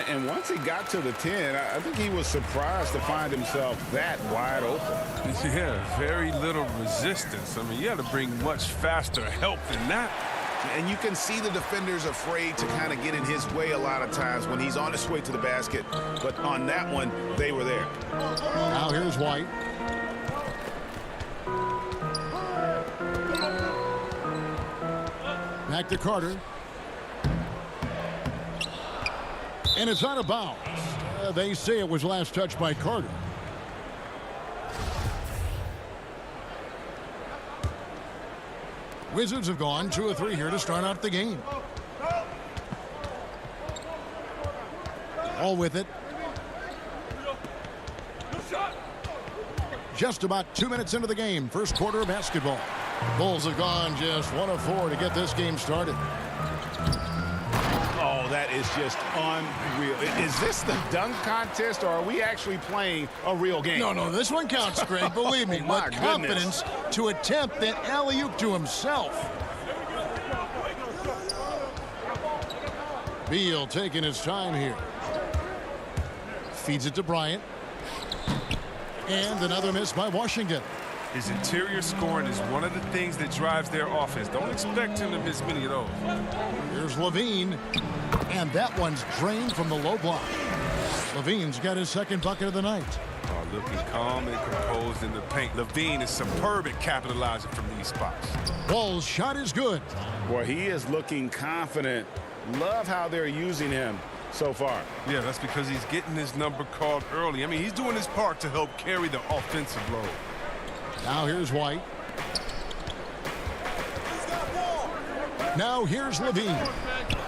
And once he got to the 10, I think he was surprised to find himself that wide open. Yeah, very little resistance. I mean, you had to bring much faster help than that. And you can see the defenders afraid to kind of get in his way a lot of times when he's on his way to the basket. But on that one, they were there. Now here's White. Back to Carter. And it's out of bounds. They say it was last touched by Carter. Wizards have gone 2 of 3 here to start out the game. All with it. Just about 2 minutes into the game. First quarter of basketball. Bulls have gone just 1 of 4 to get this game started. Oh, that is just unreal. Is this the dunk contest, or are we actually playing a real game? No, this one counts, Greg. Believe me. My With confidence to attempt that alley-oop to himself. Beal taking his time here. Feeds it to Bryant. And another miss by Washington. His interior scoring is one of the things that drives their offense. Don't expect him to miss many of those. Here's Levine. And that one's drained from the low block. Levine's got his second bucket of the night. Oh, looking calm and composed in the paint. Levine is superb at capitalizing from these spots. Wall's shot is good. Boy, he is looking confident. Love how they're using him so far. Yeah, that's because he's getting his number called early. I mean, he's doing his part to help carry the offensive load. Now here's White. Now here's Levine.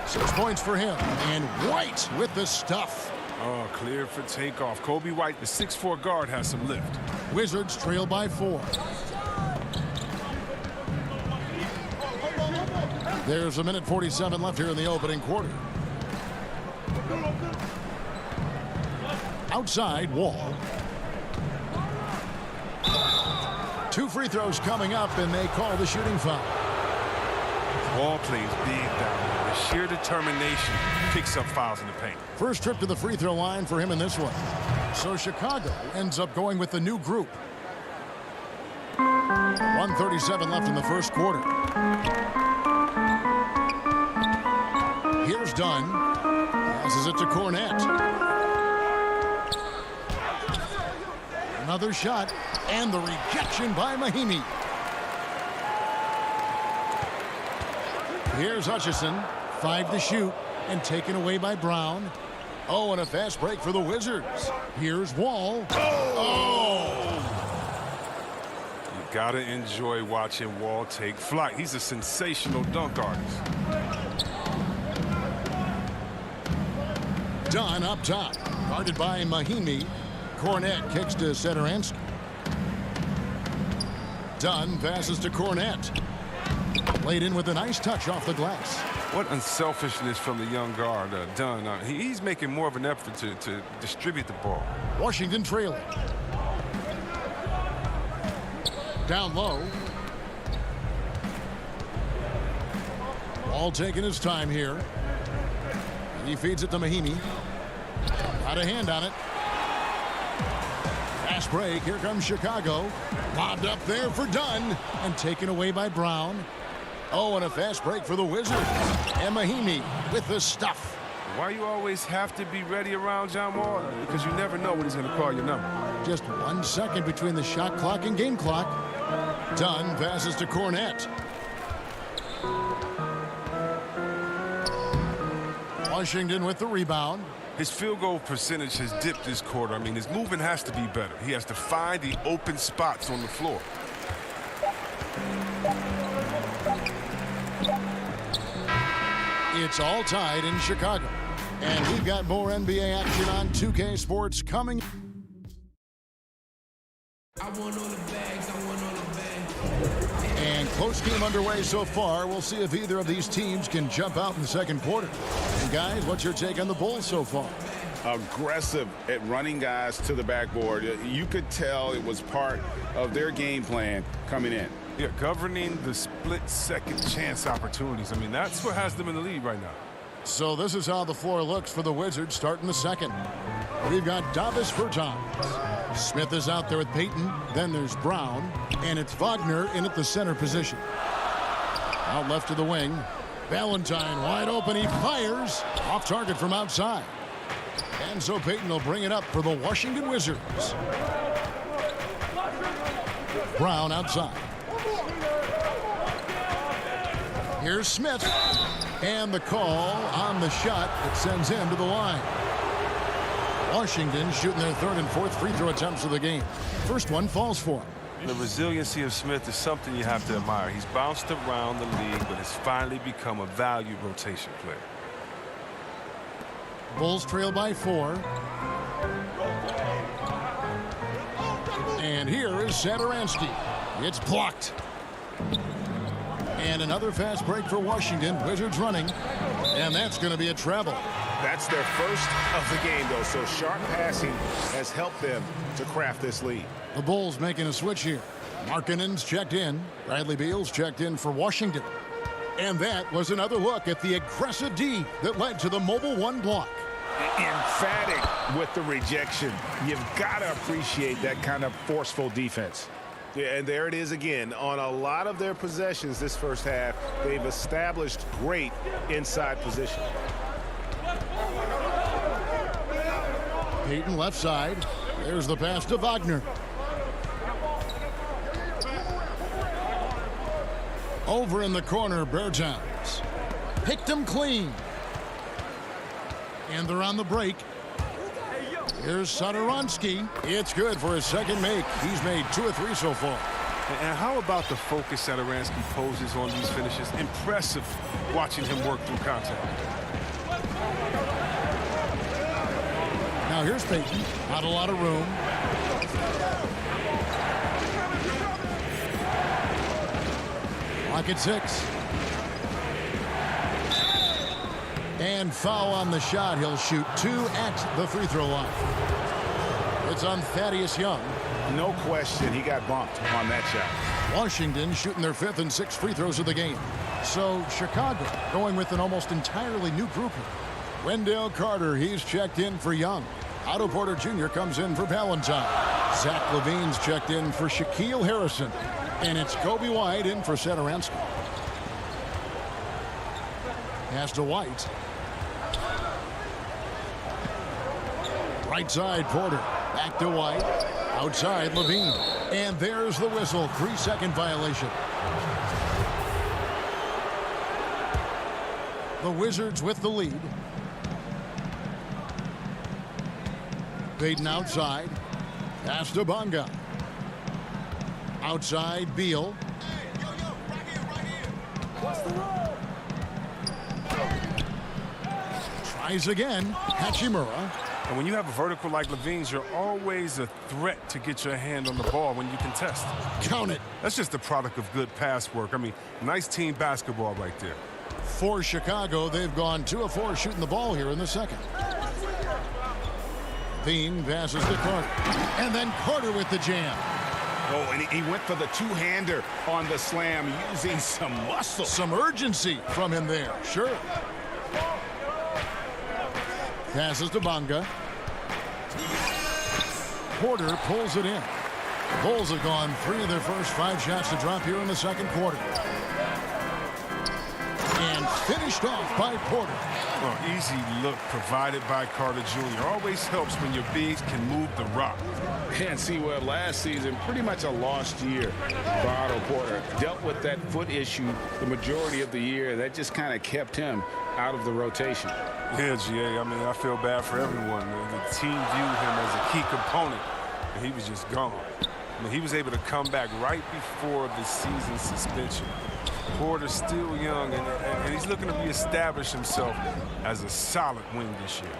6 points for him. And White with the stuff. Oh, cleared for takeoff. Kobe White, the 6'4" guard, has some lift. Wizards trail by 4. There's 1:47 left here in the opening quarter. Outside, Wall. 2 free throws coming up, and they call the shooting foul. Wall plays big down there. The sheer determination picks up fouls in the paint. First trip to the free throw line for him in this one. So Chicago ends up going with the new group. 1:37 left in the first quarter. Here's Dunn. Passes it to Cornette. Another shot, and the rejection by Mahimi. Here's Hutchison. 5 to shoot, and taken away by Brown. Oh, and a fast break for the Wizards. Here's Wall. Oh! You gotta enjoy watching Wall take flight. He's a sensational dunk artist. Dunn up top. Guarded by Mahimi. Cornette kicks to Sederansky. Dunn passes to Cornette. Laid in with a nice touch off the glass. What unselfishness from the young guard, Dunn. He's making more of an effort to distribute the ball. Washington trailing. Down low. Ball taking his time here. He feeds it to Mahimi. Got a hand on it. Fast break. Here comes Chicago. Lobbed up there for Dunn. And taken away by Brown. Oh, and a fast break for the Wizards. And Mahimi with the stuff. Why you always have to be ready around John Wall? Because you never know when he's going to call your number. Just 1 second between the shot clock and game clock. Dunn passes to Cornette. Washington with the rebound. His field goal percentage has dipped this quarter. I mean, his movement has to be better. He has to find the open spots on the floor. It's all tied in Chicago. And we've got more NBA action on 2K Sports coming. I want all the bags, I want all the bags. And close game underway so far. We'll see if either of these teams can jump out in the second quarter. And guys, what's your take on the Bulls so far? Aggressive at running guys to the backboard. You could tell it was part of their game plan coming in. Yeah, governing the split-second chance opportunities. I mean, that's what has them in the lead right now. So this is how the floor looks for the Wizards starting the second. We've got Davis Bertans. Smith is out there with Payton. Then there's Brown. And it's Wagner in at the center position. Out left to the wing. Valentine wide open. He fires. Off target from outside. And so Payton will bring it up for the Washington Wizards. Brown outside. Here's Smith. And the call on the shot that sends him to the line. Washington shooting their third and fourth free throw attempts of the game. First one falls for him. The resiliency of Smith is something you have to admire. He's bounced around the league, but has finally become a valued rotation player. Bulls trail by 4. And here is Sederansky. It's blocked. And another fast break for Washington. Wizards running. And that's going to be a travel. That's their first of the game, though, so sharp passing has helped them to craft this lead. The Bulls making a switch here. Markkanen's checked in. Bradley Beal's checked in for Washington. And that was another look at the aggressive D that led to the mobile one block. Emphatic with the rejection. You've got to appreciate that kind of forceful defense. Yeah, and there it is again. On a lot of their possessions this first half, they've established great inside position. Payton left side. There's the pass to Wagner. Over in the corner, Bertans. Picked him clean. And they're on the break. Here's Sederansky. It's good for his second make. He's made 2 or 3 so far. And how about the focus Sederansky poses on these finishes? Impressive watching him work through contact. Now here's Payton. Not a lot of room. Clock at 6. And foul on the shot. He'll shoot 2 at the free throw line. It's on Thaddeus Young. No question, he got bumped on that shot. Washington shooting their 5th and 6th free throws of the game. So Chicago going with an almost entirely new group here. Wendell Carter, he's checked in for Young. Otto Porter Jr. comes in for Valentine. Zach LaVine's checked in for Shaquille Harrison. And it's Kobe White in for Sederansky. Pass to White. Right side, Porter. Back to White. Outside, LaVine. And there's the whistle. 3-second violation. The Wizards with the lead. Payton outside. Pass to Bonga. Outside, Beal. Tries again. Hachimura. And when you have a vertical like Levine's, you're always a threat to get your hand on the ball when you contest. Count it. That's just a product of good pass work. I mean, nice team basketball right there. For Chicago, they've gone 2 of 4 shooting the ball here in the second. Levine passes to Carter. And then Carter with the jam. Oh, and he went for the two-hander on the slam, using some muscle. Some urgency from him there. Sure. Passes to Bonga. Porter pulls it in. The Bulls have gone 3 of their first 5 shots to drop here in the second quarter. And finished off by Porter. Well, easy look provided by Carter Jr. Always helps when your bigs can move the rock. And see, well, last season, pretty much a lost year for Otto Porter. Dealt with that foot issue the majority of the year. That just kind of kept him out of the rotation. Yeah, GA, I mean, I feel bad for everyone. The team viewed him as a key component, and he was just gone. I mean, he was able to come back right before the season suspension. Porter's still young, and he's looking to reestablish himself as a solid wing this year.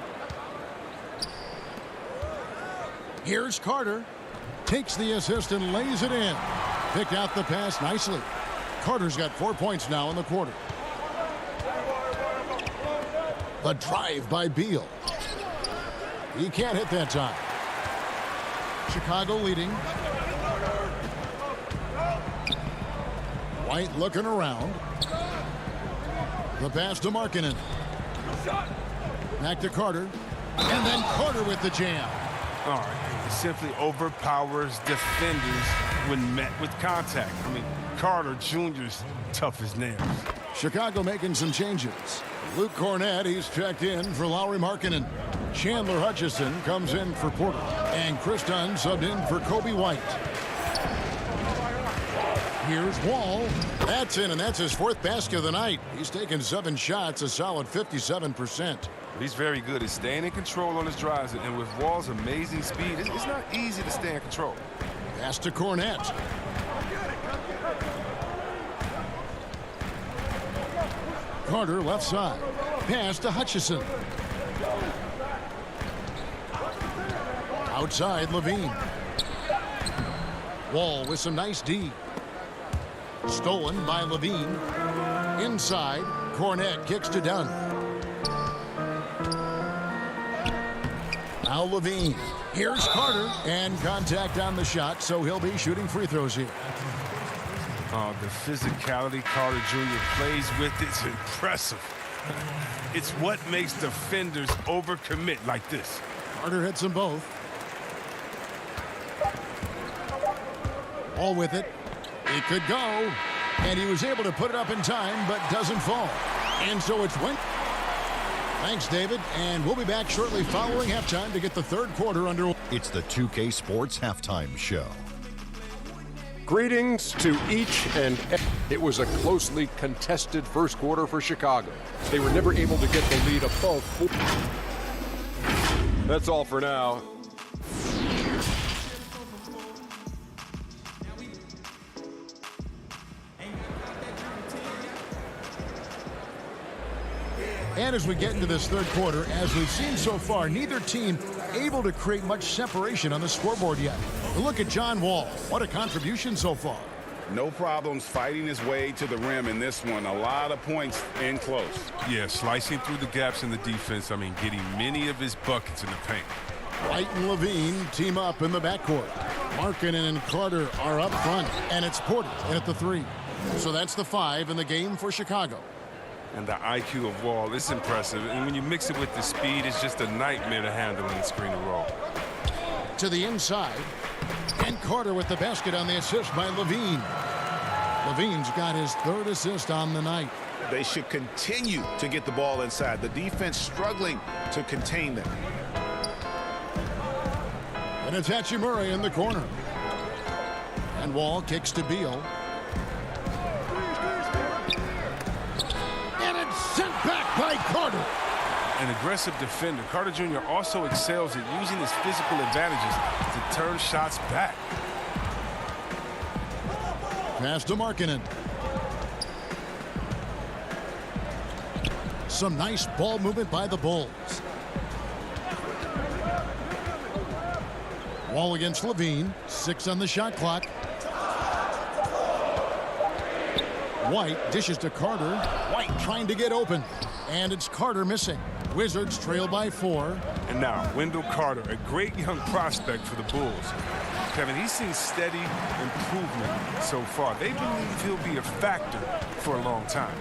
Here's Carter. Takes the assist and lays it in. Picked out the pass nicely. Carter's got 4 points now in the quarter. The drive by Beal. He can't hit that time. Chicago leading. White looking around. The pass to Markkanen. Back to Carter. And then Carter with the jam. All right, he simply overpowers defenders when met with contact. I mean, Carter Jr.'s tough as nails. Chicago making some changes. Luke Cornett, he's checked in for Lauri Markkanen. Chandler Hutchison comes in for Porter. And Chris Dunn subbed in for Kobe White. Here's Wall. That's in, and that's his 4th basket of the night. He's taken 7 shots, a solid 57%. He's very good at staying in control on his drives, and with Wall's amazing speed, it's not easy to stay in control. Pass to Cornett. Carter left side. Pass to Hutchison. Outside Levine. Wall with some nice D. Stolen by Levine. Inside, Cornett kicks to Dunn. Now Levine. Here's Carter. And contact on the shot, so he'll be shooting free throws here. Oh, the physicality Carter Jr. plays with, it's impressive. It's what makes defenders overcommit like this. Carter hits them both. All with it. It could go. And he was able to put it up in time, but doesn't fall. And so it's went. Thanks, David. And we'll be back shortly following halftime to get the third quarter underway. It's the 2K Sports Halftime Show. Greetings to each and every. It was a closely contested first quarter for Chicago. They were never able to get the lead above 4. That's all for now. And as we get into this third quarter, as we've seen so far, neither team able to create much separation on the scoreboard yet. But look at John Wall. What a contribution so far. No problems fighting his way to the rim in this one. A lot of points in close. Yeah, slicing through the gaps in the defense. I mean, getting many of his buckets in the paint. White and Levine team up in the backcourt. Markkanen and Carter are up front, and it's Porter in at the 3. So that's the 5 in the game for Chicago. And the IQ of Wall is impressive. And when you mix it with the speed, it's just a nightmare to handle in the screen and roll. To the inside. And Carter with the basket on the assist by Levine. Levine's got his 3rd assist on the night. They should continue to get the ball inside. The defense struggling to contain them. And it's Hachimura in the corner. And Wall kicks to Beal. Sent back by Carter. An aggressive defender. Carter Jr. also excels at using his physical advantages to turn shots back. Pass to Markkanen. Some nice ball movement by the Bulls. Wall against Levine. 6 on the shot clock. White dishes to Carter. White trying to get open. And it's Carter missing. Wizards trail by 4. And now, Wendell Carter, a great young prospect for the Bulls. Kevin, he's seen steady improvement so far. They believe he'll be a factor for a long time.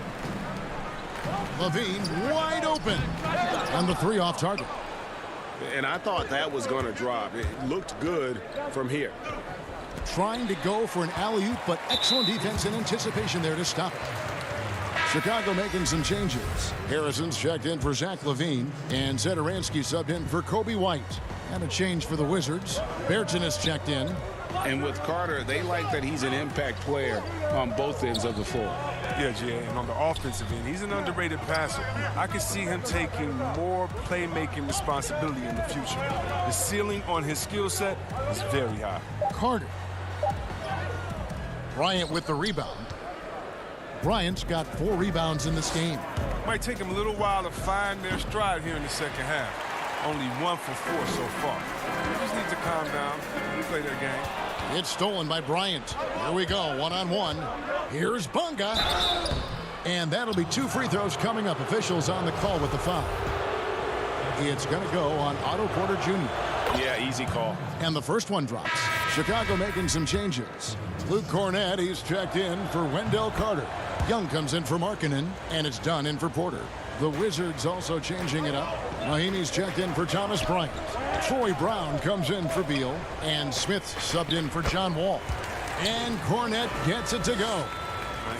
Levine wide open. And the 3 off target. And I thought that was going to drop. It looked good from here. Trying to go for an alley-oop, but excellent defense and anticipation there to stop it. Chicago making some changes. Harrison's checked in for Zach LaVine, and Zedaransky subbed in for Kobe White. And a change for the Wizards. Bertin is checked in. And with Carter, they like that he's an impact player on both ends of the floor. Yeah, Jay, and on the offensive end, he's an underrated passer. I could see him taking more playmaking responsibility in the future. The ceiling on his skill set is very high. Carter. Bryant with the rebound. Bryant's got 4 rebounds in this game. Might take him a little while to find their stride here in the second half. Only 1 for 4 so far. They just need to calm down, play their game. It's stolen by Bryant. Here we go, one-on-one. Here's Bunga. And that'll be 2 free throws coming up. Officials on the call with the foul. It's going to go on Otto Porter Jr. Yeah, easy call. And the first one drops. Chicago making some changes. Luke Cornett, he's checked in for Wendell Carter. Young comes in for Markkanen, and it's Dunn in for Porter. The Wizards also changing it up. Mahinmi's checked in for Thomas Bryant. Troy Brown comes in for Beal, and Smith subbed in for John Wall. And Cornett gets it to go.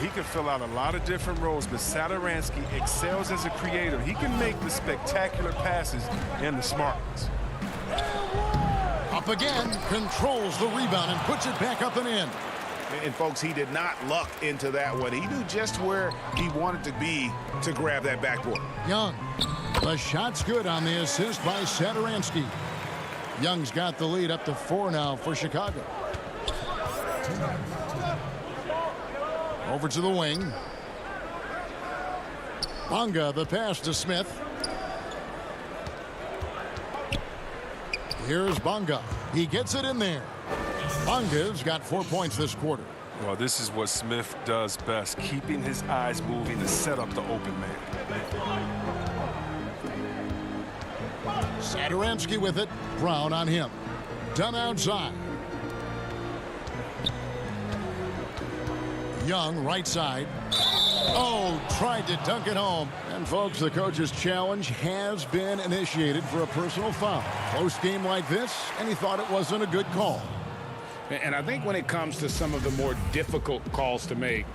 He can fill out a lot of different roles, but Zedaransky excels as a creator. He can make the spectacular passes and the smart ones. Up again, controls the rebound and puts it back up and in. And folks, he did not luck into that one. He knew just where he wanted to be to grab that backboard. Young. The shot's good on the assist by Zedaransky. Young's got the lead up to 4 now for Chicago. Over to the wing. Bunga, the pass to Smith. Here's Bunga. He gets it in there. Bunga's got 4 points this quarter. Well, this is what Smith does best, keeping his eyes moving to set up the open man. Zedaransky with it. Brown on him. Dunn outside. Young right side. Oh, tried to dunk it home. And folks, the coach's challenge has been initiated for a personal foul. Close game like this, and he thought it wasn't a good call. And I think when it comes to some of the more difficult calls to make,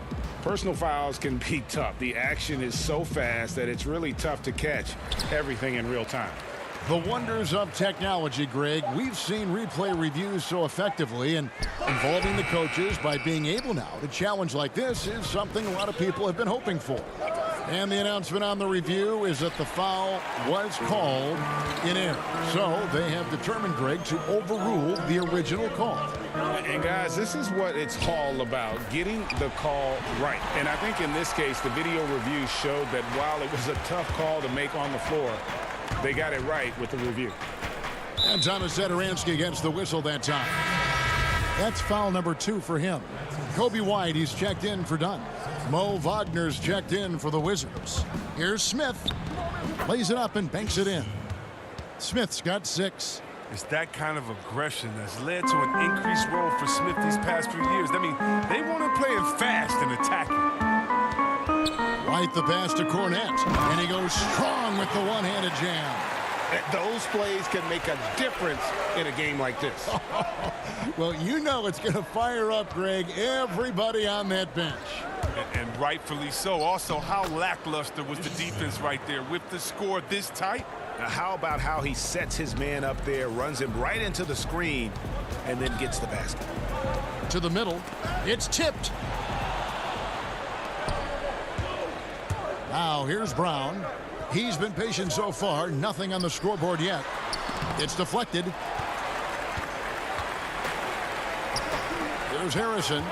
personal fouls can be tough. The action is so fast that it's really tough to catch everything in real time. The wonders of technology, Greg. We've seen replay reviews so effectively, and involving the coaches by being able now to challenge like this is something a lot of people have been hoping for. And the announcement on the review is that the foul was called in error. So they have determined, Greg, to overrule the original call. And guys, this is what it's all about, getting the call right. And I think in this case, the video review showed that while it was a tough call to make on the floor, they got it right with the review. And Thomas Zedaransky gets the whistle that time. That's foul number 2 for him. Kobe White, he's checked in for Dunn. Mo Wagner's checked in for the Wizards. Here's Smith. Lays it up and banks it in. Smith's got 6. It's that kind of aggression that's led to an increased role for Smith these past few years. I mean, they want him playing fast and attacking. White the pass to Cornett, and he goes strong with the one-handed jam. Those plays can make a difference in a game like this. Well, you know it's going to fire up, Greg, everybody on that bench. And rightfully so. Also, how lackluster was the defense right there with the score this tight? Now, how about how he sets his man up there, runs him right into the screen, and then gets the basket? To the middle. It's tipped. Now, here's Brown. He's been patient so far. Nothing on the scoreboard yet. It's deflected. There's Harrison.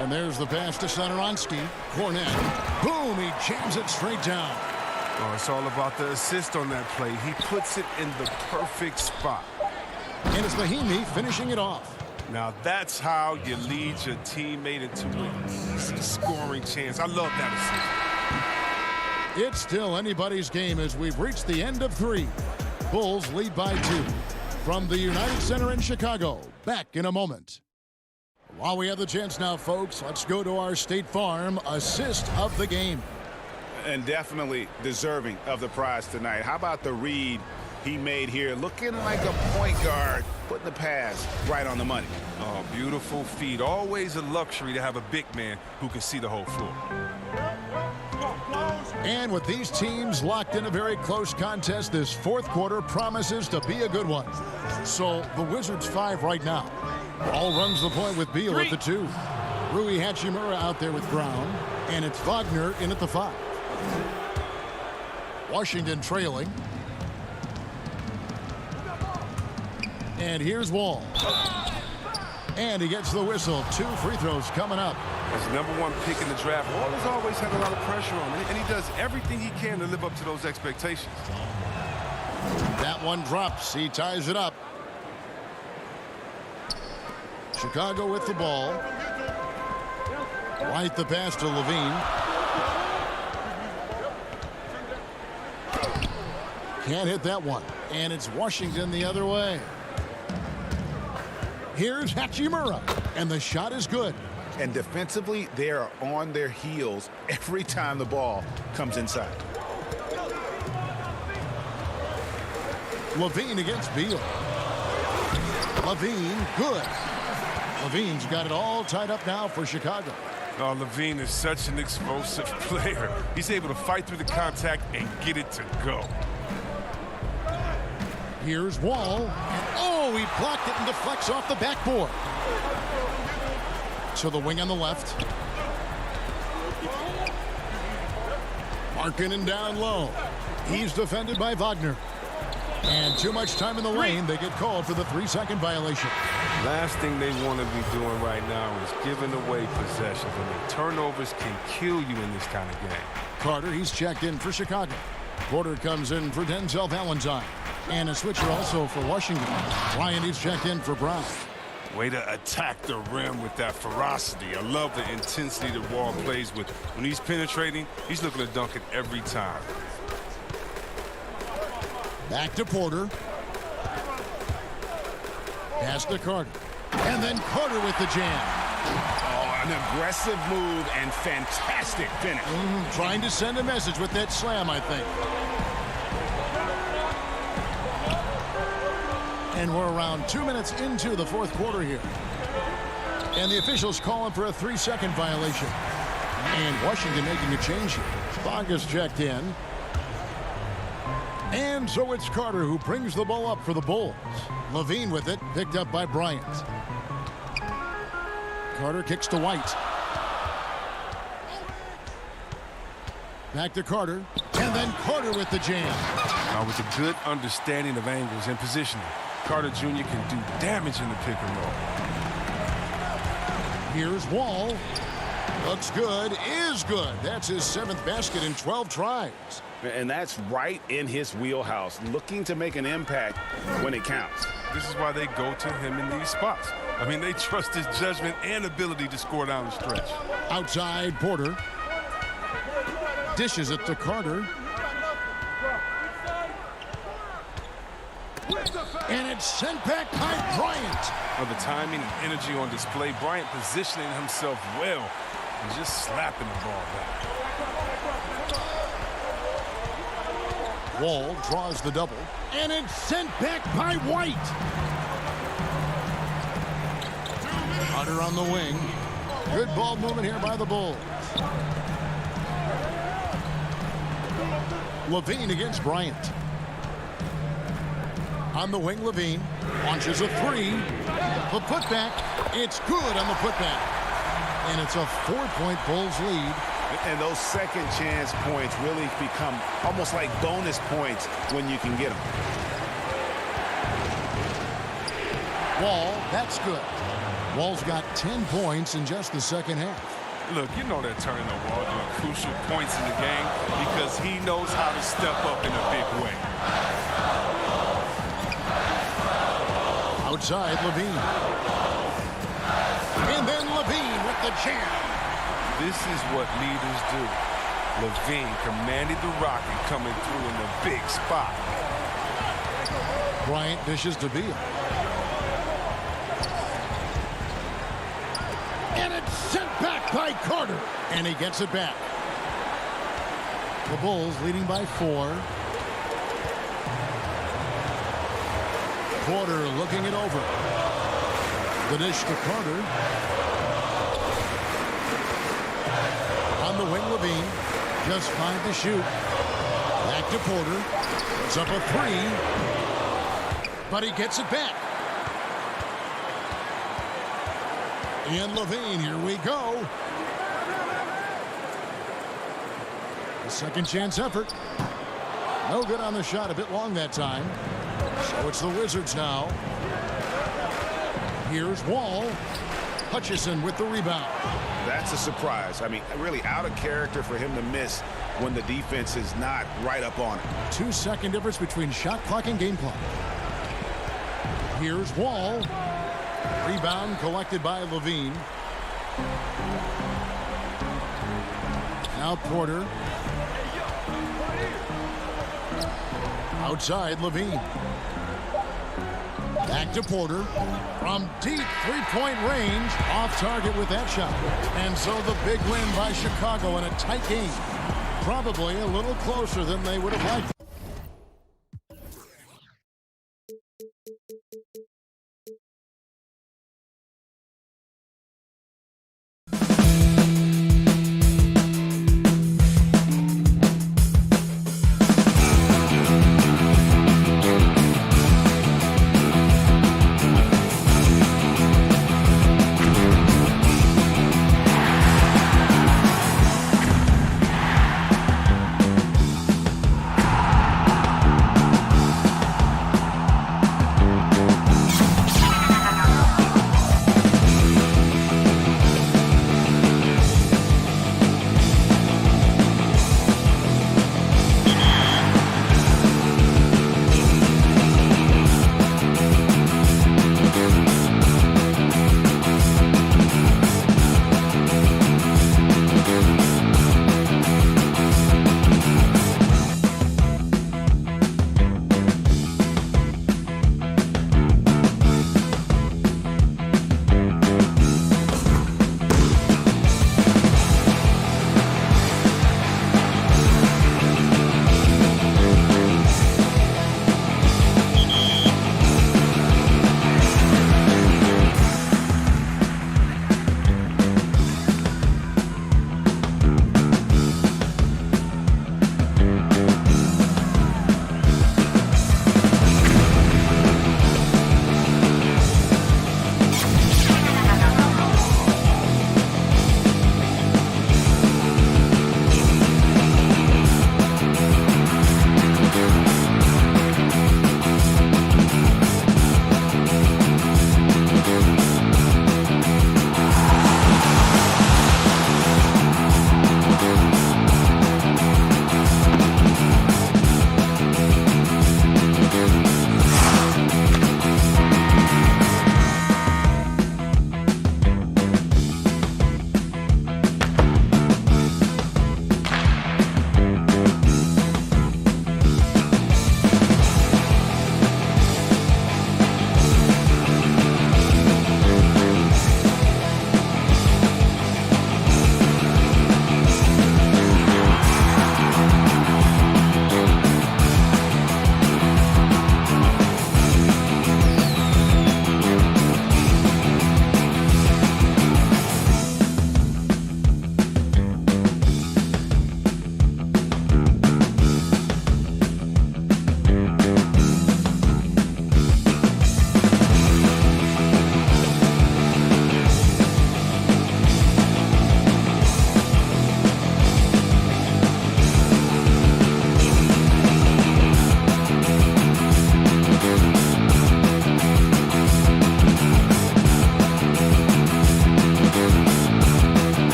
And there's the pass to Satoransky. Cornette. Boom, he jams it straight down. Oh, it's all about the assist on that play. He puts it in the perfect spot. And it's Mahimi finishing it off. Now that's how you lead your teammate into an easy scoring chance. I love that assist. It's still anybody's game as we've reached the end of 3. Bulls lead by 2. From the United Center in Chicago, back in a moment. While we have the chance now, folks, let's go to our State Farm assist of the game. And definitely deserving of the prize tonight. How about the read he made here? Looking like a point guard, putting the pass right on the money. Oh, beautiful feed. Always a luxury to have a big man who can see the whole floor. And with these teams locked in a very close contest, this fourth quarter promises to be a good one. So the Wizards 5 right now. Ball runs the point with Beal at the 2. Rui Hachimura out there with Brown. And it's Wagner in at the 5. Washington trailing. And here's Wall. And he gets the whistle. 2 free throws coming up. As #1 pick in the draft, Wall has always had a lot of pressure on him, and he does everything he can to live up to those expectations. That one drops. He ties it up. Chicago with the ball. Right the pass to Levine. Can't hit that one. And it's Washington the other way. Here's Hachimura. And the shot is good. And defensively, they are on their heels every time the ball comes inside. Levine against Beal. Levine, good. Levine's got it all tied up now for Chicago. Oh, Levine is such an explosive player. He's able to fight through the contact and get it to go. Here's Wall. And oh, he blocked it and deflects off the backboard. To the wing on the left. Markkanen down low. He's defended by Wagner. And too much time in the lane. They get called for the 3-second violation. Last thing they want to be doing right now is giving away possessions. I mean, turnovers can kill you in this kind of game. Carter, he's checked in for Chicago. Porter comes in for Denzel Valentine. And a switcher also for Washington. Bryant, he's checked in for Brown. Way to attack the rim with that ferocity. I love the intensity that Wall plays with. When he's penetrating, he's looking to dunk it every time. Back to Porter. Pass to Carter. And then Carter with the jam. Oh, an aggressive move and fantastic finish. Trying to send a message with that slam, I think. And we're around 2 minutes into the fourth quarter here. And the officials calling for a 3-second violation. And Washington making a change here. Bogus checked in. And so it's Carter who brings the ball up for the Bulls. Levine with it, picked up by Bryant. Carter kicks to White. Back to Carter. And then Carter with the jam. Now with a good understanding of angles and positioning, Carter Jr. can do damage in the pick and roll. Here's Wall. Looks good, is good. That's his 7th basket in 12 tries. And that's right in his wheelhouse, looking to make an impact when it counts. This is why they go to him in these spots. I mean, they trust his judgment and ability to score down the stretch. Outside, Porter. Dishes it to Carter. And it's sent back by Bryant. Well, the timing and energy on display. Bryant positioning himself well and just slapping the ball back. Wall draws the double. And it's sent back by White. Carter on the wing. Good ball movement here by the Bulls. Levine against Bryant. On the wing, Levine launches a 3. The putback, it's good on the putback. And it's a 4-point Bulls lead. And those second chance points really become almost like bonus points when you can get them. Wall, that's good. Wall's got 10 points in just the second half. Look, you know they're turning the Wall during crucial points in the game because he knows how to step up in a big way. Outside, Levine. And then Levine with the jam. This is what leaders do. Levine commanded the rocket coming through in the big spot. Bryant dishes to Beal. And it's sent back by Carter. And he gets it back. The Bulls leading by 4. Porter looking it over. The dish to Carter. On the wing, Levine. Just 5 to shoot. Back to Porter. It's up a 3. But he gets it back. And Levine, here we go. The second chance effort. No good on the shot, a bit long that time. So it's the Wizards now. Here's Wall. Hutchison with the rebound. That's a surprise. I mean, really out of character for him to miss when the defense is not right up on it. 2-second difference between shot clock and game clock. Here's Wall. Rebound collected by Levine. Now Porter. Outside, Levine. Back to Porter. From deep three-point range. Off target with that shot. And so the big win by Chicago in a tight game. Probably a little closer than they would have liked.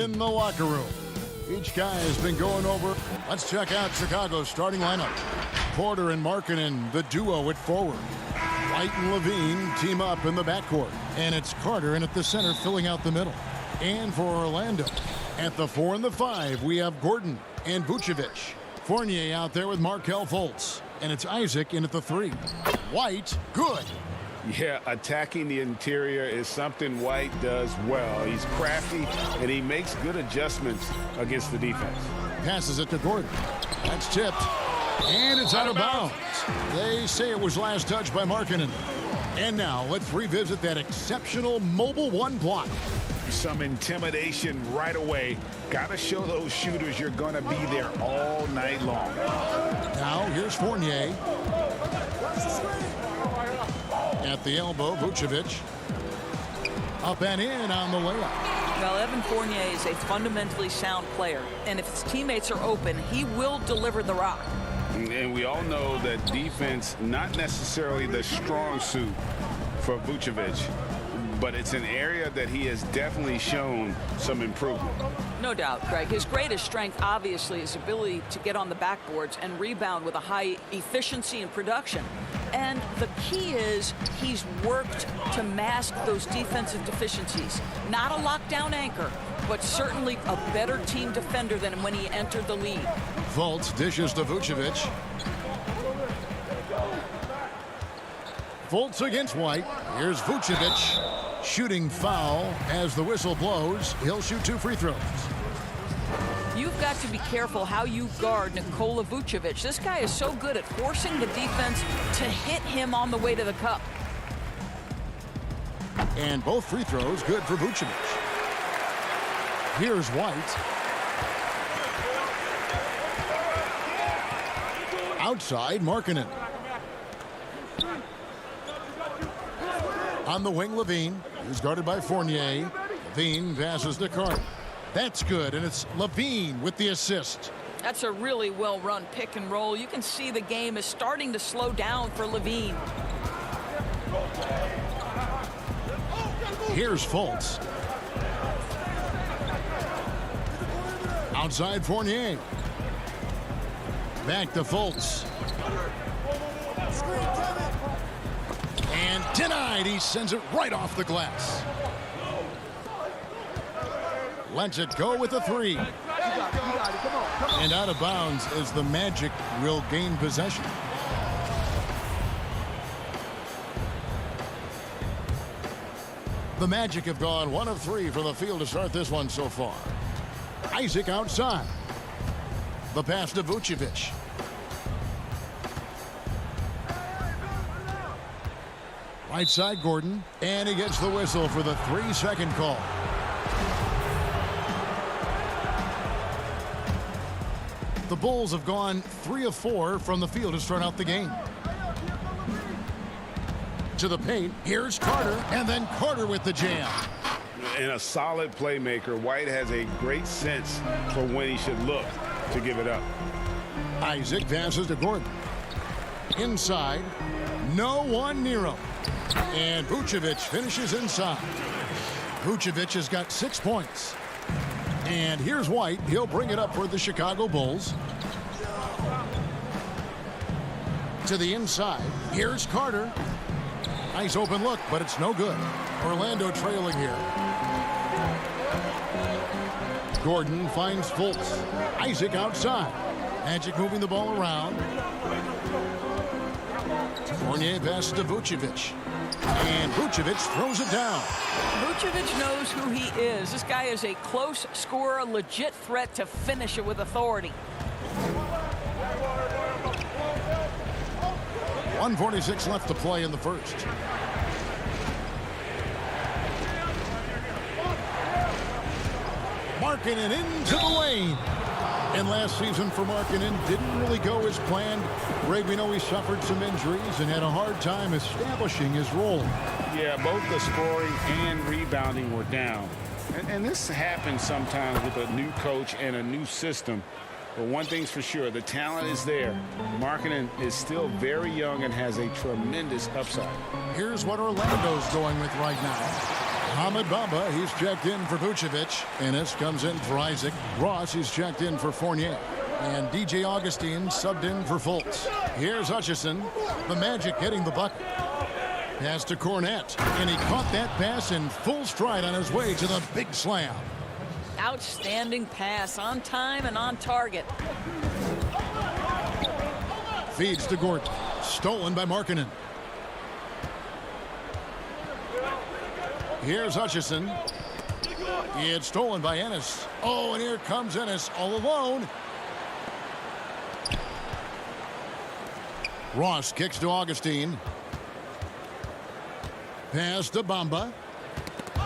in the locker room. Each guy has been going over. Let's check out Chicago's starting lineup. Porter and Markkanen, the duo at forward. White and Levine team up in the backcourt. And it's Carter in at the center filling out the middle. And for Orlando, at the 4 and the 5, we have Gordon and Vucevic. Fournier out there with Markelle Fultz. And it's Isaac in at the 3. White, good. Yeah, attacking the interior is something White does well. He's crafty, and he makes good adjustments against the defense. Passes it to Gordon. That's tipped. And it's out of bounds. They say it was last touched by Markkanen. And now let's revisit that exceptional mobile 1 block. Some intimidation right away. Got to show those shooters you're going to be there all night long. Now here's Fournier. At the elbow, Vucevic. Up and in on the layup. Well, Evan Fournier is a fundamentally sound player, and if his teammates are open, he will deliver the rock. And we all know that defense, not necessarily the strong suit for Vucevic, but it's an area that he has definitely shown some improvement. No doubt, Greg. His greatest strength, obviously, is ability to get on the backboards and rebound with a high efficiency and production. And the key is he's worked to mask those defensive deficiencies. Not a lockdown anchor, but certainly a better team defender than when he entered the league. Fultz dishes to Vucevic. Fultz against White. Here's Vucevic. Shooting foul as the whistle blows. He'll shoot 2 free throws. You've got to be careful how you guard Nikola Vucevic. This guy is so good at forcing the defense to hit him on the way to the cup. And both free throws good for Vucevic. Here's White. Outside, Markkanen. On the wing, Levine. He's guarded by Fournier. Levine passes to Carter. That's good, and it's Levine with the assist. That's a really well-run pick and roll. You can see the game is starting to slow down for Levine. Here's Fultz. Outside Fournier. Back to Fultz. And denied. He sends it right off the glass. Lets it go with a 3. And out of bounds as the Magic will gain possession. The Magic have gone 1 of 3 from the field to start this one so far. Isaac outside. The pass to Vucevic. Right side Gordon. And he gets the whistle for the 3-second call. The Bulls have gone 3 of 4 from the field to start out the game. To the paint. Here's Carter. And then Carter with the jam. And a solid playmaker. White has a great sense for when he should look to give it up. Isaac passes to Gordon. Inside. No one near him. And Vucevic finishes inside. Vucevic has got 6 points. And here's White. He'll bring it up for the Chicago Bulls. To the inside. Here's Carter. Nice open look, but it's no good. Orlando trailing here. Gordon finds Fultz. Isaac outside. Magic moving the ball around. Fournier passes to Vucevic. And Vucevic throws it down. Vucevic knows who he is. This guy is a close scorer, a legit threat to finish it with authority. 1:46 left to play in the first. Markkanen into the lane. And last season for Markkanen didn't really go as planned. Greg, we know he suffered some injuries and had a hard time establishing his role. Yeah, both the scoring and rebounding were down. And this happens sometimes with a new coach and a new system. But one thing's for sure, the talent is there. Markkanen is still very young and has a tremendous upside. Here's what Orlando's going with right now. Ahmed Bamba, he's checked in for Vucevic. Ennis comes in for Isaac. Ross, he's checked in for Fournier. And DJ Augustine subbed in for Fultz. Here's Hutchison. The Magic getting the bucket. Pass to Cornette. And he caught that pass in full stride on his way to the big slam. Outstanding pass, on time and on target. Feeds to Gordon. Stolen by Markkanen. Here's Hutchison. It's stolen by Ennis. Oh, and here comes Ennis all alone. Ross kicks to Augustine. Pass to Bamba.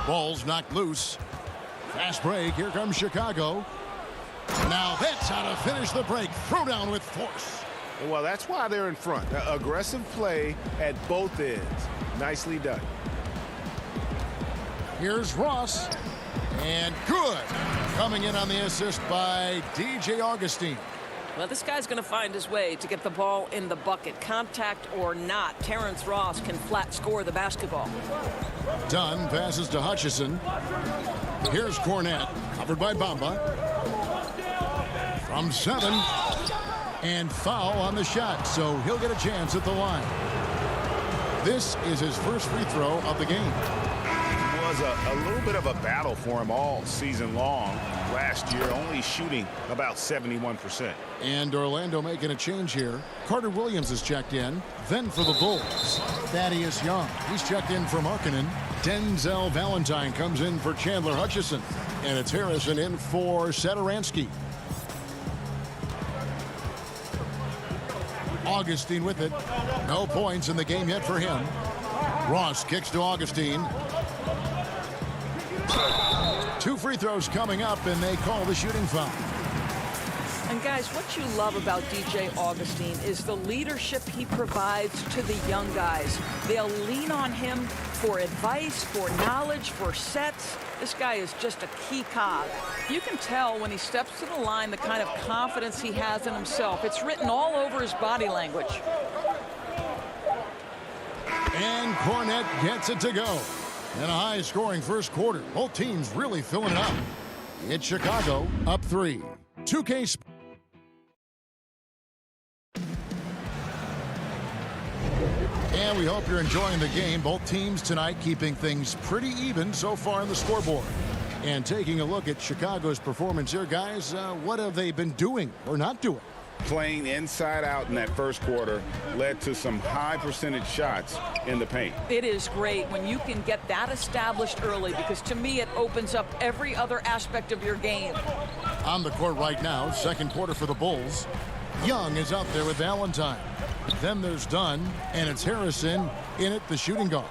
Ball's knocked loose. Fast break. Here comes Chicago. Now that's how to finish the break. Throw down with force. Well, that's why they're in front. Aggressive play at both ends. Nicely done. Here's Ross. And good. Coming in on the assist by DJ Augustine. Well, this guy's going to find his way to get the ball in the bucket. Contact or not, Terrence Ross can flat score the basketball. Dunn passes to Hutchison. Here's Cornette, covered by Bamba. From 7. And foul on the shot, so he'll get a chance at the line. This is his first free throw of the game. It was a little bit of a battle for him all season long. Last year, only shooting about 71%. And Orlando making a change here. Carter Williams is checked in. Then for the Bulls, Thaddeus Young. He's checked in for Markkanen. Denzel Valentine comes in for Chandler Hutchison. And it's Harrison in for Satoransky. Augustine with it. No points in the game yet for him. Ross kicks to Augustine. 2 free throws coming up, and they call the shooting foul. And guys, what you love about DJ Augustine is the leadership he provides to the young guys. They'll lean on him for advice, for knowledge, for sets. This guy is just a key cog. You can tell when he steps to the line the kind of confidence he has in himself. It's written all over his body language. And Cornette gets it to go. And a high-scoring first quarter. Both teams really filling it up. It's Chicago up 3. 2K. And we hope you're enjoying the game. Both teams tonight keeping things pretty even so far on the scoreboard. And taking a look at Chicago's performance here, guys, what have they been doing or not doing? Playing inside out in that first quarter led to some high percentage shots in the paint. It is great when you can get that established early, because to me it opens up every other aspect of your game. On the court right now, second quarter for the Bulls. Young is out there with Valentine. Then there's Dunn, and it's Harrison in at the shooting guard.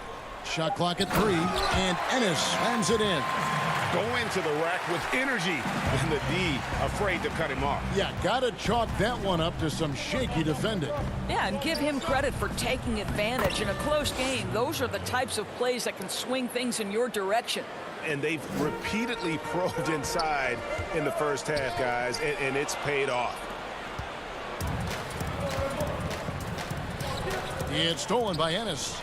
Shot clock at 3, and Ennis slams it in. Going to the rack with energy, and the D afraid to cut him off. Yeah, gotta chalk that one up to some shaky defending. Yeah, and give him credit for taking advantage in a close game. Those are the types of plays that can swing things in your direction. And they've repeatedly probed inside in the first half, guys, and it's paid off. It's stolen by Ennis.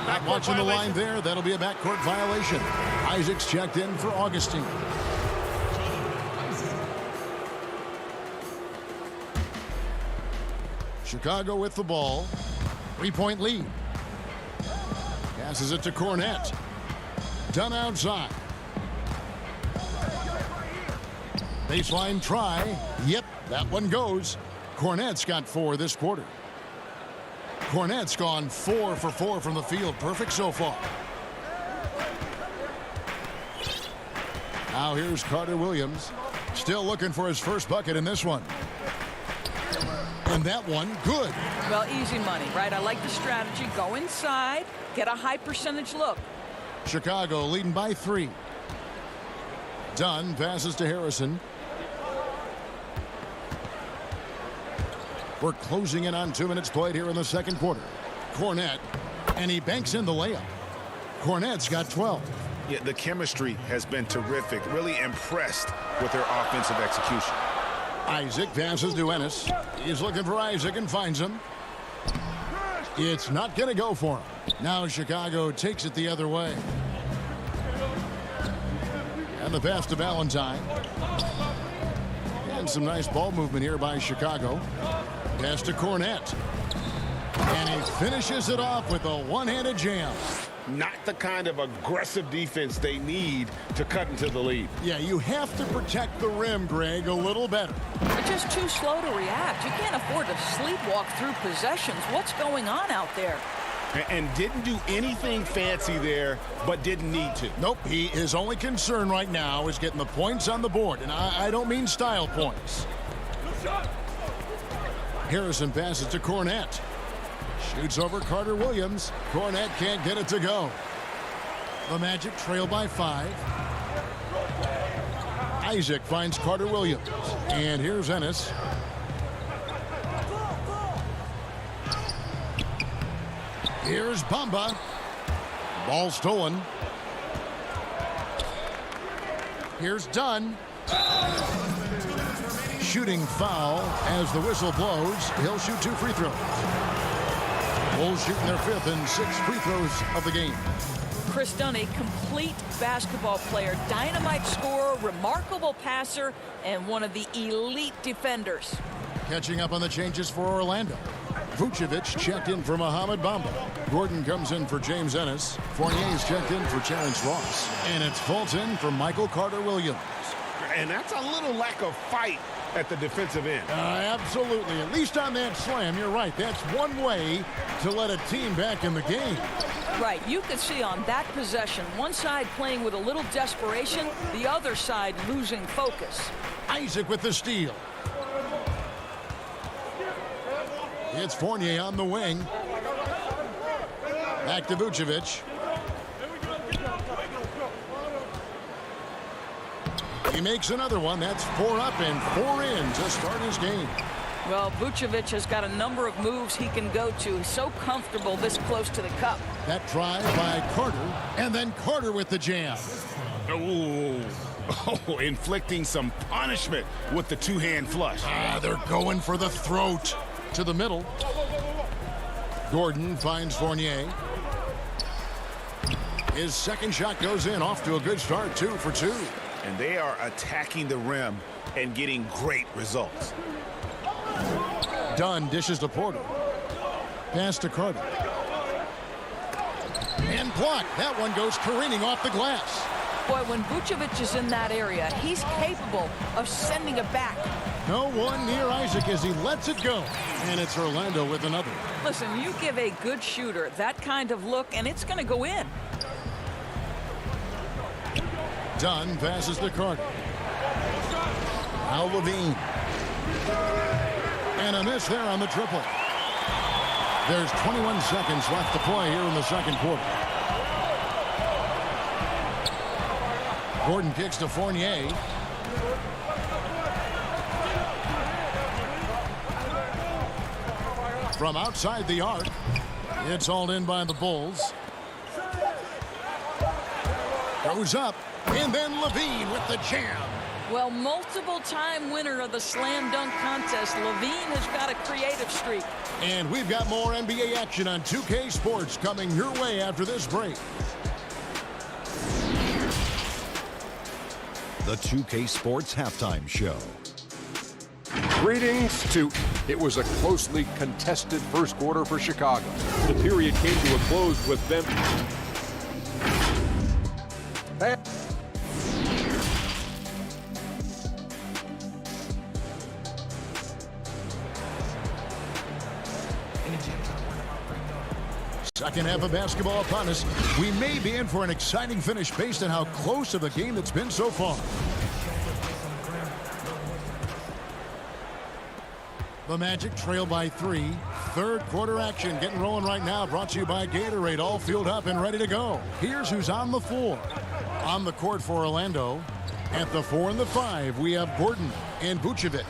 Not watching the line there. That'll be a backcourt violation. Isaac's checked in for Augustine. Chicago with the ball. 3-point lead. Passes it to Cornette. Dunn outside. Baseline try. Yep, that one goes. Cornette's got 4 this quarter. Cornette's gone 4 for 4 from the field. Perfect so far. Now here's Carter Williams. Still looking for his first bucket in this one. And that one, good. Well, easy money, right? I like the strategy. Go inside, get a high percentage look. Chicago leading by 3. Dunn passes to Harrison. We're closing in on 2 minutes played here in the second quarter. Cornette, and he banks in the layup. Cornette's got 12. Yeah, the chemistry has been terrific. Really impressed with their offensive execution. Isaac passes to Ennis. He's looking for Isaac and finds him. It's not going to go for him. Now Chicago takes it the other way. And the pass to Valentine. And some nice ball movement here by Chicago. Pass to Cornette. And he finishes it off with a one-handed jam. Not the kind of aggressive defense they need to cut into the lead. Yeah, you have to protect the rim, Greg, a little better. They're just too slow to react. You can't afford to sleepwalk through possessions. What's going on out there? And didn't do anything fancy there, but didn't need to. Nope, his only concern right now is getting the points on the board. And I don't mean style points. Harrison passes to Cornette. Shoots over Carter Williams. Cornette can't get it to go. The Magic trail by 5. Isaac finds Carter Williams. And here's Ennis. Here's Bamba. Ball stolen. Here's Dunn. Shooting foul as the whistle blows. He'll shoot 2 free throws. Bulls shooting their 5th and 6th free throws of the game. Chris Dunn, a complete basketball player, dynamite scorer, remarkable passer, and one of the elite defenders. Catching up on the changes for Orlando. Vucevic checked in for Mohamed Bamba. Gordon comes in for James Ennis. Fournier's checked in for Terrence Ross. And it's Fulton for Michael Carter-Williams. And that's a little lack of fight at the defensive end. Absolutely. At least on that slam, you're right. That's one way to let a team back in the game. Right. You could see on that possession, one side playing with a little desperation, the other side losing focus. Isaac with the steal. It's Fournier on the wing. Back to Vucevic. He makes another one. That's 4 up and 4 in to start his game. Well, Vucevic has got a number of moves he can go to. He's so comfortable this close to the cup. That drive by Carter, and then Carter with the jam. Oh, inflicting some punishment with the 2-hand flush. They're going for the throat. To the middle. Gordon finds Fournier. His second shot goes in, off to a good start, 2 for 2. And they are attacking the rim and getting great results. Dunn dishes to Porter. Pass to Carter. And blocked. That one goes careening off the glass. Boy, when Vucevic is in that area, he's capable of sending it back. No one near Isaac as he lets it go. And it's Orlando with another. Listen, you give a good shooter that kind of look, and it's going to go in. Dunn passes to Carter. Now Levine. And a miss there on the triple. There's 21 seconds left to play here in the second quarter. Gordon kicks to Fournier. From outside the arc, it's hauled in by the Bulls. Goes up, and then Levine with the jam. Well, multiple-time winner of the slam dunk contest, Levine has got a creative streak. And we've got more NBA action on 2K Sports coming your way after this break. The 2K Sports Halftime Show. Greetings to... It was a closely contested first quarter for Chicago. The period came to a close with them... Second half of basketball upon us. We may be in for an exciting finish based on how close of a game it's been so far. The Magic trail by 3. Third quarter action getting rolling right now. Brought to you by Gatorade. All fueled up and ready to go. Here's who's on the floor. On the court for Orlando. At the 4 and the 5, we have Gordon and Vucevic.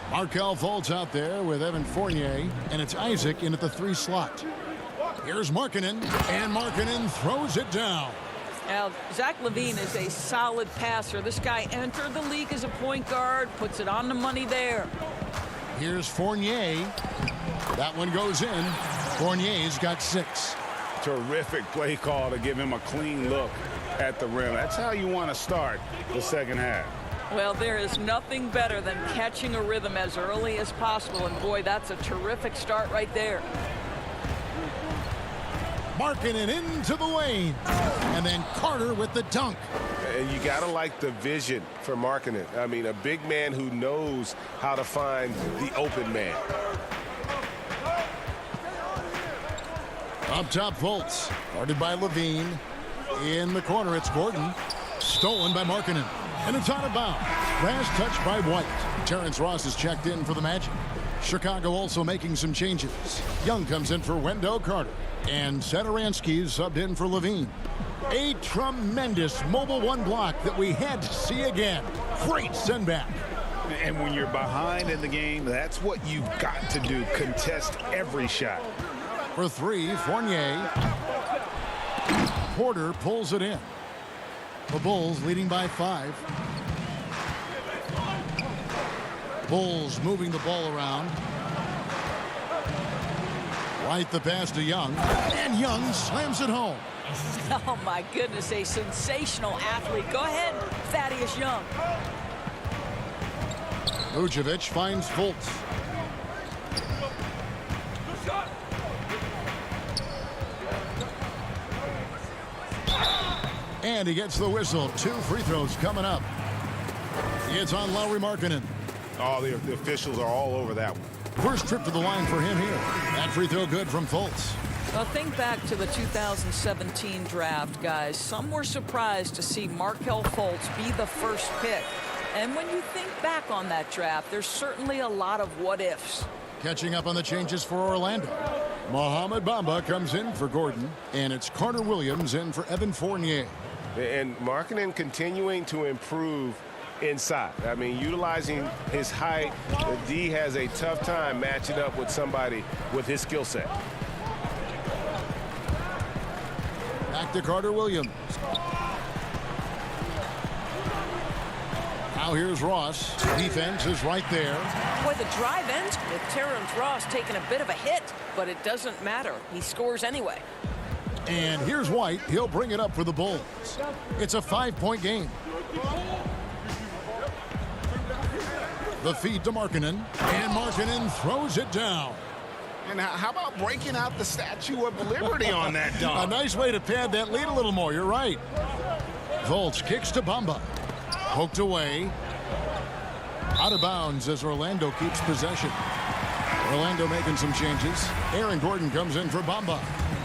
Markelle Fultz out there with Evan Fournier. And it's Isaac in at the 3 slot. Here's Markkanen, and Markkanen throws it down. Now, Zach LaVine is a solid passer. This guy entered the league as a point guard, puts it on the money there. Here's Fournier. That one goes in. Fournier's got 6. Terrific play call to give him a clean look at the rim. That's how you want to start the second half. Well, there is nothing better than catching a rhythm as early as possible, and boy, that's a terrific start right there. Markkanen into the lane, and then Carter with the dunk. And you got to like the vision for Markkanen. I mean, a big man who knows how to find the open man. Up top, Fultz, guarded by Levine. In the corner, it's Gordon. Stolen by Markkanen. And it's out of bounds. Last touch by White. Terrence Ross is checked in for the Magic. Chicago also making some changes. Young comes in for Wendell Carter. And Satoransky is subbed in for Levine. A tremendous mobile one block that we had to see again. Great send back. And when you're behind in the game, that's what you've got to do. Contest every shot. For three, Fournier. Porter pulls it in. The Bulls leading by 5. Bulls moving the ball around. White the pass to Young. And Young slams it home. Oh, my goodness, a sensational athlete. Go ahead, Thaddeus Young. Vucevic finds Fultz. And he gets the whistle. 2 free throws coming up. It's on Lauri Markkanen. Oh, the officials are all over that one. First trip to the line for him here. That free throw good from Fultz. Well, think back to the 2017 draft, guys. Some were surprised to see Markelle Fultz be the first pick. And when you think back on that draft, there's certainly a lot of what-ifs. Catching up on the changes for Orlando. Mohamed Bamba comes in for Gordon, and it's Carter Williams in for Evan Fournier. And Markkanen continuing to improve inside. I mean, utilizing his height, D has a tough time matching up with somebody with his skill set. Back to Carter Williams. Now here's Ross. Defense is right there. Boy, the drive ends with Terrence Ross taking a bit of a hit, but it doesn't matter. He scores anyway. And here's White. He'll bring it up for the Bulls. It's a 5-point game. The feed to Markkanen. And Markkanen throws it down. And how about breaking out the Statue of Liberty on that dunk? A nice way to pad that lead a little more. You're right. Fultz kicks to Bamba. Poked away. Out of bounds as Orlando keeps possession. Orlando making some changes. Aaron Gordon comes in for Bamba.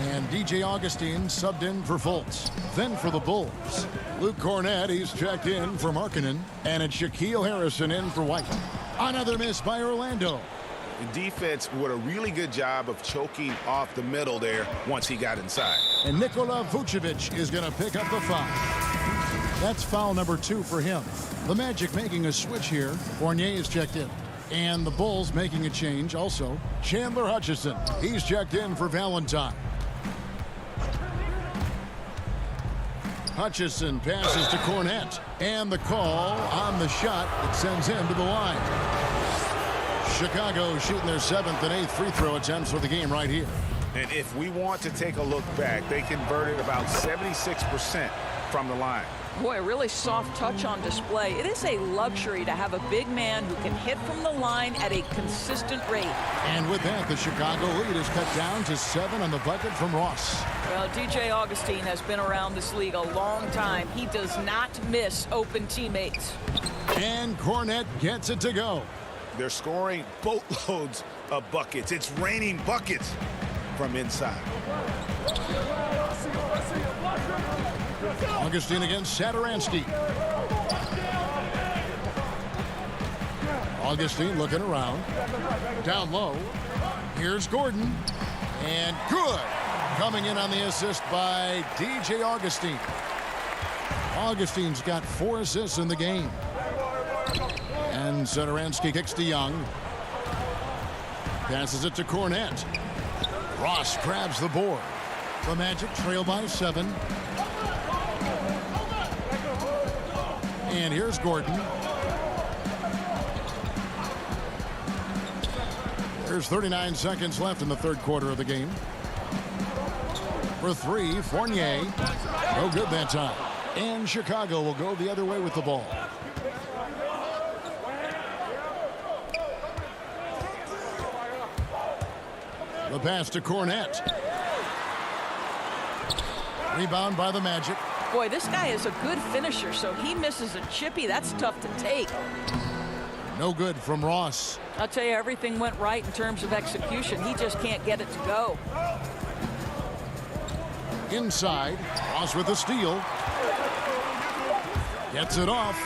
And DJ Augustine subbed in for Fultz. Then for the Bulls, Luke Cornett, he's checked in for Markkanen. And it's Shaquille Harrison in for White. Another miss by Orlando. The defense did a really good job of choking off the middle there once he got inside. And Nikola Vucevic is going to pick up the foul. That's foul number 2 for him. The Magic making a switch here. Fournier is checked in. And the Bulls making a change also. Chandler Hutchison, he's checked in for Valentine. Hutchison passes to Cornett. And the call on the shot that sends him to the line. Chicago shooting their 7th and 8th free throw attempts for the game right here. And if we want to take a look back, they converted about 76% from the line. Boy, a really soft touch on display. It is a luxury to have a big man who can hit from the line at a consistent rate. And with that, the Chicago lead is cut down to 7 on the bucket from Ross. Well, DJ Augustine has been around this league a long time. He does not miss open teammates. And Cornett gets it to go. They're scoring boatloads of buckets. It's raining buckets from inside. Augustine against Satoransky. Augustine looking around. Down low. Here's Gordon. And good. Coming in on the assist by DJ Augustine. Augustine's got 4 assists in the game. And Satoransky kicks to Young. Passes it to Cornett. Ross grabs the board. The Magic trail by 7. And here's Gordon. There's 39 seconds left in the third quarter of the game. For three, Fournier. No good that time. And Chicago will go the other way with the ball. The pass to Cornette. Rebound by the Magic. Boy, this guy is a good finisher, so he misses a chippy. That's tough to take. No good from Ross. I'll tell you, everything went right in terms of execution. He just can't get it to go. Inside, Ross with a steal. Gets it off.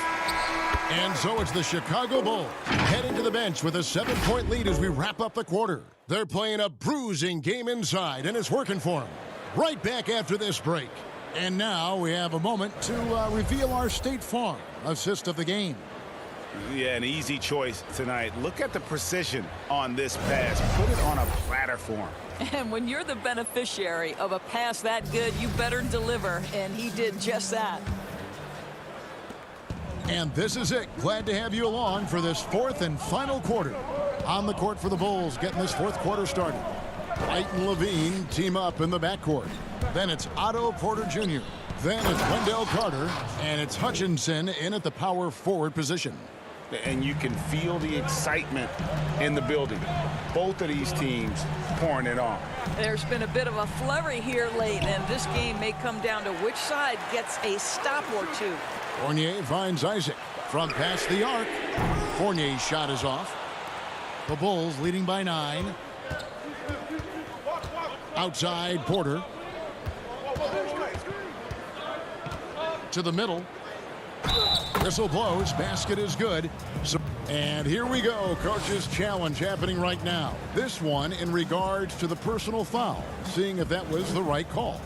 And so it's the Chicago Bulls heading to the bench with a 7-point lead as we wrap up the quarter. They're playing a bruising game inside, and it's working for them. Right back after this break. And now we have a moment to reveal our State Farm assist of the game. Yeah, an easy choice tonight. Look at the precision on this pass. Put it on a platter for him. And when you're the beneficiary of a pass that good, you better deliver, and he did just that. And this is it. Glad to have you along for this fourth and final quarter. On the court for the Bulls, getting this fourth quarter started. White and Levine team up in the backcourt. Then it's Otto Porter Jr. Then it's Wendell Carter, and it's Hutchinson in at the power forward position. And you can feel the excitement in the building. Both of these teams pouring it on. There's been a bit of a flurry here late, and this game may come down to which side gets a stop or two. Fournier finds Isaac from past the arc. Fournier's shot is off. The Bulls leading by 9. Outside Porter. To the middle. Whistle blows. Basket is good. And here we go. Coach's challenge happening right now. This one in regards to the personal foul. Seeing if that was the right call.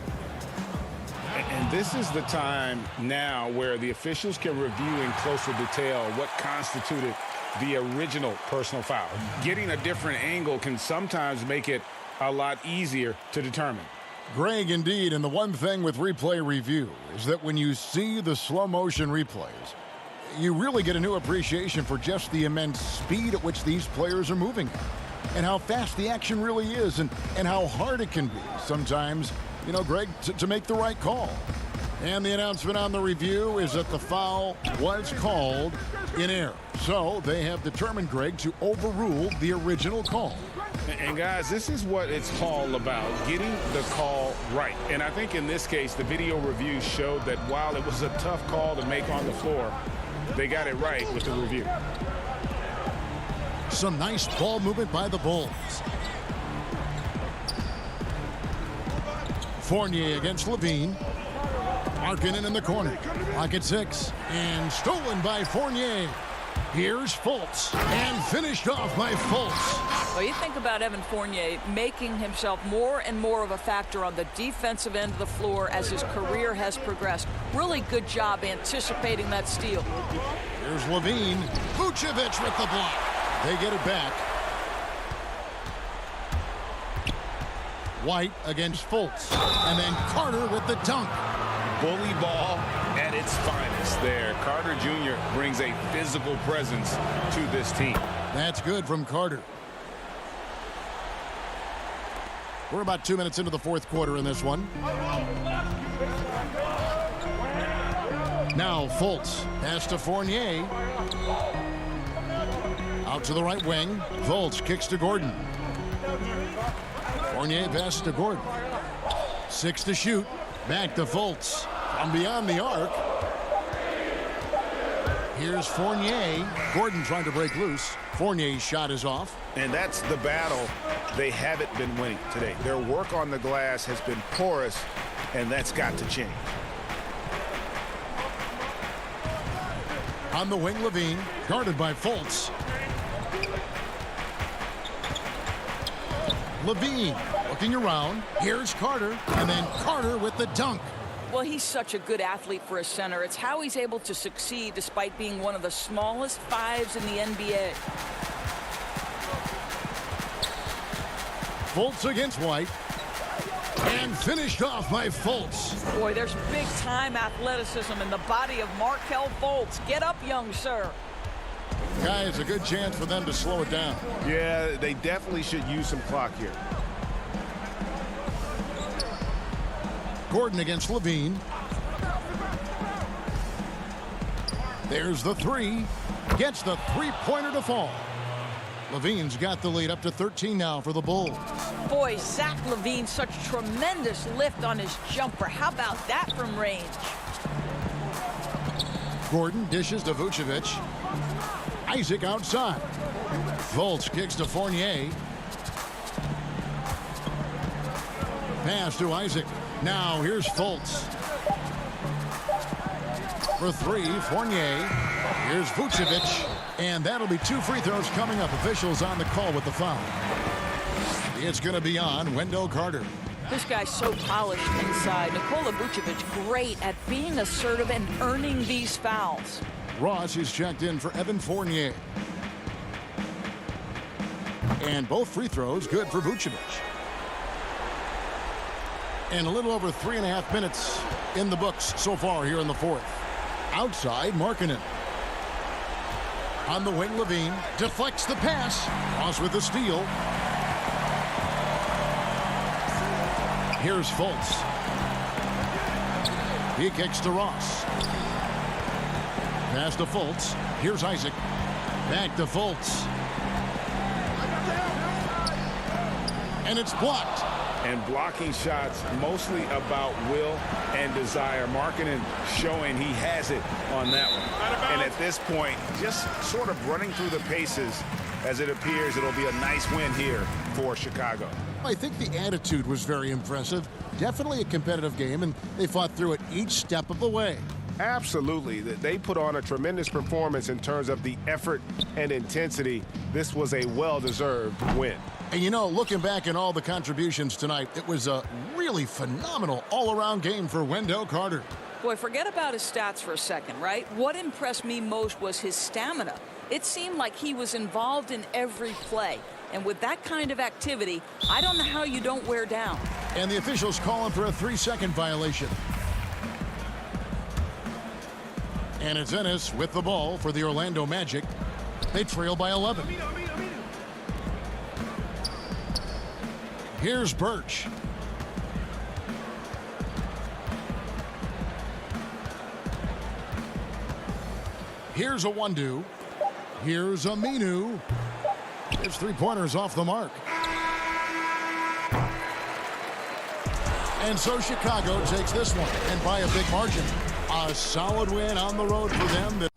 And this is the time now where the officials can review in closer detail what constituted the original personal foul. Getting a different angle can sometimes make it a lot easier to determine. Greg, indeed, and the one thing with replay review is that when you see the slow motion replays, you really get a new appreciation for just the immense speed at which these players are moving and how fast the action really is and how hard it can be sometimes, you know, Greg, to make the right call. And the announcement on the review is that the foul was called in error. So they have determined, Greg, to overrule the original call. And guys, this is what it's all about, getting the call right. And I think in this case, the video review showed that while it was a tough call to make on the floor, they got it right with the review. Some nice ball movement by the Bulls. Fournier against Levine. Markkanen in the corner. Pocket 6. And stolen by Fournier. Here's Fultz. And finished off by Fultz. Well, you think about Evan Fournier making himself more and more of a factor on the defensive end of the floor as his career has progressed. Really good job anticipating that steal. Here's Levine. Vucevic with the block. They get it back. White against Fultz. And then Carter with the dunk. Bully ball at its finest there. Carter Jr. brings a physical presence to this team. That's good from Carter. We're about 2 minutes into the fourth quarter in this one. Now Fultz. Pass to Fournier. Out to the right wing. Fultz kicks to Gordon. Fournier passes to Gordon. 6 to shoot. Back to Fultz. From beyond the arc. Here's Fournier. Gordon trying to break loose. Fournier's shot is off. And that's the battle they haven't been winning today. Their work on the glass has been porous, and that's got to change. On the wing, Levine. Guarded by Fultz. Levine looking around. Here's Carter. And then Carter with the dunk. Well, he's such a good athlete for a center. It's how he's able to succeed despite being one of the smallest fives in the NBA. Fultz against White. And finished off by Fultz. Boy, there's big-time athleticism in the body of Markelle Fultz. Get up, young sir. Guys, a good chance for them to slow it down. Yeah, they definitely should use some clock here. Gordon against Levine. There's the three. Gets the three-pointer to fall. Levine's got the lead up to 13 now for the Bulls. Boy, Zach LaVine, such tremendous lift on his jumper. How about that from range? Gordon dishes to Vucevic. Isaac outside. Fultz kicks to Fournier. Pass to Isaac. Now here's Fultz. For three, Fournier. Here's Vucevic. And that'll be 2 free throws coming up. Officials on the call with the foul. It's going to be on Wendell Carter. This guy's so polished inside. Nikola Vucevic, great at being assertive and earning these fouls. Ross is checked in for Evan Fournier. And both free throws good for Vucevic. And a little over 3.5 minutes in the books so far here in the fourth. Outside, Markkanen. On the wing, Levine deflects the pass. Ross with the steal. Here's Fultz. He kicks to Ross. Pass to Fultz. Here's Isaac. Back to Fultz. And it's blocked. And blocking shots mostly about will and desire. Markkanen showing he has it on that one. And at this point, just sort of running through the paces as it appears it'll be a nice win here for Chicago. I think the attitude was very impressive. Definitely a competitive game, and they fought through it each step of the way. Absolutely. They put on a tremendous performance in terms of the effort and intensity. This was a well-deserved win. And you know, looking back at all the contributions tonight, it was a really phenomenal all-around game for Wendell Carter. Boy, forget about his stats for a second, right? What impressed me most was his stamina. It seemed like he was involved in every play. And with that kind of activity, I don't know how you don't wear down. And the officials calling for a 3-second violation. And it's Ennis with the ball for the Orlando Magic. They trail by 11. Here's Birch. Here's a Wundu. Here's Aminu. His three-pointers off the mark. And so Chicago takes this one, and by a big margin. A solid win on the road for them.